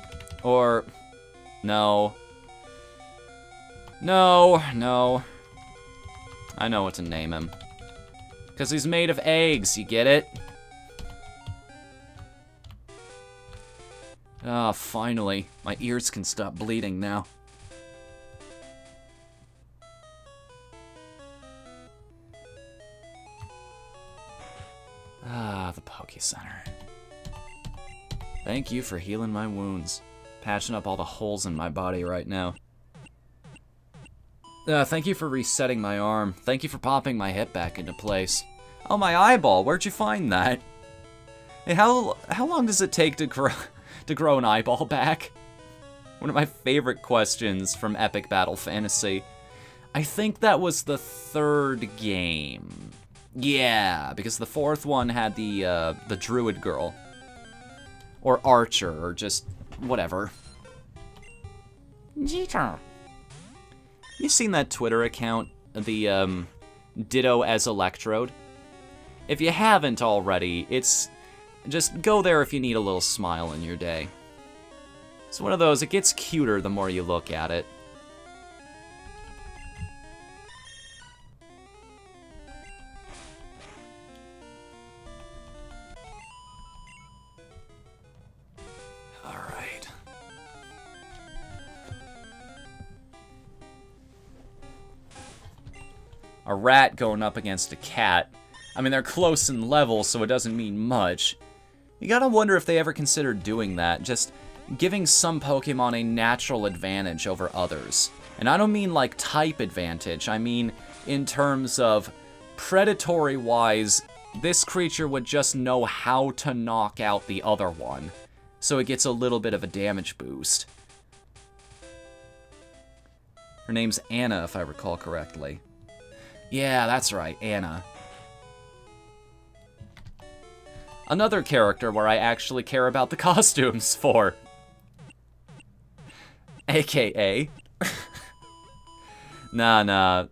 Or, no. No, no. I know what to name him. Because he's made of eggs, you get it? Ah, finally. My ears can stop bleeding now. Ah, the Poke Center. Thank you for healing my wounds. Patching up all the holes in my body right now. Thank you for resetting my arm. Thank you for popping my hip back into place. Oh, my eyeball. Where'd you find that? Hey, how long does it take to grow an eyeball back? One of my favorite questions from Epic Battle Fantasy. I think that was the third game. Yeah, because the fourth one had the druid girl. Or archer, or just whatever. Jeter. You seen that Twitter account, the Ditto as Electrode? If you haven't already, just go there if you need a little smile in your day. It's one of those, it gets cuter the more you look at it. Alright. A rat going up against a cat. I mean, they're close in level, so it doesn't mean much. You gotta wonder if they ever considered doing that, just giving some Pokemon a natural advantage over others. And I don't mean like type advantage, I mean in terms of predatory-wise, this creature would just know how to knock out the other one, so it gets a little bit of a damage boost. Her name's Anna, if I recall correctly. Yeah, that's right, Anna. Another character where I actually care about the costumes for. AKA. Nah.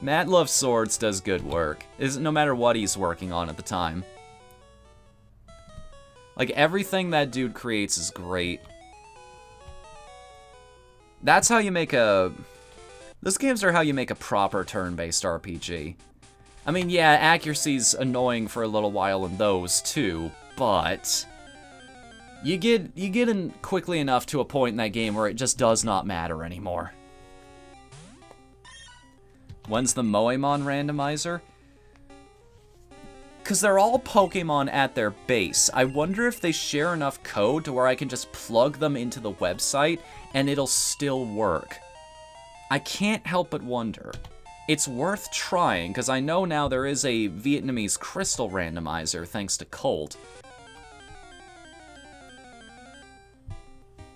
Matt Loves Swords does good work. No matter what he's working on at the time. Like, everything that dude creates is great. That's how you make a... Those games are how you make a proper turn-based RPG. I mean, yeah, accuracy's annoying for a little while in those, too, but... You get in quickly enough to a point in that game where it just does not matter anymore. When's the Moemon randomizer? Because they're all Pokemon at their base. I wonder if they share enough code to where I can just plug them into the website and it'll still work. I can't help but wonder. It's worth trying, because I know now there is a Vietnamese crystal randomizer thanks to Colt.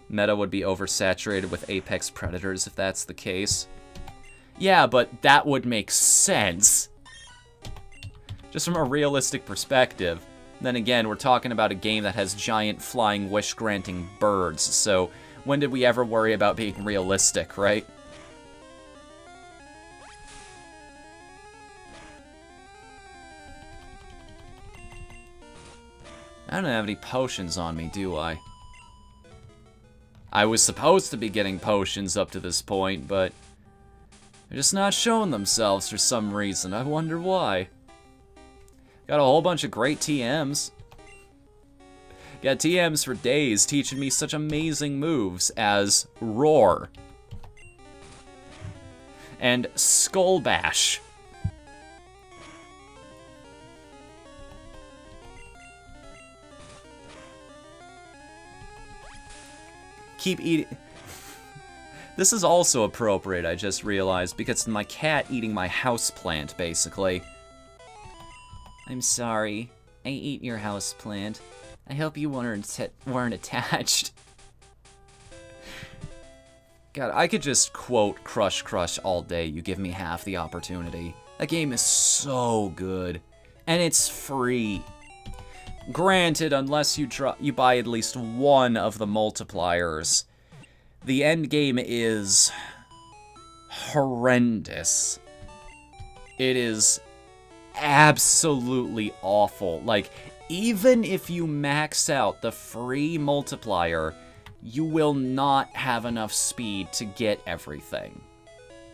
Meta would be oversaturated with apex predators if that's the case. Yeah, but that would make sense. Just from a realistic perspective. Then again, we're talking about a game that has giant flying wish-granting birds, so when did we ever worry about being realistic, right? I don't have any potions on me, do I? I was supposed to be getting potions up to this point, but they're just not showing themselves for some reason. I wonder why. Got a whole bunch of great TMs. Got TMs for days teaching me such amazing moves as Roar and Skull Bash. Keep eating. This is also appropriate, I just realized, because it's my cat eating my houseplant, basically. I'm sorry. I ate your houseplant. I hope you weren't attached. God, I could just quote Crush Crush all day. You give me half the opportunity. That game is so good. And it's free. Granted, unless you buy at least one of the multipliers, the end game is horrendous. It is absolutely awful. Like, even if you max out the free multiplier, you will not have enough speed to get everything.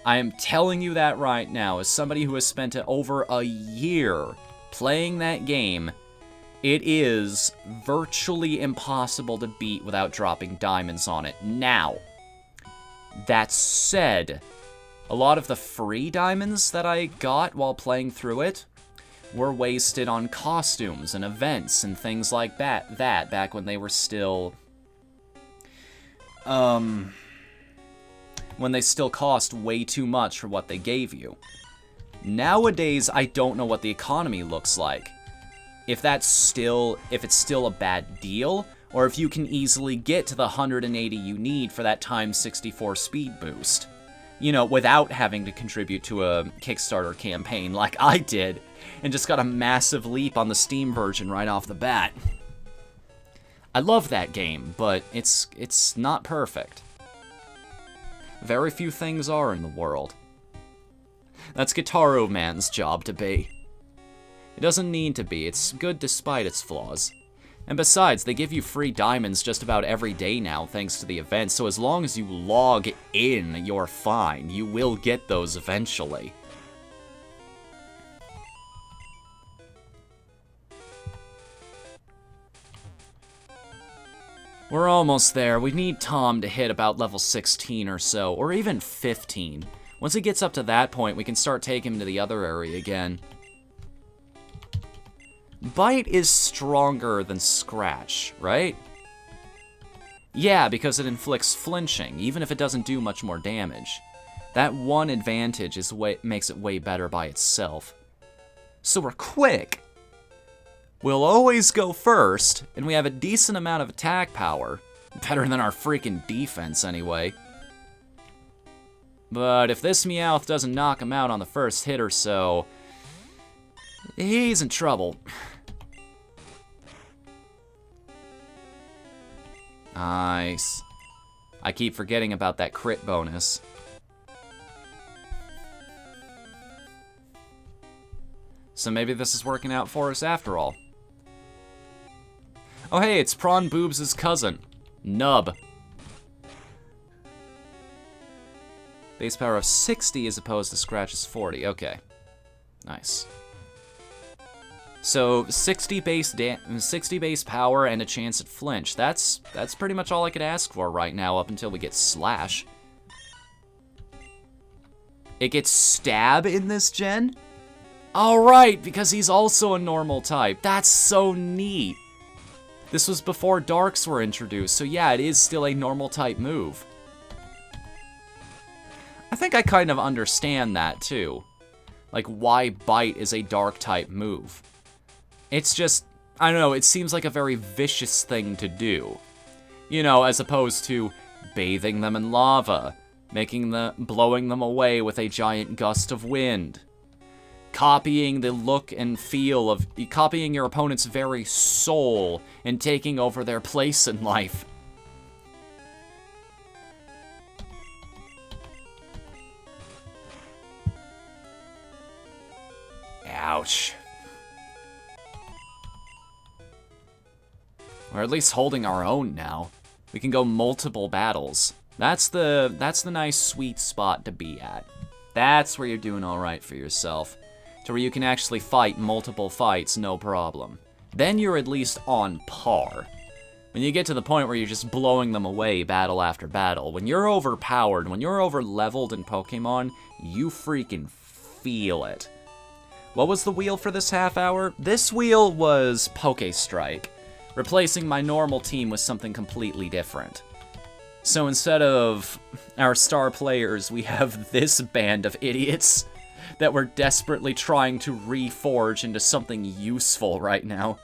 I am telling you that right now, as somebody who has spent over a year playing that game. It is virtually impossible to beat without dropping diamonds on it. Now, that said, a lot of the free diamonds that I got while playing through it were wasted on costumes and events and things like that back when they were still, when they still cost way too much for what they gave you. Nowadays, I don't know what the economy looks like. If it's still a bad deal, or if you can easily get to the 180 you need for that times 64 speed boost. You know, without having to contribute to a Kickstarter campaign like I did, and just got a massive leap on the Steam version right off the bat. I love that game, but it's not perfect. Very few things are in the world. That's Guitaro Man's job to be. It doesn't need to be, it's good despite its flaws. And besides, they give you free diamonds just about every day now thanks to the event, so as long as you log in, you're fine. You will get those eventually. We're almost there. We need Tom to hit about level 16 or so, or even 15. Once he gets up to that point, we can start taking him to the other area again. Bite is stronger than Scratch, right? Yeah, because it inflicts flinching, even if it doesn't do much more damage. That one advantage is what makes it way better by itself. So we're quick. We'll always go first, and we have a decent amount of attack power. Better than our freaking defense, anyway. But if this Meowth doesn't knock him out on the first hit or so, he's in trouble. Nice. I keep forgetting about that crit bonus. So maybe this is working out for us after all. Oh hey, it's Prawn Boobs' cousin, Nub. Base power of 60 as opposed to Scratch's 40. Okay. Nice. So 60 base power and a chance at flinch. That's pretty much all I could ask for right now up until we get Slash. It gets Stab in this gen? Alright, because he's also a normal type. That's so neat. This was before Darks were introduced, so yeah, it is still a normal type move. I think I kind of understand that too. Like why Bite is a dark type move. It's just, I don't know, it seems like a very vicious thing to do. You know, as opposed to bathing them in lava, blowing them away with a giant gust of wind. Copying the look and feel of, copying your opponent's very soul and taking over their place in life. Ouch. We're at least holding our own now. We can go multiple battles. That's the nice sweet spot to be at. That's where you're doing all right for yourself. To where you can actually fight multiple fights, no problem. Then you're at least on par. When you get to the point where you're just blowing them away battle after battle, when you're overpowered, when you're over-leveled in Pokemon, you freaking feel it. What was the wheel for this half hour? This wheel was Poke Strike, replacing my normal team with something completely different. So instead of our star players, we have this band of idiots that we're desperately trying to reforge into something useful right now.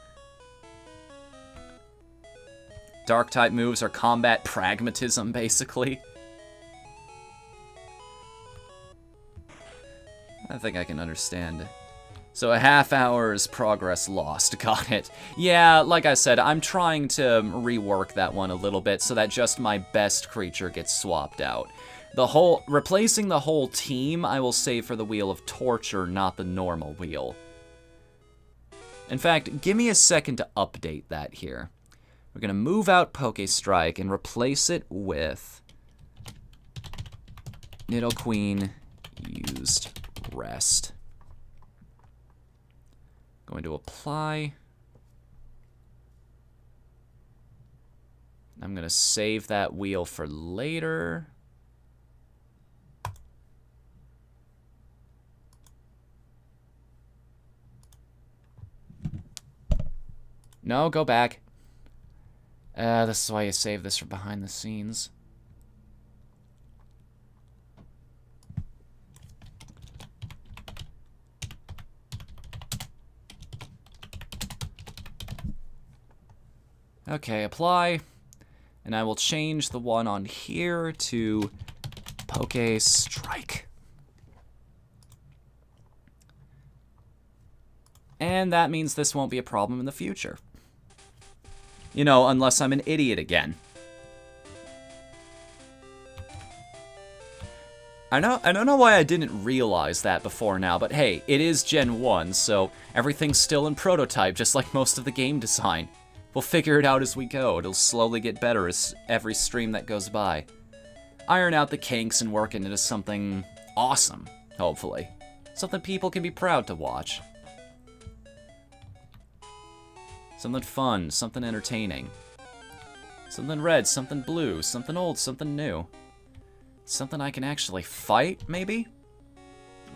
Dark-type moves are combat pragmatism, basically. I think I can understand. So a half hour's progress lost. Got it. Yeah, like I said, I'm trying to rework that one a little bit so that just my best creature gets swapped out. Replacing the whole team, I will save for the Wheel of Torture, not the normal wheel. In fact, give me a second to update that here. We're going to move out Poke Strike and replace it with Nidoqueen used Rest. Going to apply. I'm going to save that wheel for later. No, go back. This is why you save this for behind the scenes. Okay, apply. And I will change the one on here to Poke Strike. And that means this won't be a problem in the future. You know, unless I'm an idiot again. I don't know why I didn't realize that before now, but hey, it is Gen 1, so everything's still in prototype, just like most of the game design. We'll figure it out as we go. It'll slowly get better as every stream that goes by. Iron out the kinks and work it into something awesome, hopefully. Something people can be proud to watch. Something fun, something entertaining. Something red, something blue, something old, something new. Something I can actually fight, maybe?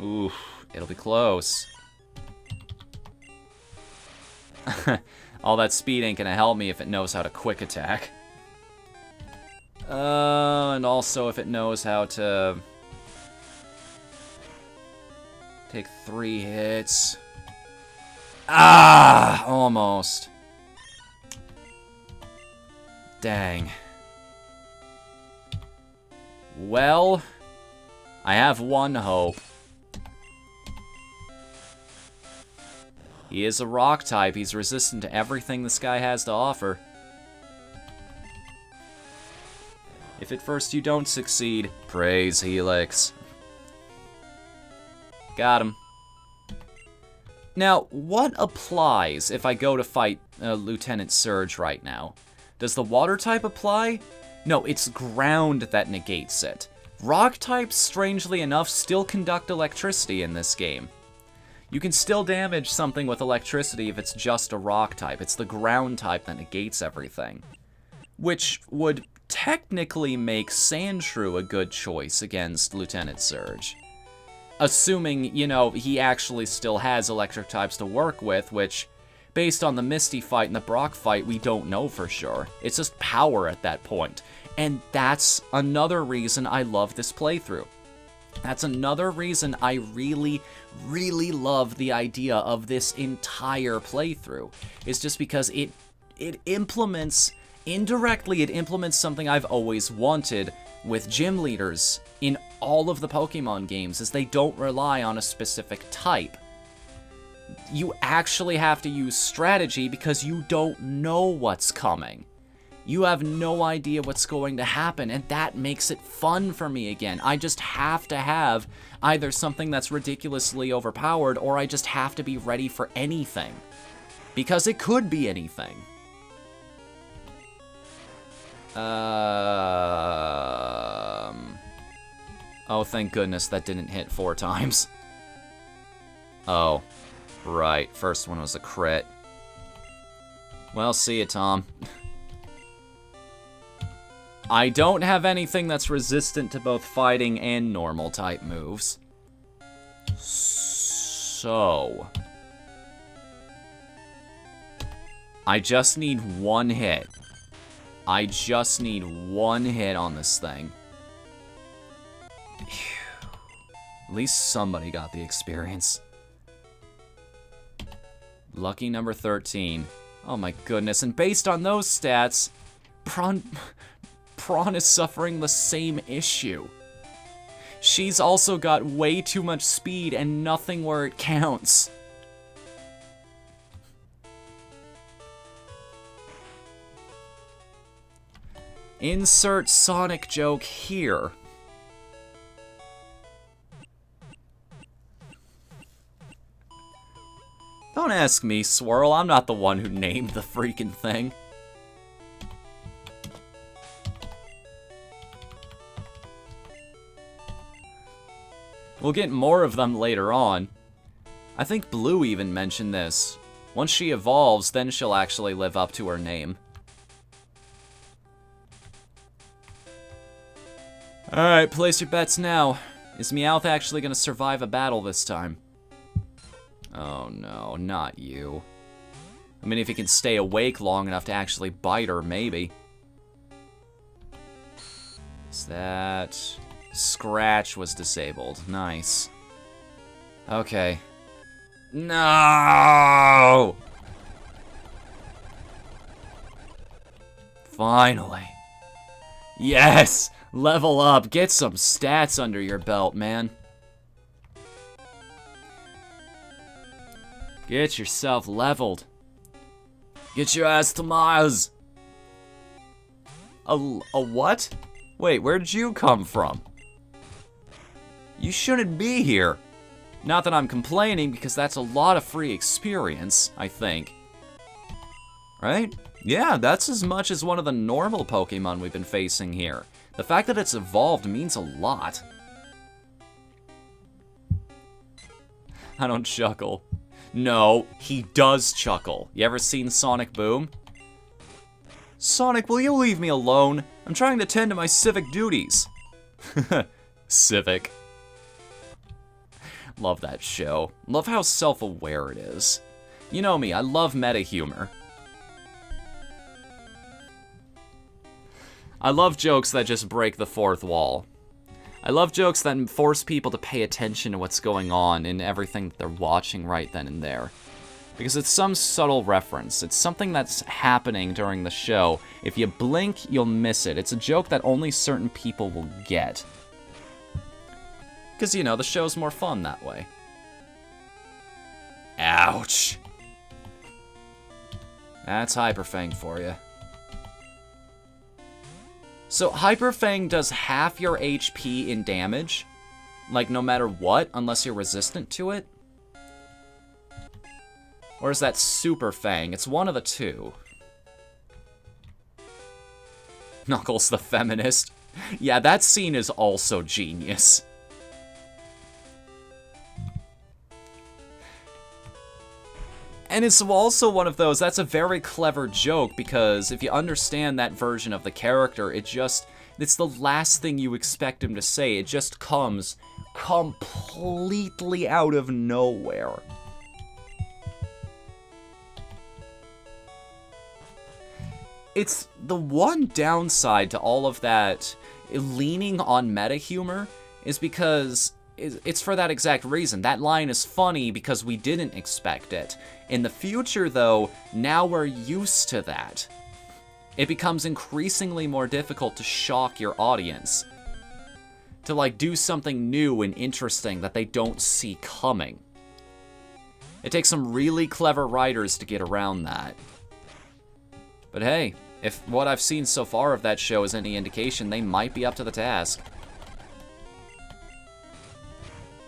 Ooh, it'll be close. All that speed ain't gonna help me if it knows how to quick attack. And also if it knows how to take 3 hits. Ah, almost. Dang. Well, I have one hope. He is a rock type. He's resistant to everything this guy has to offer. If at first you don't succeed, praise Helix. Got him. Now, what applies if I go to fight Lieutenant Surge right now? Does the water type apply? No, it's ground that negates it. Rock types, strangely enough, still conduct electricity in this game. You can still damage something with electricity if it's just a rock type. It's the ground type that negates everything. Which would technically make Sandshrew a good choice against Lieutenant Surge. Assuming, you know, he actually still has electric types to work with, which, based on the Misty fight and the Brock fight, we don't know for sure. It's just power at that point. And that's another reason I love this playthrough. That's another reason I really, really love the idea of this entire playthrough. It's just because it implements, indirectly it implements something I've always wanted with gym leaders in all of the Pokemon games, is they don't rely on a specific type. You actually have to use strategy because you don't know what's coming. You have no idea what's going to happen, and that makes it fun for me again. I just have to have either something that's ridiculously overpowered, or I just have to be ready for anything. Because it could be anything. Oh, thank goodness that didn't hit 4 times. Oh, right. First one was a crit. Well, see ya, Tom. I don't have anything that's resistant to both fighting and normal type moves. So... I just need one hit. I just need one hit on this thing. Phew. At least somebody got the experience. Lucky number 13. Oh my goodness, and based on those stats, Prawn is suffering the same issue. She's also got way too much speed and nothing where it counts. Insert Sonic joke here. Don't ask me, Swirl. I'm not the one who named the freaking thing. We'll get more of them later on. I think Blue even mentioned this. Once she evolves, then she'll actually live up to her name. Alright, place your bets now. Is Meowth actually gonna survive a battle this time? Oh no, not you. I mean, if he can stay awake long enough to actually bite her, maybe. Is that... Scratch was disabled. Nice. Okay. No! Finally. Yes! Level up. Get some stats under your belt, man. Get yourself leveled. Get your ass to Mars. A what? Wait, where'd you come from? You shouldn't be here. Not that I'm complaining, because that's a lot of free experience, I think. Right? Yeah, that's as much as one of the normal Pokemon we've been facing here. The fact that it's evolved means a lot. I don't chuckle. No, he does chuckle. You ever seen Sonic Boom? Sonic, will you leave me alone? I'm trying to tend to my civic duties. Civic. Love that show. Love how self-aware it is. You know me, I love meta humor. I love jokes that just break the fourth wall. I love jokes that force people to pay attention to what's going on in everything that they're watching right then and there. Because it's some subtle reference. It's something that's happening during the show. If you blink, you'll miss it. It's a joke that only certain people will get. Because, you know, the show's more fun that way. Ouch. That's Hyper Fang for you. So, Hyper Fang does half your HP in damage. Like, no matter what, unless you're resistant to it. Or is that Super Fang? It's one of the two. Knuckles the feminist. Yeah, that scene is also genius. And it's also one of those, that's a very clever joke, because if you understand that version of the character, it's the last thing you expect him to say. It just comes completely out of nowhere. It's the one downside to all of that leaning on meta humor is because it's for that exact reason. That line is funny because we didn't expect it. In the future, though, now we're used to that. It becomes increasingly more difficult to shock your audience. To, like, do something new and interesting that they don't see coming. It takes some really clever writers to get around that. But hey, if what I've seen so far of that show is any indication, they might be up to the task.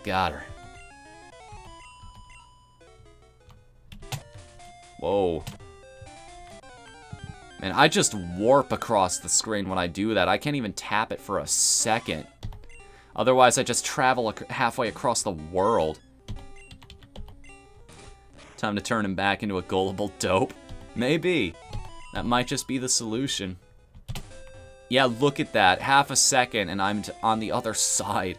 Got her. Whoa. Man, I just warp across the screen when I do that. I can't even tap it for a second. Otherwise, I just travel halfway across the world. Time to turn him back into a gullible dope. Maybe. That might just be the solution. Yeah, look at that. Half a second and I'm on the other side.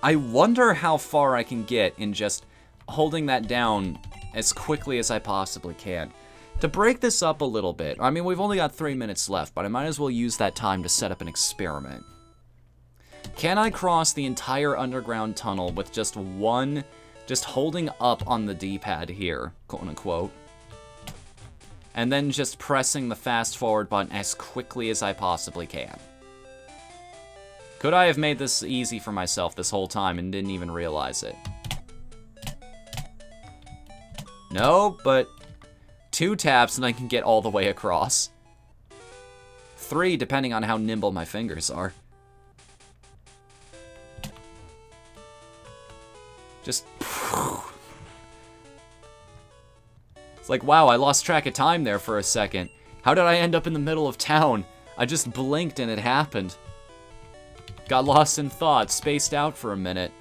I wonder how far I can get in just holding that down as quickly as I possibly can. To break this up a little bit, I mean, we've only got 3 minutes left, but I might as well use that time to set up an experiment. Can I cross the entire underground tunnel with just holding up on the D-pad here, quote-unquote, and then just pressing the fast forward button as quickly as I possibly can? Could I have made this easy for myself this whole time and didn't even realize it? No, but 2 taps and I can get all the way across. 3, depending on how nimble my fingers are. Just... It's like, wow, I lost track of time there for a second. How did I end up in the middle of town? I just blinked and it happened. Got lost in thought, spaced out for a minute.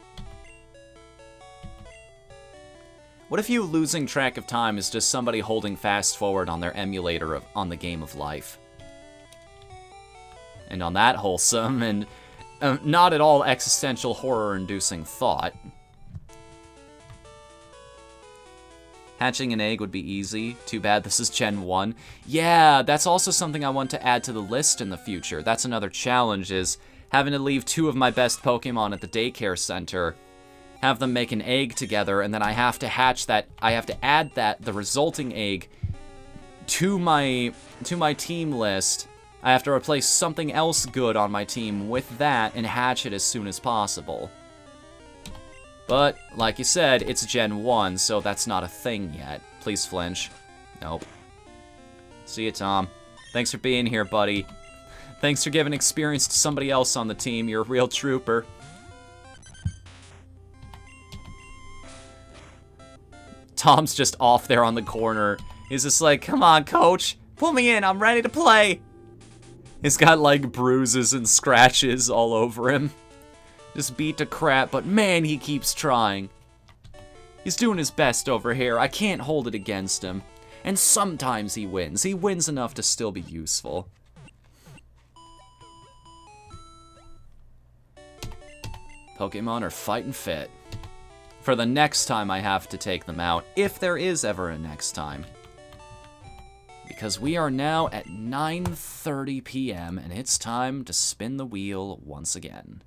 What if you losing track of time is just somebody holding fast forward on their emulator on the game of life? And on that wholesome and not at all existential horror-inducing thought, hatching an egg would be easy. Too bad this is Gen 1. Yeah, that's also something I want to add to the list in the future. That's another challenge, is having to leave 2 of my best Pokemon at the daycare center, have them make an egg together, and then I have to hatch that. I have to add the resulting egg to my team list. I have to replace something else good on my team with that and hatch it as soon as possible. But, like you said, it's Gen 1, so that's not a thing yet. Please flinch. Nope. See you, Tom. Thanks for being here, buddy. Thanks for giving experience to somebody else on the team. You're a real trooper. Tom's just off there on the corner. He's just like, come on, coach. Pull me in. I'm ready to play. He's got, like, bruises and scratches all over him. Just beat to crap, but man, he keeps trying. He's doing his best over here. I can't hold it against him. And sometimes he wins. He wins enough to still be useful. Pokemon are fighting fit. For the next time I have to take them out, if there is ever a next time. Because we are now at 9:30 p.m. and it's time to spin the wheel once again.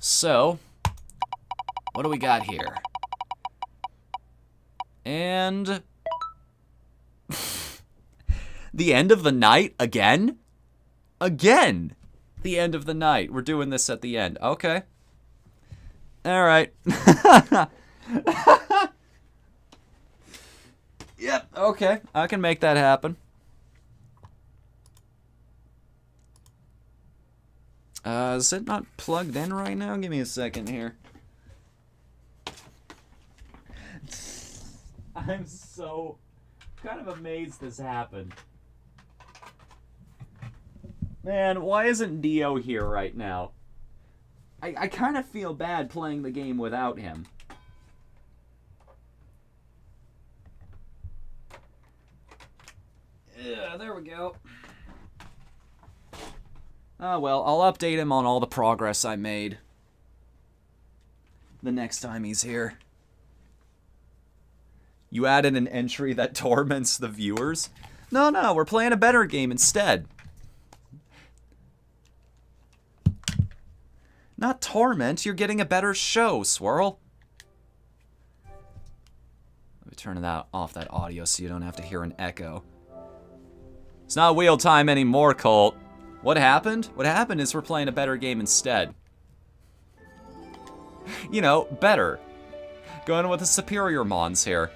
So, what do we got here? And... the end of the night again? Again! The end of the night. We're doing this at the end. Okay. Alright. Yep, okay. I can make that happen. Is it not plugged in right now? Give me a second here. I'm so kind of amazed this happened. Man, why isn't Dio here right now? I kind of feel bad playing the game without him. Yeah, there we go. Oh well, I'll update him on all the progress I made the next time he's here. You added an entry that torments the viewers? No, we're playing a better game instead. Not torment, you're getting a better show, Swirl. Let me turn off that audio so you don't have to hear an echo. It's not wheel time anymore, Colt. What happened? What happened is we're playing a better game instead. You know, better. Going with the superior mons here.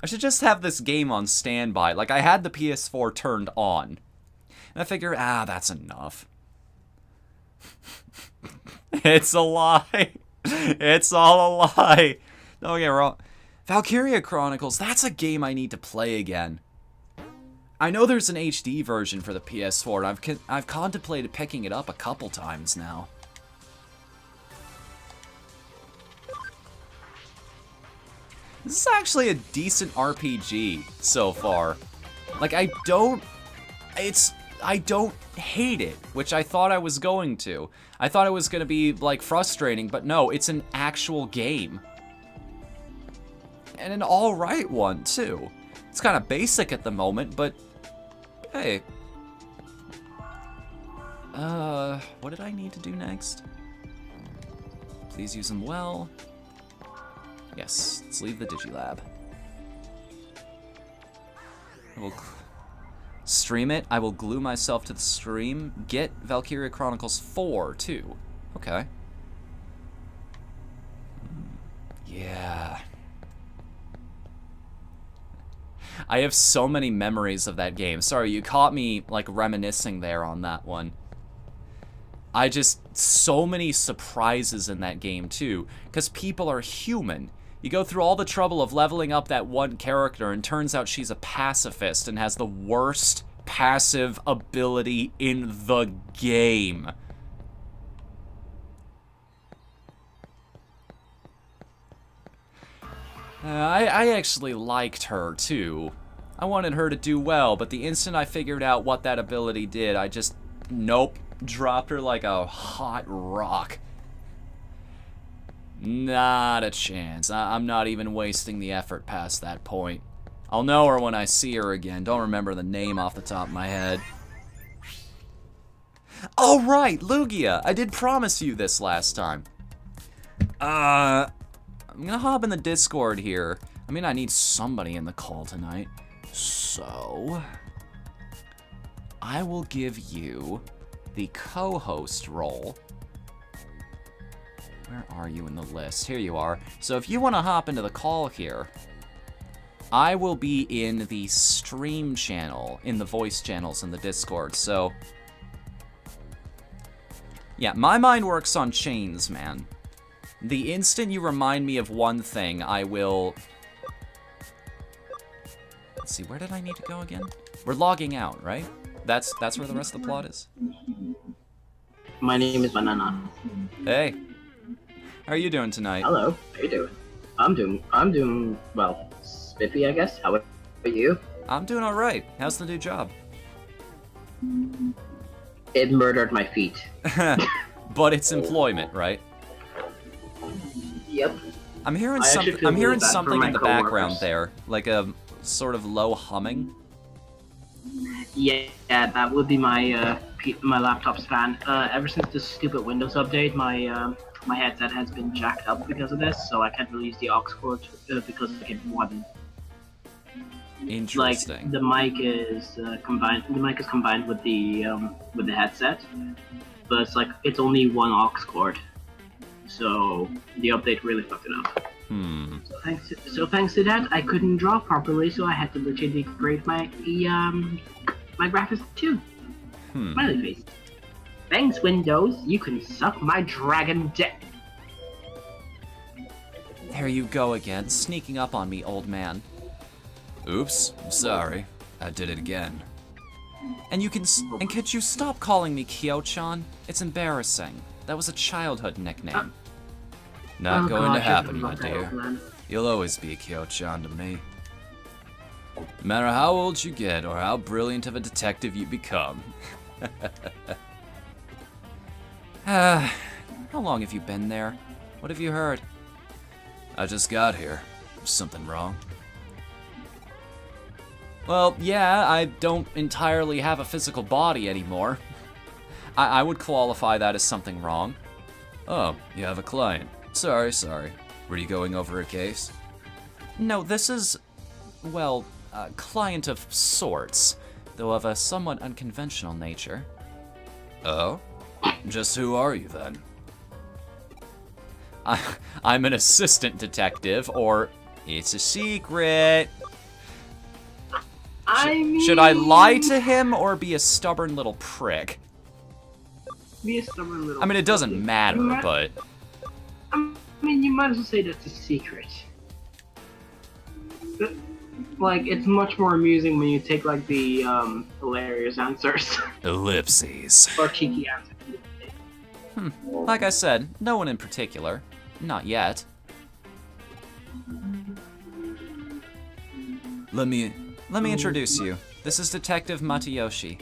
I should just have this game on standby. Like, I had the PS4 turned on. And I figure, that's enough. It's a lie. It's all a lie. Don't get me wrong. Valkyria Chronicles, that's a game I need to play again. I know there's an HD version for the PS4, and I've contemplated picking it up a couple times now. This is actually a decent RPG so far. Like, I don't hate it, which I thought I was going to. I thought it was gonna be, like, frustrating, but no, it's an actual game. And an alright one, too. It's kind of basic at the moment, but hey. What did I need to do next? Please use them well. Yes, let's leave the Digilab. I will stream it. I will glue myself to the stream. Get Valkyria Chronicles 4, too. Okay. Yeah. I have so many memories of that game. Sorry, you caught me, like, reminiscing there on that one. So many surprises in that game, too, because people are human. You go through all the trouble of leveling up that one character, and turns out she's a pacifist and has the worst passive ability in the game. I actually liked her, too. I wanted her to do well, but the instant I figured out what that ability did, I just, nope, dropped her like a hot rock. Not a chance. I'm not even wasting the effort past that point. I'll know her when I see her again. Don't remember the name off the top of my head. Oh, right, Lugia. I did promise you this last time. I'm gonna hop in the Discord here. I mean, I need somebody in the call tonight. So, I will give you the co-host role. Where are you in the list? Here you are. So if you want to hop into the call here, I will be in the stream channel, in the voice channels in the Discord. So, yeah, my mind works on chains, man. The instant you remind me of one thing, I will... Let's see, where did I need to go again? We're logging out, right? That's where the rest of the plot is? My name is Banana. Hey. How are you doing tonight? Hello, how you doing? I'm doing, well, spiffy, I guess. How about you? I'm doing alright. How's the new job? It murdered my feet. But it's employment, right? Yep. I'm hearing something in the background there, like a sort of low humming. Yeah, that would be my my laptop's fan. Ever since the stupid Windows update, my headset has been jacked up because of this, so I can't really use the aux cord because I get one. Interesting. Like the mic is combined. The mic is combined with the headset, but it's only one aux cord. So the update really fucked it up. So thanks to that, I couldn't draw properly, so I had to literally upgrade my graphics too. Smiley face. Thanks, Windows. You can suck my dragon dick. There you go again, sneaking up on me, old man. Oops, I'm sorry. I did it again. And could you stop calling me Kyo-chan? It's embarrassing. That was a childhood nickname. Not going to happen, my dear. You'll always be a Kyo-chan to me. No matter how old you get or how brilliant of a detective you become. How long have you been there? What have you heard? I just got here. Is something wrong? Well, yeah, I don't entirely have a physical body anymore. I would qualify that as something wrong. Oh, you have a client. Sorry. Were you going over a case? No, this is, well, a client of sorts, though of a somewhat unconventional nature. Oh? Just who are you, then? I'm an assistant detective, or it's a secret. Should I lie to him or be a stubborn little prick? Be a stubborn little I mean, it doesn't matter, but... I mean, you might as well say that's a secret. But, like, it's much more amusing when you take, like, the, hilarious answers. Ellipses. Or cheeky answers. Like I said, no one in particular. Not yet. Let me introduce you. This is Detective Matayoshi.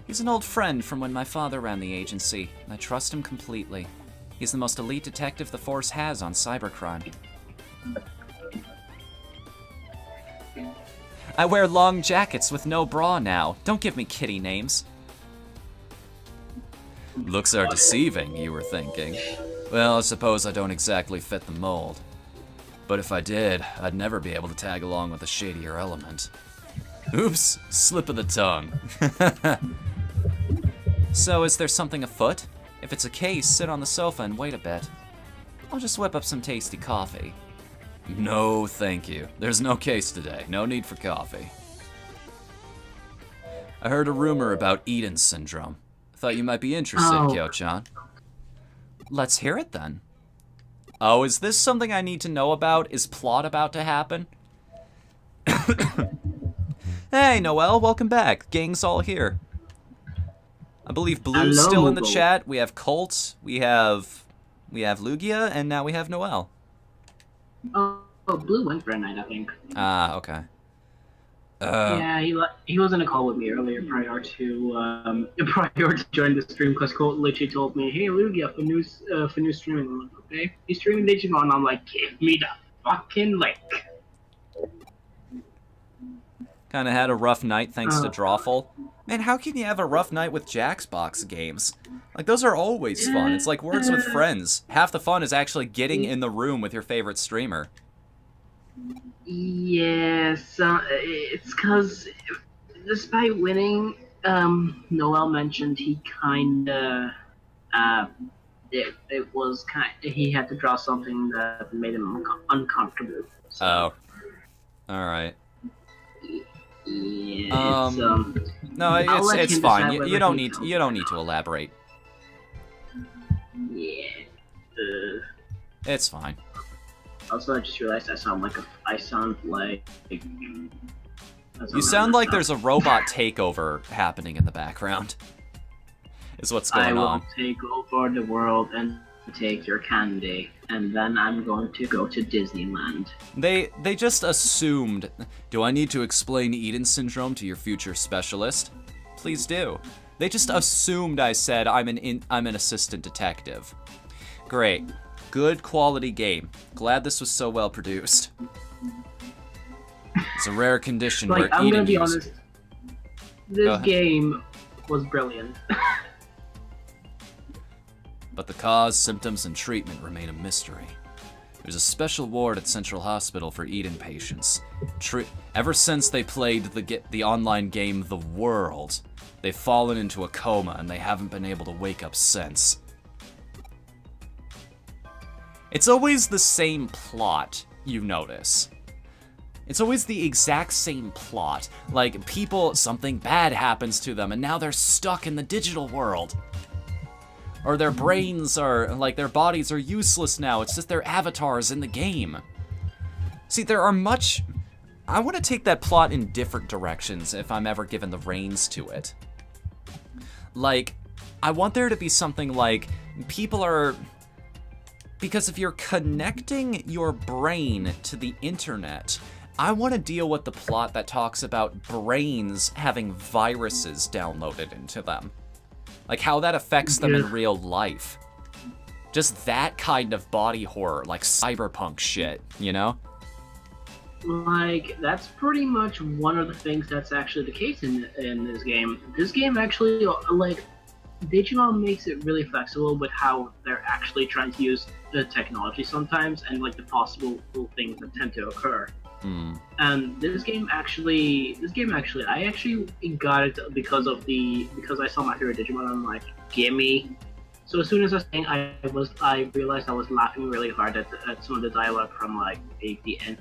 He's an old friend from when my father ran the agency. I trust him completely. He's the most elite detective the force has on cybercrime. I wear long jackets with no bra now. Don't give me kitty names. Looks are deceiving, you were thinking. Well, I suppose I don't exactly fit the mold. But if I did, I'd never be able to tag along with a shadier element. Oops, slip of the tongue. So, is there something afoot? If it's a case, sit on the sofa and wait a bit. I'll just whip up some tasty coffee. No, thank you. There's no case today. No need for coffee. I heard a rumor about Eden syndrome. Thought you might be interested, Kyo-chan. Let's hear it then. Oh, is this something I need to know about? Is plot about to happen? Hey, Noel, welcome back. Gang's all here. I believe Blue's still in the chat. We have Colt, we have Lugia, and now we have Noel. Oh, Blue went for a night, I think. Ah, okay. Yeah, he was in a call with me earlier prior to joining the stream because Colt literally told me, "Hey, Lugia, for new streaming." I'm like, okay, he's streaming Digimon. I'm like, give me the fucking link. Kind of had a rough night thanks to Drawful. Man, how can you have a rough night with Jaxbox games? Like, those are always fun. It's like Words with Friends. Half the fun is actually getting in the room with your favorite streamer. Yes, it's because despite winning, Noel mentioned he kinda, it was he had to draw something that made him uncomfortable. So. Oh, all right. Yeah, no, it's fine. You don't need to elaborate. Yeah. It's fine. Also, I just realized I sound like You sound like there's a robot takeover happening in the background. Is what's going on. I will take over the world and take your candy, and then I'm going to go to Disneyland. They just assumed. Do I need to explain Eden syndrome to your future specialist? Please do. They just assumed I said I'm an assistant detective. Great. Good quality game. Glad this was so well produced. It's a rare condition where I'm Eden gonna be honest. This game was brilliant. But the cause, symptoms, and treatment remain a mystery. There's a special ward at Central Hospital for Eden patients. Ever since they played the online game The World, they've fallen into a coma and they haven't been able to wake up since. It's always the same plot, you notice. It's always the exact same plot. Like, something bad happens to them and now they're stuck in the digital world. Or their brains their bodies are useless now. It's just their avatars in the game. See, I want to take that plot in different directions if I'm ever given the reins to it. Like, I want there to be something like, because if you're connecting your brain to the internet, I want to deal with the plot that talks about brains having viruses downloaded into them. Like how that affects them in real life. Just that kind of body horror, like cyberpunk shit, you know? Like, that's pretty much one of the things that's actually the case in this game. This game actually, like, Digimon makes it really flexible with how they're actually trying to use the technology sometimes and, like, the possible things that tend to occur. And this game actually, I actually got it because I saw my favorite Digimon. I'm like, gimme. So as soon as I was saying, I realized I was laughing really hard at some of the dialogue from like the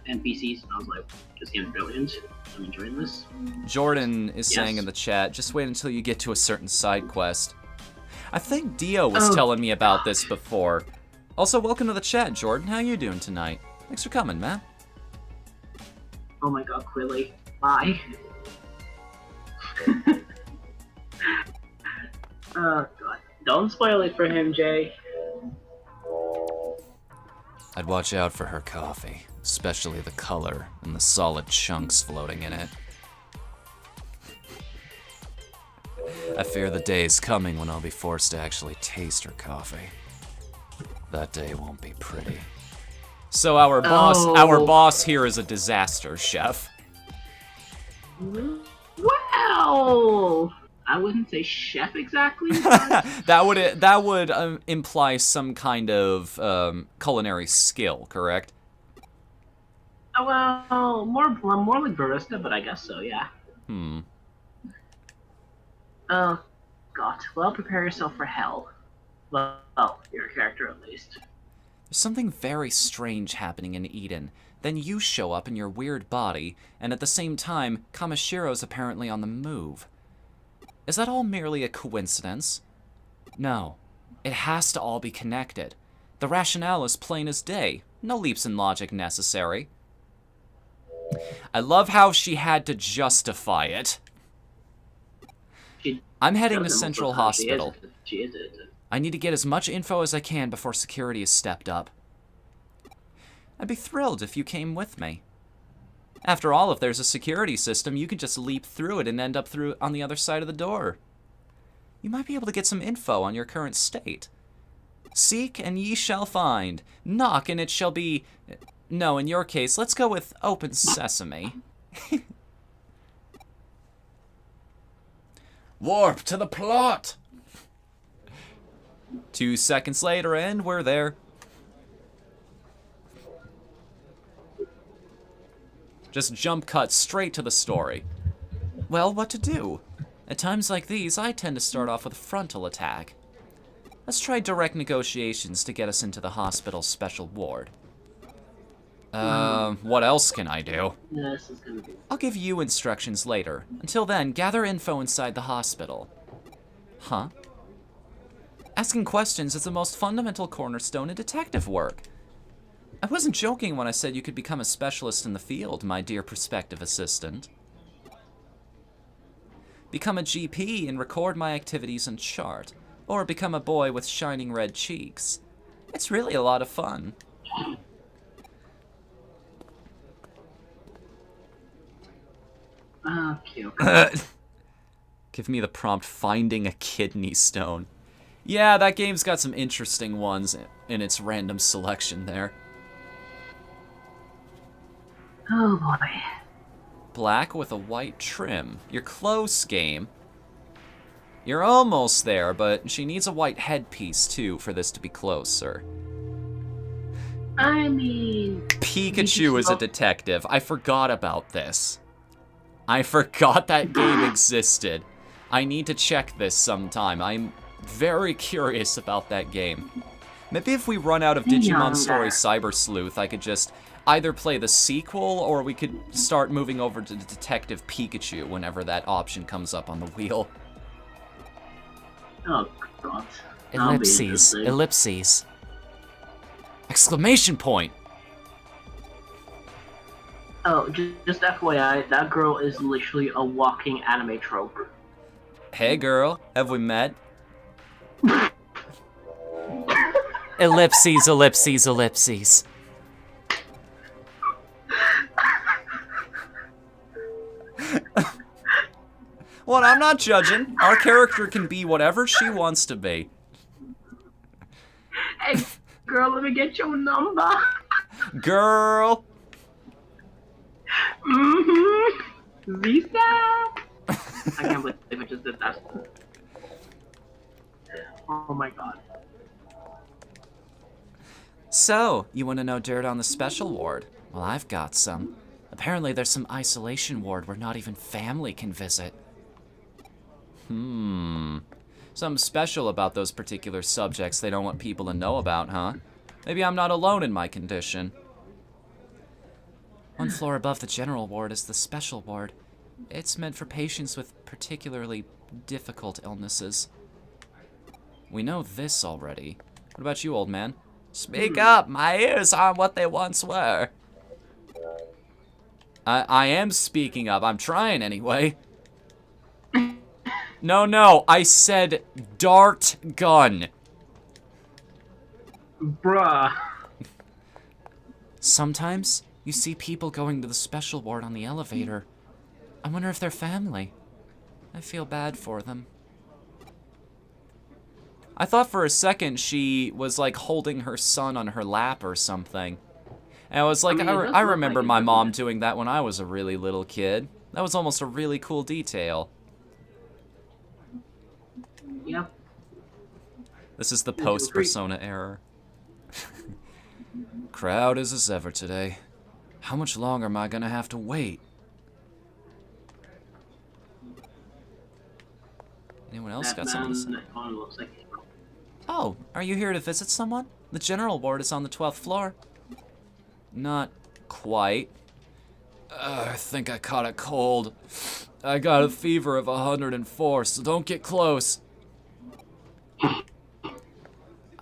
NPCs, and I was like, this game's brilliant. I'm enjoying this. Jordan is saying in the chat, just wait until you get to a certain side quest. I think Dio was telling me about this before. Also, welcome to the chat, Jordan. How you doing tonight? Thanks for coming, man. Oh my god, Quilly. Bye. Oh god. Don't spoil it for him, Jay. I'd watch out for her coffee, especially the color and the solid chunks floating in it. I fear the day is coming when I'll be forced to actually taste her coffee. That day won't be pretty. So our boss here is a disaster, chef. Well, I wouldn't say chef exactly. But... that would imply some kind of culinary skill, correct? Well, more like barista, but I guess so, yeah. Oh, God. Well, prepare yourself for hell. Well, your character at least. There's something very strange happening in Eden. Then you show up in your weird body, and at the same time, Kamashiro's apparently on the move. Is that all merely a coincidence? No. It has to all be connected. The rationale is plain as day. No leaps in logic necessary. I love how she had to justify it. I'm heading to Central Hospital. I need to get as much info as I can before security is stepped up. I'd be thrilled if you came with me. After all, if there's a security system, you could just leap through it and end up on the other side of the door. You might be able to get some info on your current state. Seek and ye shall find. Knock and it shall be... No, in your case, let's go with open sesame. Warp to the plot! 2 seconds later, and we're there. Just jump cut straight to the story. Well, what to do? At times like these, I tend to start off with a frontal attack. Let's try direct negotiations to get us into the hospital's special ward. What else can I do? This is gonna be... I'll give you instructions later. Until then, gather info inside the hospital. Huh? Asking questions is the most fundamental cornerstone in detective work. I wasn't joking when I said you could become a specialist in the field, my dear prospective assistant. Become a GP and record my activities and chart. Or become a boy with shining red cheeks. It's really a lot of fun. Okay. Give me the prompt, finding a kidney stone. Yeah, that game's got some interesting ones in its random selection there. Oh boy. Black with a white trim. You're close, game. You're almost there, but she needs a white headpiece, too, for this to be closer. I mean... Pikachu is a detective. I forgot about this. I forgot that game existed. I need to check this sometime. I'm very curious about that game. Maybe if we run out of Digimon Story Cyber Sleuth, I could just either play the sequel, or we could start moving over to Detective Pikachu whenever that option comes up on the wheel. Oh, God. Ellipses. Ellipses. Exclamation point! Oh, just FYI, that girl is literally a walking anime trope. Hey girl, have we met? Ellipses, ellipses, ellipses. Well, I'm not judging. Our character can be whatever she wants to be. Hey, girl, let me get your number. Girl. Mm-hmm. Visa. I can't believe I just did that. Oh my God. So, you want to know dirt on the special ward? Well, I've got some. Apparently there's some isolation ward where not even family can visit. Something special about those particular subjects they don't want people to know about, huh? Maybe I'm not alone in my condition. One floor above the general ward is the special ward. It's meant for patients with particularly difficult illnesses. We know this already. What about you, old man? Speak up! My ears aren't what they once were. I am speaking up. I'm trying anyway. No, I said dart gun. Bruh. Sometimes you see people going to the special ward on the elevator. I wonder if they're family. I feel bad for them. I thought for a second she was like holding her son on her lap or something. And I was like, I remember my mom doing that when I was a really little kid. That was almost a really cool detail. Yep. This is the post-Persona error. Crowd as ever today. How much longer am I gonna have to wait? Anyone else got something to say? Oh, are you here to visit someone? The general ward is on the 12th floor. Not quite. I think I caught a cold. I got a fever of 104, so don't get close.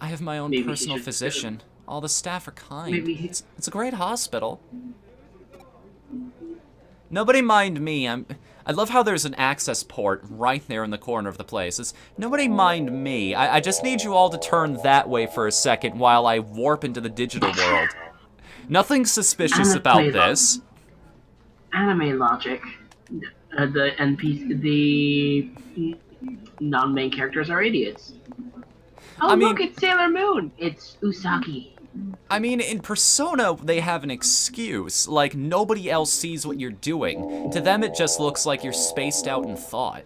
I have my own personal physician. All the staff are kind. It's a great hospital. Nobody mind me. I love how there's an access port right there in the corner of the place. It's nobody mind me. I just need you all to turn that way for a second while I warp into the digital world. Nothing suspicious about this. Anime logic. The NPC, the non-main characters are idiots. Oh, look, it's Sailor Moon. It's Usagi. I mean, in Persona, they have an excuse. Like, nobody else sees what you're doing. To them, it just looks like you're spaced out in thought.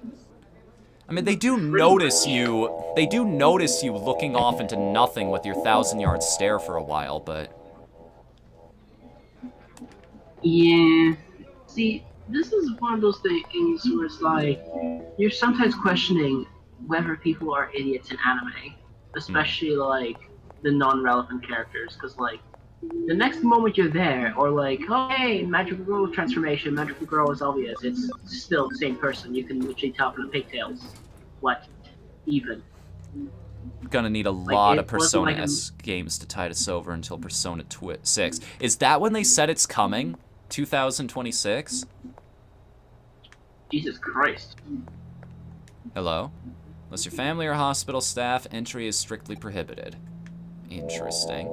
I mean, they do notice you. They do notice you looking off into nothing with your 1,000-yard stare for a while, but... Yeah. See, this is one of those things where it's like, you're sometimes questioning whether people are idiots in anime. Especially, like, the non-relevant characters, because, like, the next moment you're there, or like, oh, hey, magical girl transformation, magical girl is obvious, it's still the same person, you can literally tell from the pigtails. What? Even? Gonna need a lot of Persona-esque games to tide us over until Persona 6. Is that when they said it's coming? 2026? Jesus Christ. Hello? Unless your family or hospital staff, entry is strictly prohibited. Interesting.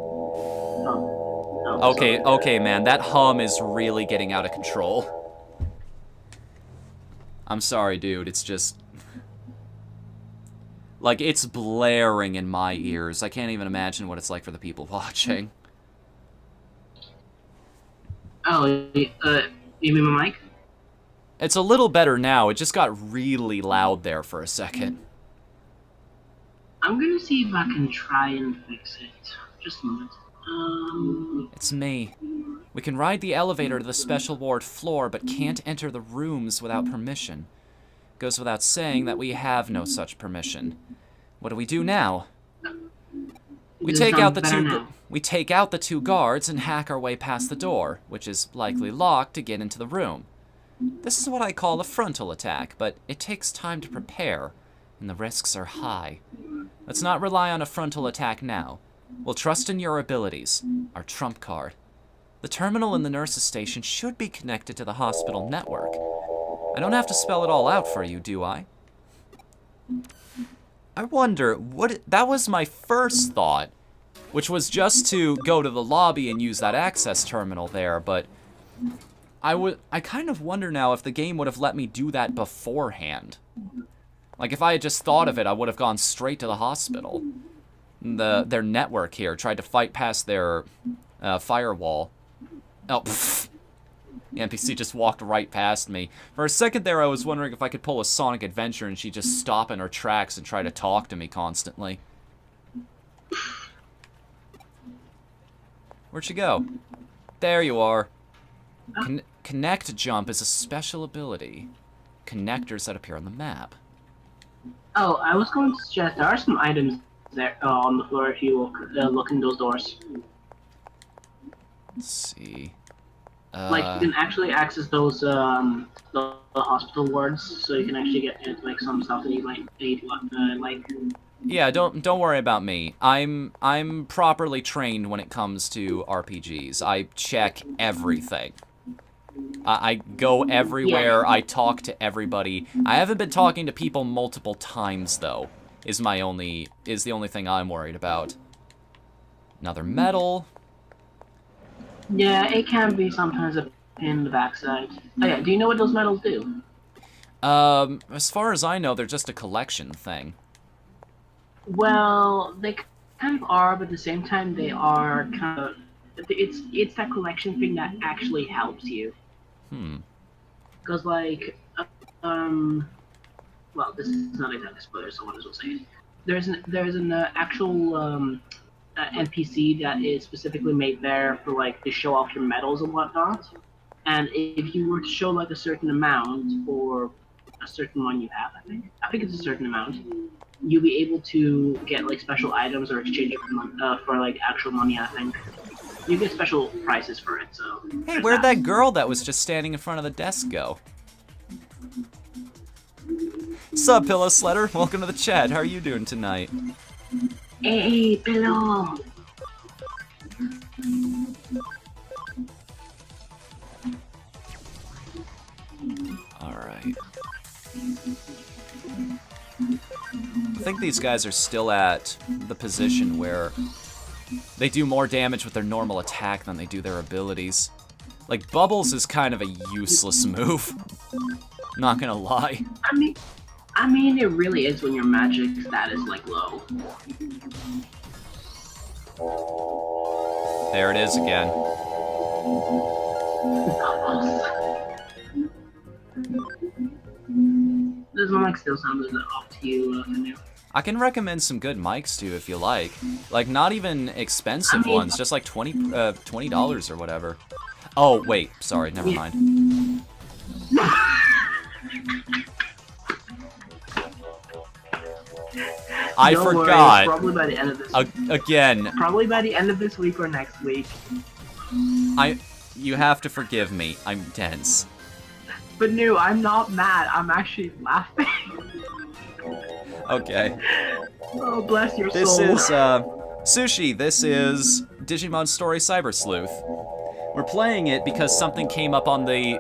Okay, man, that hum is really getting out of control. I'm sorry, dude, it's just... like, it's blaring in my ears. I can't even imagine what it's like for the people watching. Oh, you mean my mic? It's a little better now. It just got really loud there for a second. I'm gonna see if I can try and fix it. Just a moment. It's me. We can ride the elevator to the special ward floor, but can't enter the rooms without permission. Goes without saying that we have no such permission. What do we do now? We take out the two guards and hack our way past the door, which is likely locked, to get into the room. This is what I call a frontal attack, but it takes time to prepare, and the risks are high. Let's not rely on a frontal attack now. We'll trust in your abilities, our trump card. The terminal in the nurse's station should be connected to the hospital network. I don't have to spell it all out for you, do I? I wonder, that was my first thought, which was just to go to the lobby and use that access terminal there, but I kind of wonder now if the game would have let me do that beforehand. Like, if I had just thought of it, I would have gone straight to the hospital. Their network here tried to fight past their firewall. Oh, pfft. The NPC just walked right past me. For a second there, I was wondering if I could pull a Sonic Adventure and she'd just stop in her tracks and try to talk to me constantly. Where'd she go? There you are. Connect jump is a special ability. Connectors that appear on the map. Oh, I was going to suggest there are some items there on the floor if you look in those doors. Let's see. Like, you can actually access those the hospital wards, so you can actually get like some stuff that you might need, like. Yeah, don't worry about me. I'm properly trained when it comes to RPGs. I check everything. I go everywhere. I talk to everybody. I haven't been talking to people multiple times though. Is the only thing I'm worried about. Another medal. Yeah, it can be sometimes a pain in the backside. Oh yeah, do you know what those medals do? As far as I know, they're just a collection thing. Well, they kind of are, but at the same time, they are kind of. It's that collection thing that actually helps you. Hmm. Because um, well, this is not exactly spoiler, so I might as well say it. There's an actual NPC that is specifically made there for like to show off your medals and whatnot. And if you were to show like a certain amount or a certain one you have, I think it's a certain amount, you'll be able to get like special items or exchange it for like actual money. I think you get special prices for it. So Hey, where'd that girl that was just standing in front of the desk go? Sup, Pillow Sledder? Welcome to the chat. How are you doing tonight? Hey, Pillow. Alright. I think these guys are still at the position where they do more damage with their normal attack than they do their abilities. Like, Bubbles is kind of a useless move. Not gonna lie. I mean, it really is when your magic stat is like low. There it is again. Does my mic still sound off to you, Whatthefnu? I can recommend some good mics too if you like. Like, not even expensive ones, just like $20 or whatever. Oh, wait, sorry, never mind. I Don't forgot. worry, probably by the end of this Again. Probably by the end of this week or next week. You have to forgive me. I'm tense. But no, I'm not mad. I'm actually laughing. Okay. Oh, bless your This soul. is, Sushi, this is Digimon Story Cyber Sleuth. We're playing it because something came up on the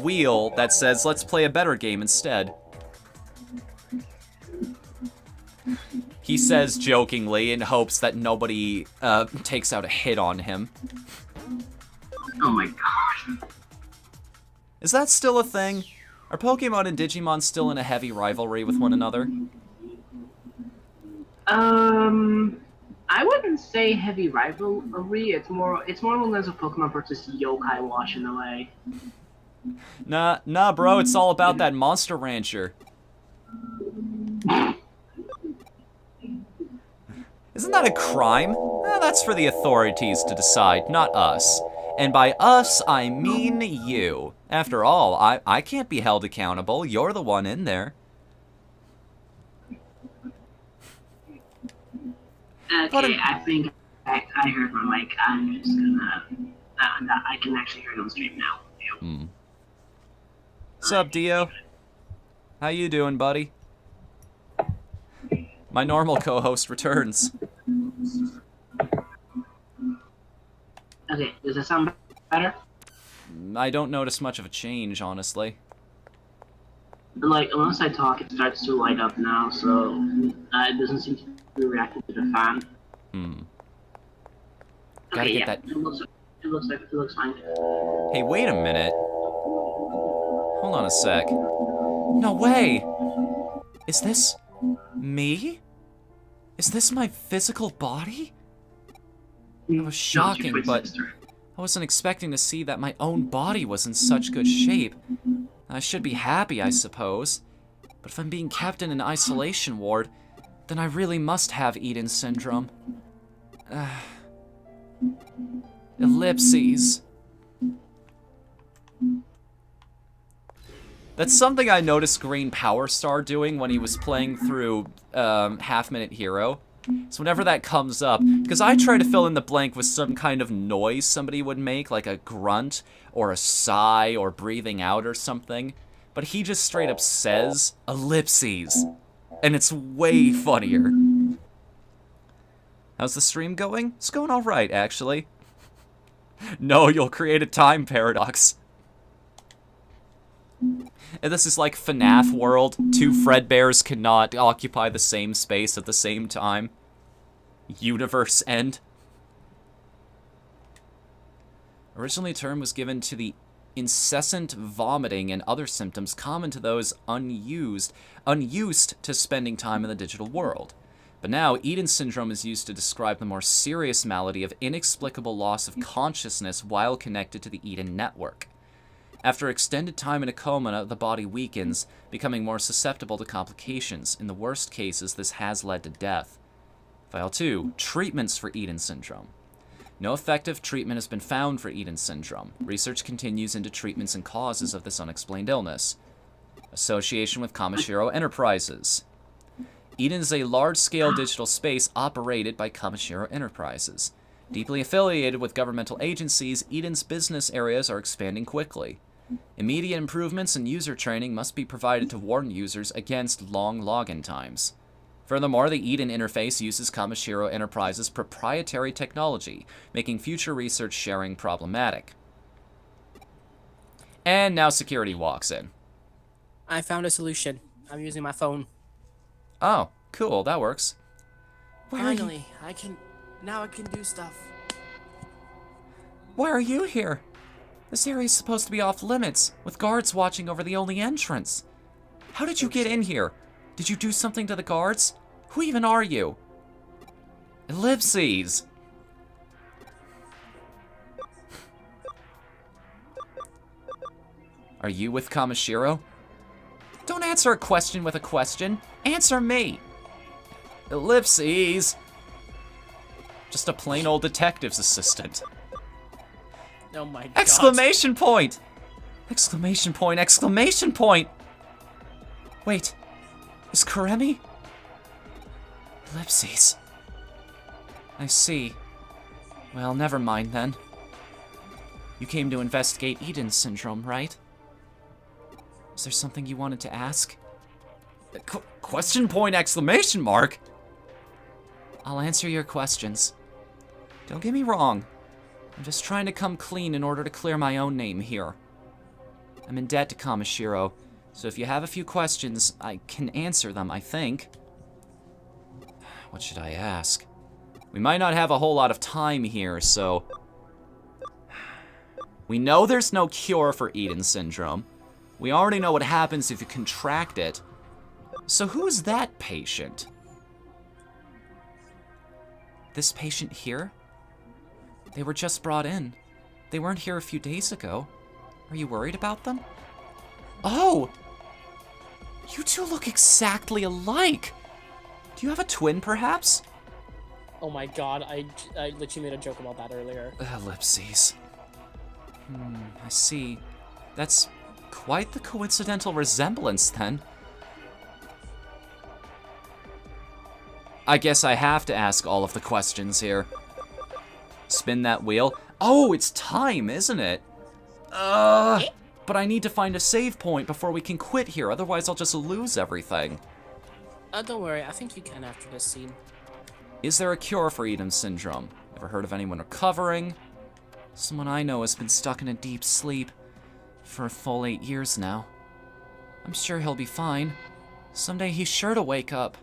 wheel that says, let's play a better game instead. He says jokingly in hopes that nobody, takes out a hit on him. Oh my gosh. Is that still a thing? Are Pokemon and Digimon still in a heavy rivalry with one another? I wouldn't say heavy rivalry. It's more along the lines of Pokemon versus Yokai Watch in a way. Nah, bro, it's all about that Monster Rancher. Isn't that a crime? That's for the authorities to decide, not us. And by us, I mean you. After all, I can't be held accountable. You're the one in there. Okay, I think I heard my mic. I'm just gonna... I can actually hear it on stream now. Hmm. Sup, Dio? How you doing, buddy? My normal co-host returns. Okay, does that sound better? I don't notice much of a change, honestly. Like, unless I talk, it starts to light up now, so it doesn't seem to be reacting to the fan. Hmm. Okay, Gotta get yeah, that. it looks fine. Hey, wait a minute. Hold on a sec. No way! Is this me? Is this my physical body? That was shocking, but I wasn't expecting to see that my own body was in such good shape. I should be happy, I suppose. But if I'm being kept in an isolation ward, then I really must have Eden syndrome. Ellipses. That's something I noticed Green Power Star doing when he was playing through Half Minute Hero. So whenever that comes up, because I try to fill in the blank with some kind of noise somebody would make, like a grunt, or a sigh, or breathing out or something, but he just straight up says, ellipses, and it's way funnier. How's the stream going? It's going alright, actually. No, you'll create a time paradox. And this is like FNAF world. Two Fredbears cannot occupy the same space at the same time. Universe end. Originally, the term was given to the incessant vomiting and other symptoms common to those unused to spending time in the digital world. But now, Eden syndrome is used to describe the more serious malady of inexplicable loss of consciousness while connected to the Eden network. After extended time in a coma, the body weakens, becoming more susceptible to complications. In the worst cases, this has led to death. File 2. Treatments for Eden syndrome. No effective treatment has been found for Eden syndrome. Research continues into treatments and causes of this unexplained illness. Association with Kamishiro Enterprises. Eden is a large-scale digital space operated by Kamishiro Enterprises. Deeply affiliated with governmental agencies, Eden's business areas are expanding quickly. Immediate improvements in user training must be provided to warn users against long login times. Furthermore, the Eden interface uses Kamishiro Enterprises' proprietary technology, making future research sharing problematic. And now security walks in. I found a solution. I'm using my phone. Oh, cool, that works. Finally, now I can do stuff. Why are you here? This area is supposed to be off limits, with guards watching over the only entrance. How did you get in here? Did you do something to the guards? Who even are you? Ellipses! Are you with Kamishiro? Don't answer a question with a question. Answer me! Ellipses! Just a plain old detective's assistant. Oh my god. Exclamation point! Exclamation point, exclamation point! Wait, is Karemi? Ellipses. I see. Well, never mind then. You came to investigate Eden syndrome, right? Is there something you wanted to ask? Question point, exclamation mark? I'll answer your questions. Don't get me wrong. I'm just trying to come clean in order to clear my own name here. I'm in debt to Kamishiro, so if you have a few questions, I can answer them, I think. What should I ask? We might not have a whole lot of time here, so... We know there's no cure for Eden syndrome. We already know what happens if you contract it. So who's that patient? This patient here? They were just brought in. They weren't here a few days ago. Are you worried about them? Oh! You two look exactly alike! Do you have a twin, perhaps? Oh my god, I literally made a joke about that earlier. Ellipses. I see. That's quite the coincidental resemblance, then. I guess I have to ask all of the questions here. Spin that wheel. Oh, it's time, isn't it? But I need to find a save point before we can quit here, otherwise I'll just lose everything. Don't worry, I think you can after this scene. Is there a cure for Eden syndrome? Ever heard of anyone recovering? Someone I know has been stuck in a deep sleep for a full 8 years now. I'm sure he'll be fine. Someday he's sure to wake up.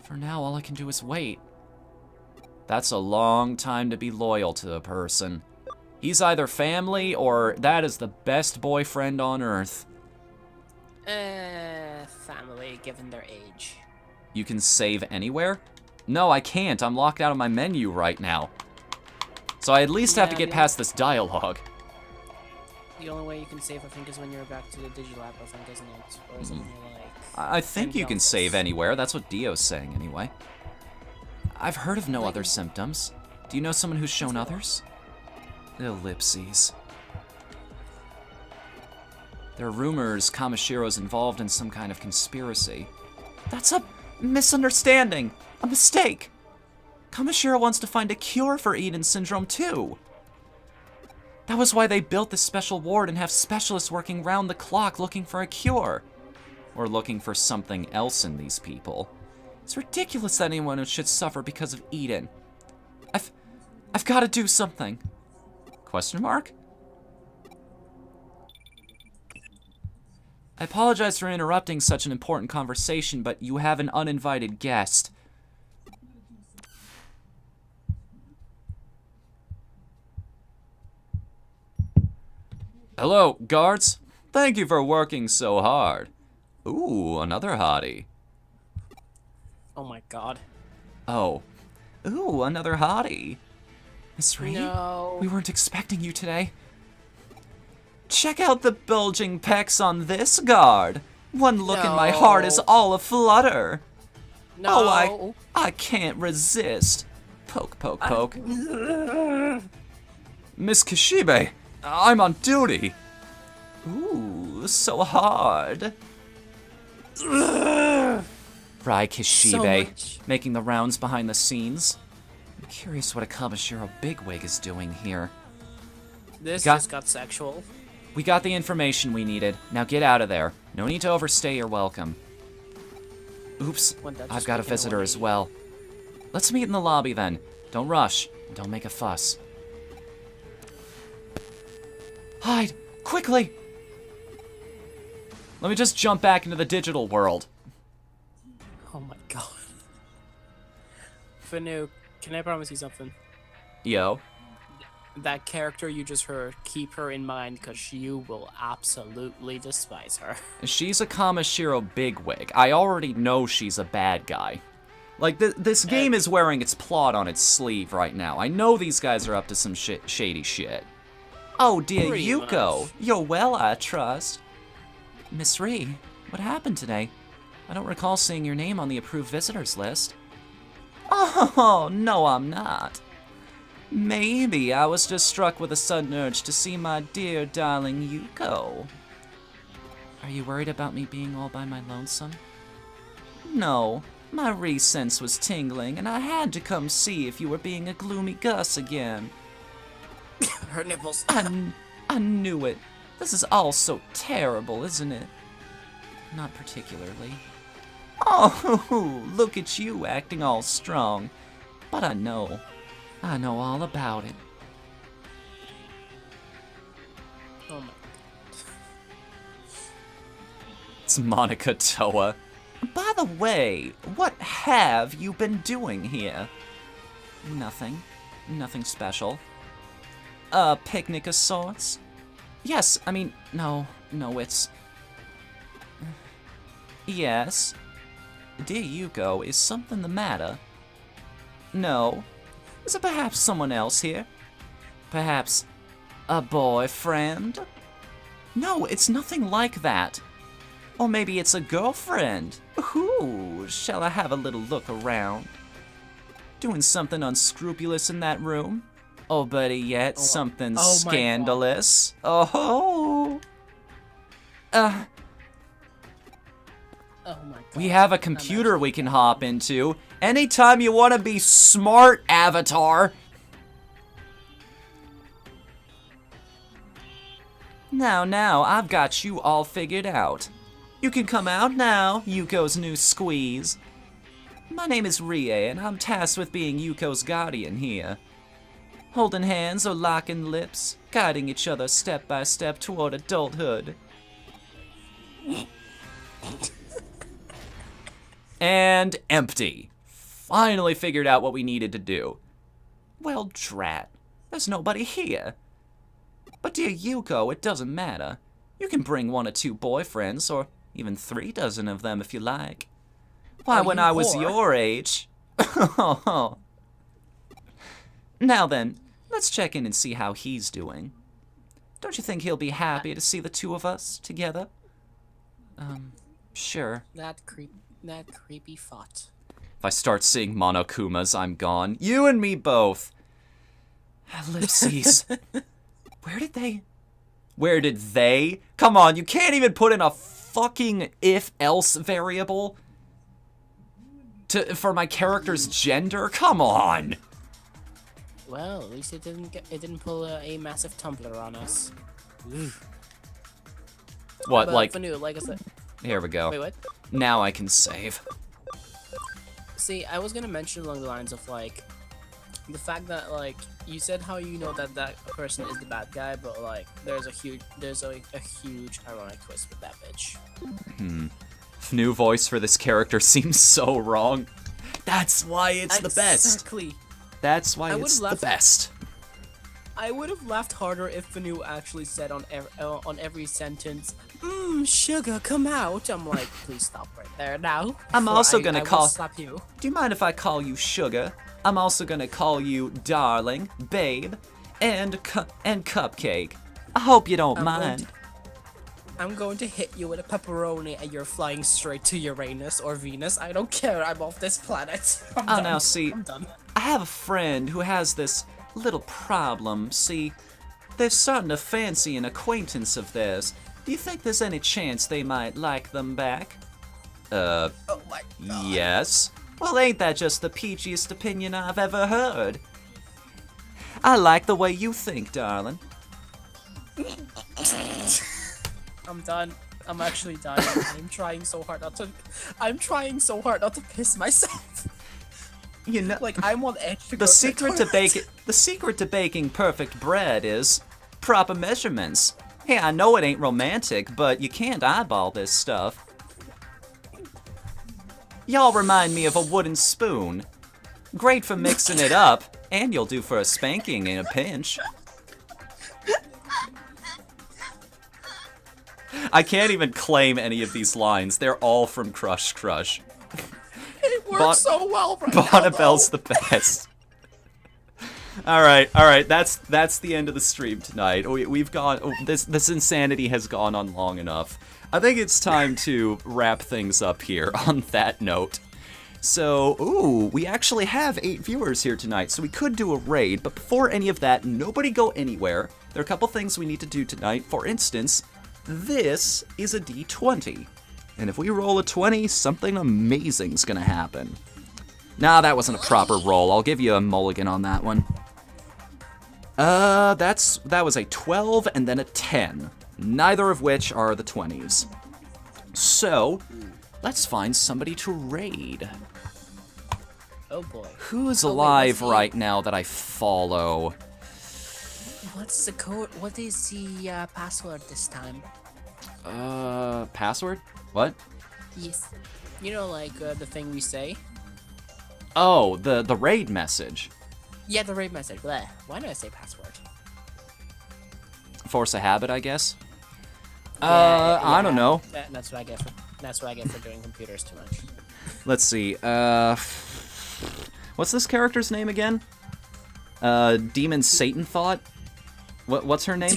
For now, all I can do is wait. That's a long time to be loyal to a person. He's either family or that is the best boyfriend on earth. Family, given their age. You can save anywhere? No, I can't. I'm locked out of my menu right now. So I at least have to get past this dialogue. The only way you can save, I think, is when you're back to the digital app, I think, isn't it? Or is it more like... I think you can save anywhere. That's what Dio's saying, anyway. I've heard of no other symptoms. Do you know someone who's shown others? Ellipses. There are rumors Kamashiro's involved in some kind of conspiracy. That's a misunderstanding. A mistake. Kamishiro wants to find a cure for Eden syndrome, too. That was why they built this special ward and have specialists working round the clock looking for a cure. Or looking for something else in these people. It's ridiculous that anyone should suffer because of Eden. I've got to do something. Question mark? I apologize for interrupting such an important conversation, but you have an uninvited guest. Hello, guards. Thank you for working so hard. Ooh, another hottie. Oh my god. Oh. Ooh, another hottie. Miss Reed? No. We weren't expecting you today. Check out the bulging pecs on this guard. One look and my heart is all aflutter. No. Oh, I can't resist. Poke, poke, poke. Miss Kishibe, I'm on duty. Ooh, so hard. Fry Kishibe, So making the rounds behind the scenes. I'm curious what a Kamashiro bigwig is doing here. This just got sexual. We got the information we needed. Now get out of there. No need to overstay your welcome. Oops, I've got a visitor as well. Let's meet in the lobby then. Don't rush. Don't make a fuss. Hide! Quickly! Let me just jump back into the digital world. Oh my god. Whatthefnu, can I promise you something? Yo. That character you just heard, keep her in mind, because you will absolutely despise her. She's a Kamashiro bigwig. I already know she's a bad guy. Like, this game is wearing its plot on its sleeve right now. I know these guys are up to some shady shit. Oh dear, Pretty Yuko. much. You're well, I trust. Miss Ree, what happened today? I don't recall seeing your name on the approved visitors list. Oh, no, I'm not. Maybe I was just struck with a sudden urge to see my dear darling Yuko. Are you worried about me being all by my lonesome? No, my re-sense was tingling, and I had to come see if you were being a gloomy Gus again. Her nipples. I knew it. This is all so terrible, isn't it? Not particularly. Oh, look at you acting all strong. But I know all about it. Oh my. It's Monica Toa. By the way, what have you been doing here? Nothing. Nothing special. A picnic of sorts? Yes, I mean, no, it's... Yes. Dear Yuko, is something the matter? No. Is it perhaps someone else here? Perhaps a boyfriend? No, it's nothing like that. Or maybe it's a girlfriend. Ooh, shall I have a little look around? Doing something unscrupulous in that room? Or better yet, something scandalous? Oh. Oh my god. We have a computer we can hop into. Anytime you want to be smart, Avatar. Now, I've got you all figured out. You can come out now, Yuko's new squeeze. My name is Rie, and I'm tasked with being Yuko's guardian here. Holding hands or locking lips, guiding each other step by step toward adulthood. And empty. Finally figured out what we needed to do. Well, drat. There's nobody here. But dear Yuko, it doesn't matter. You can bring 1 or 2 boyfriends, or even 3 dozen of them if you like. Why, when I was your age... Now then, let's check in and see how he's doing. Don't you think he'll be happy to see the 2 of us together? Sure. That creepy thought. If I start seeing Monokumas, I'm gone. You and me both. Ellipses. Where did they? Come on, you can't even put in a fucking if-else variable for my character's gender? Come on. Well, at least it didn't pull a massive tumbler on us. What, but like... Whatthefnu, like I said... Here we go. Wait, what? Now I can save. See, I was gonna mention along the lines of, like, the fact that, like, you said how you know that that person is the bad guy, but, like, there's a huge ironic twist with that bitch. New voice for this character seems so wrong. That's why it's the best. Exactly. That's why it's the best. I would have laughed harder if Whatthefnu actually said on every sentence, sugar, come out. I'm like, please stop right there now. I'm also gonna I will slap you. Do you mind if I call you Sugar? I'm also gonna call you Darling, Babe, and Cupcake. I hope you don't mind. I'm going to hit you with a pepperoni and you're flying straight to Uranus or Venus. I don't care. I'm off this planet. I'm done. Now see, I'm done. I have a friend who has this little problem. See, they're starting to fancy an acquaintance of theirs. Do you think there's any chance they might like them back? Oh my god. Yes. Well, ain't that just the peachiest opinion I've ever heard? I like the way you think, darling. I'm done. I'm actually dying. I'm trying so hard not to piss myself. You know, Like I'm on edge to go the to secret the to toilet. the secret to baking perfect bread is proper measurements. Hey, I know it ain't romantic, but you can't eyeball this stuff. Y'all remind me of a wooden spoon. Great for mixing it up, and you'll do for a spanking in a pinch. I can't even claim any of these lines. They're all from Crush Crush. It works so well right now, Bonnabelle's though. the best. All right. That's the end of the stream tonight. We've gone. This insanity has gone on long enough. I think it's time to wrap things up here on that note. So, we actually have 8 viewers here tonight, so we could do a raid. But before any of that, nobody go anywhere. There are a couple things we need to do tonight. For instance, this is a D20. And if we roll a 20, something amazing's gonna happen. Nah, that wasn't a proper roll. I'll give you a mulligan on that one. That was a 12 and then a 10. Neither of which are the 20s. So, let's find somebody to raid. Oh boy. Who's Oh, wait, alive what's right now that I follow? What's the code? What is the password this time? Password? What? Yes. You know, like the thing we say. Oh, the raid message. Yeah, the raid message. Bleh. Why did I say password? Force a habit, I guess. Yeah, I don't know. That's what I get for. That's what I get for doing computers too much. Let's see. What's this character's name again? Demon Satan Thought. What's her name?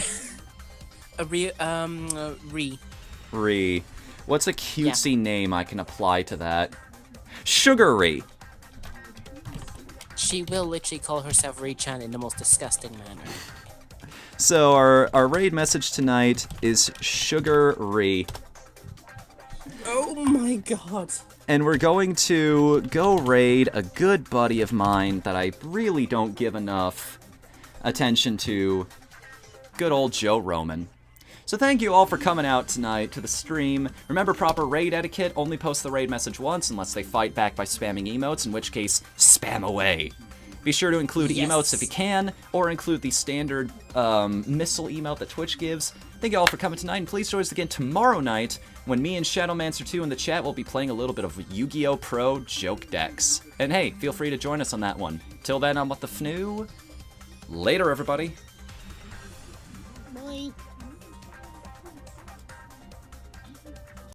Ree. What's a cutesy name I can apply to that? Sugary. She will literally call herself Ree-chan in the most disgusting manner. So our raid message tonight is Sugary. Oh my god. And we're going to go raid a good buddy of mine that I really don't give enough attention to. Good old Joe Roman. So thank you all for coming out tonight to the stream. Remember proper raid etiquette, only post the raid message once unless they fight back by spamming emotes, in which case, spam away. Be sure to include emotes if you can, or include the standard missile emote that Twitch gives. Thank you all for coming tonight, and please join us again tomorrow night when me and Shadowmancer2 in the chat will be playing a little bit of Yu-Gi-Oh! Pro Joke Decks. And hey, feel free to join us on that one. Till then, I'm Whatthefnu. Later, everybody. Bye.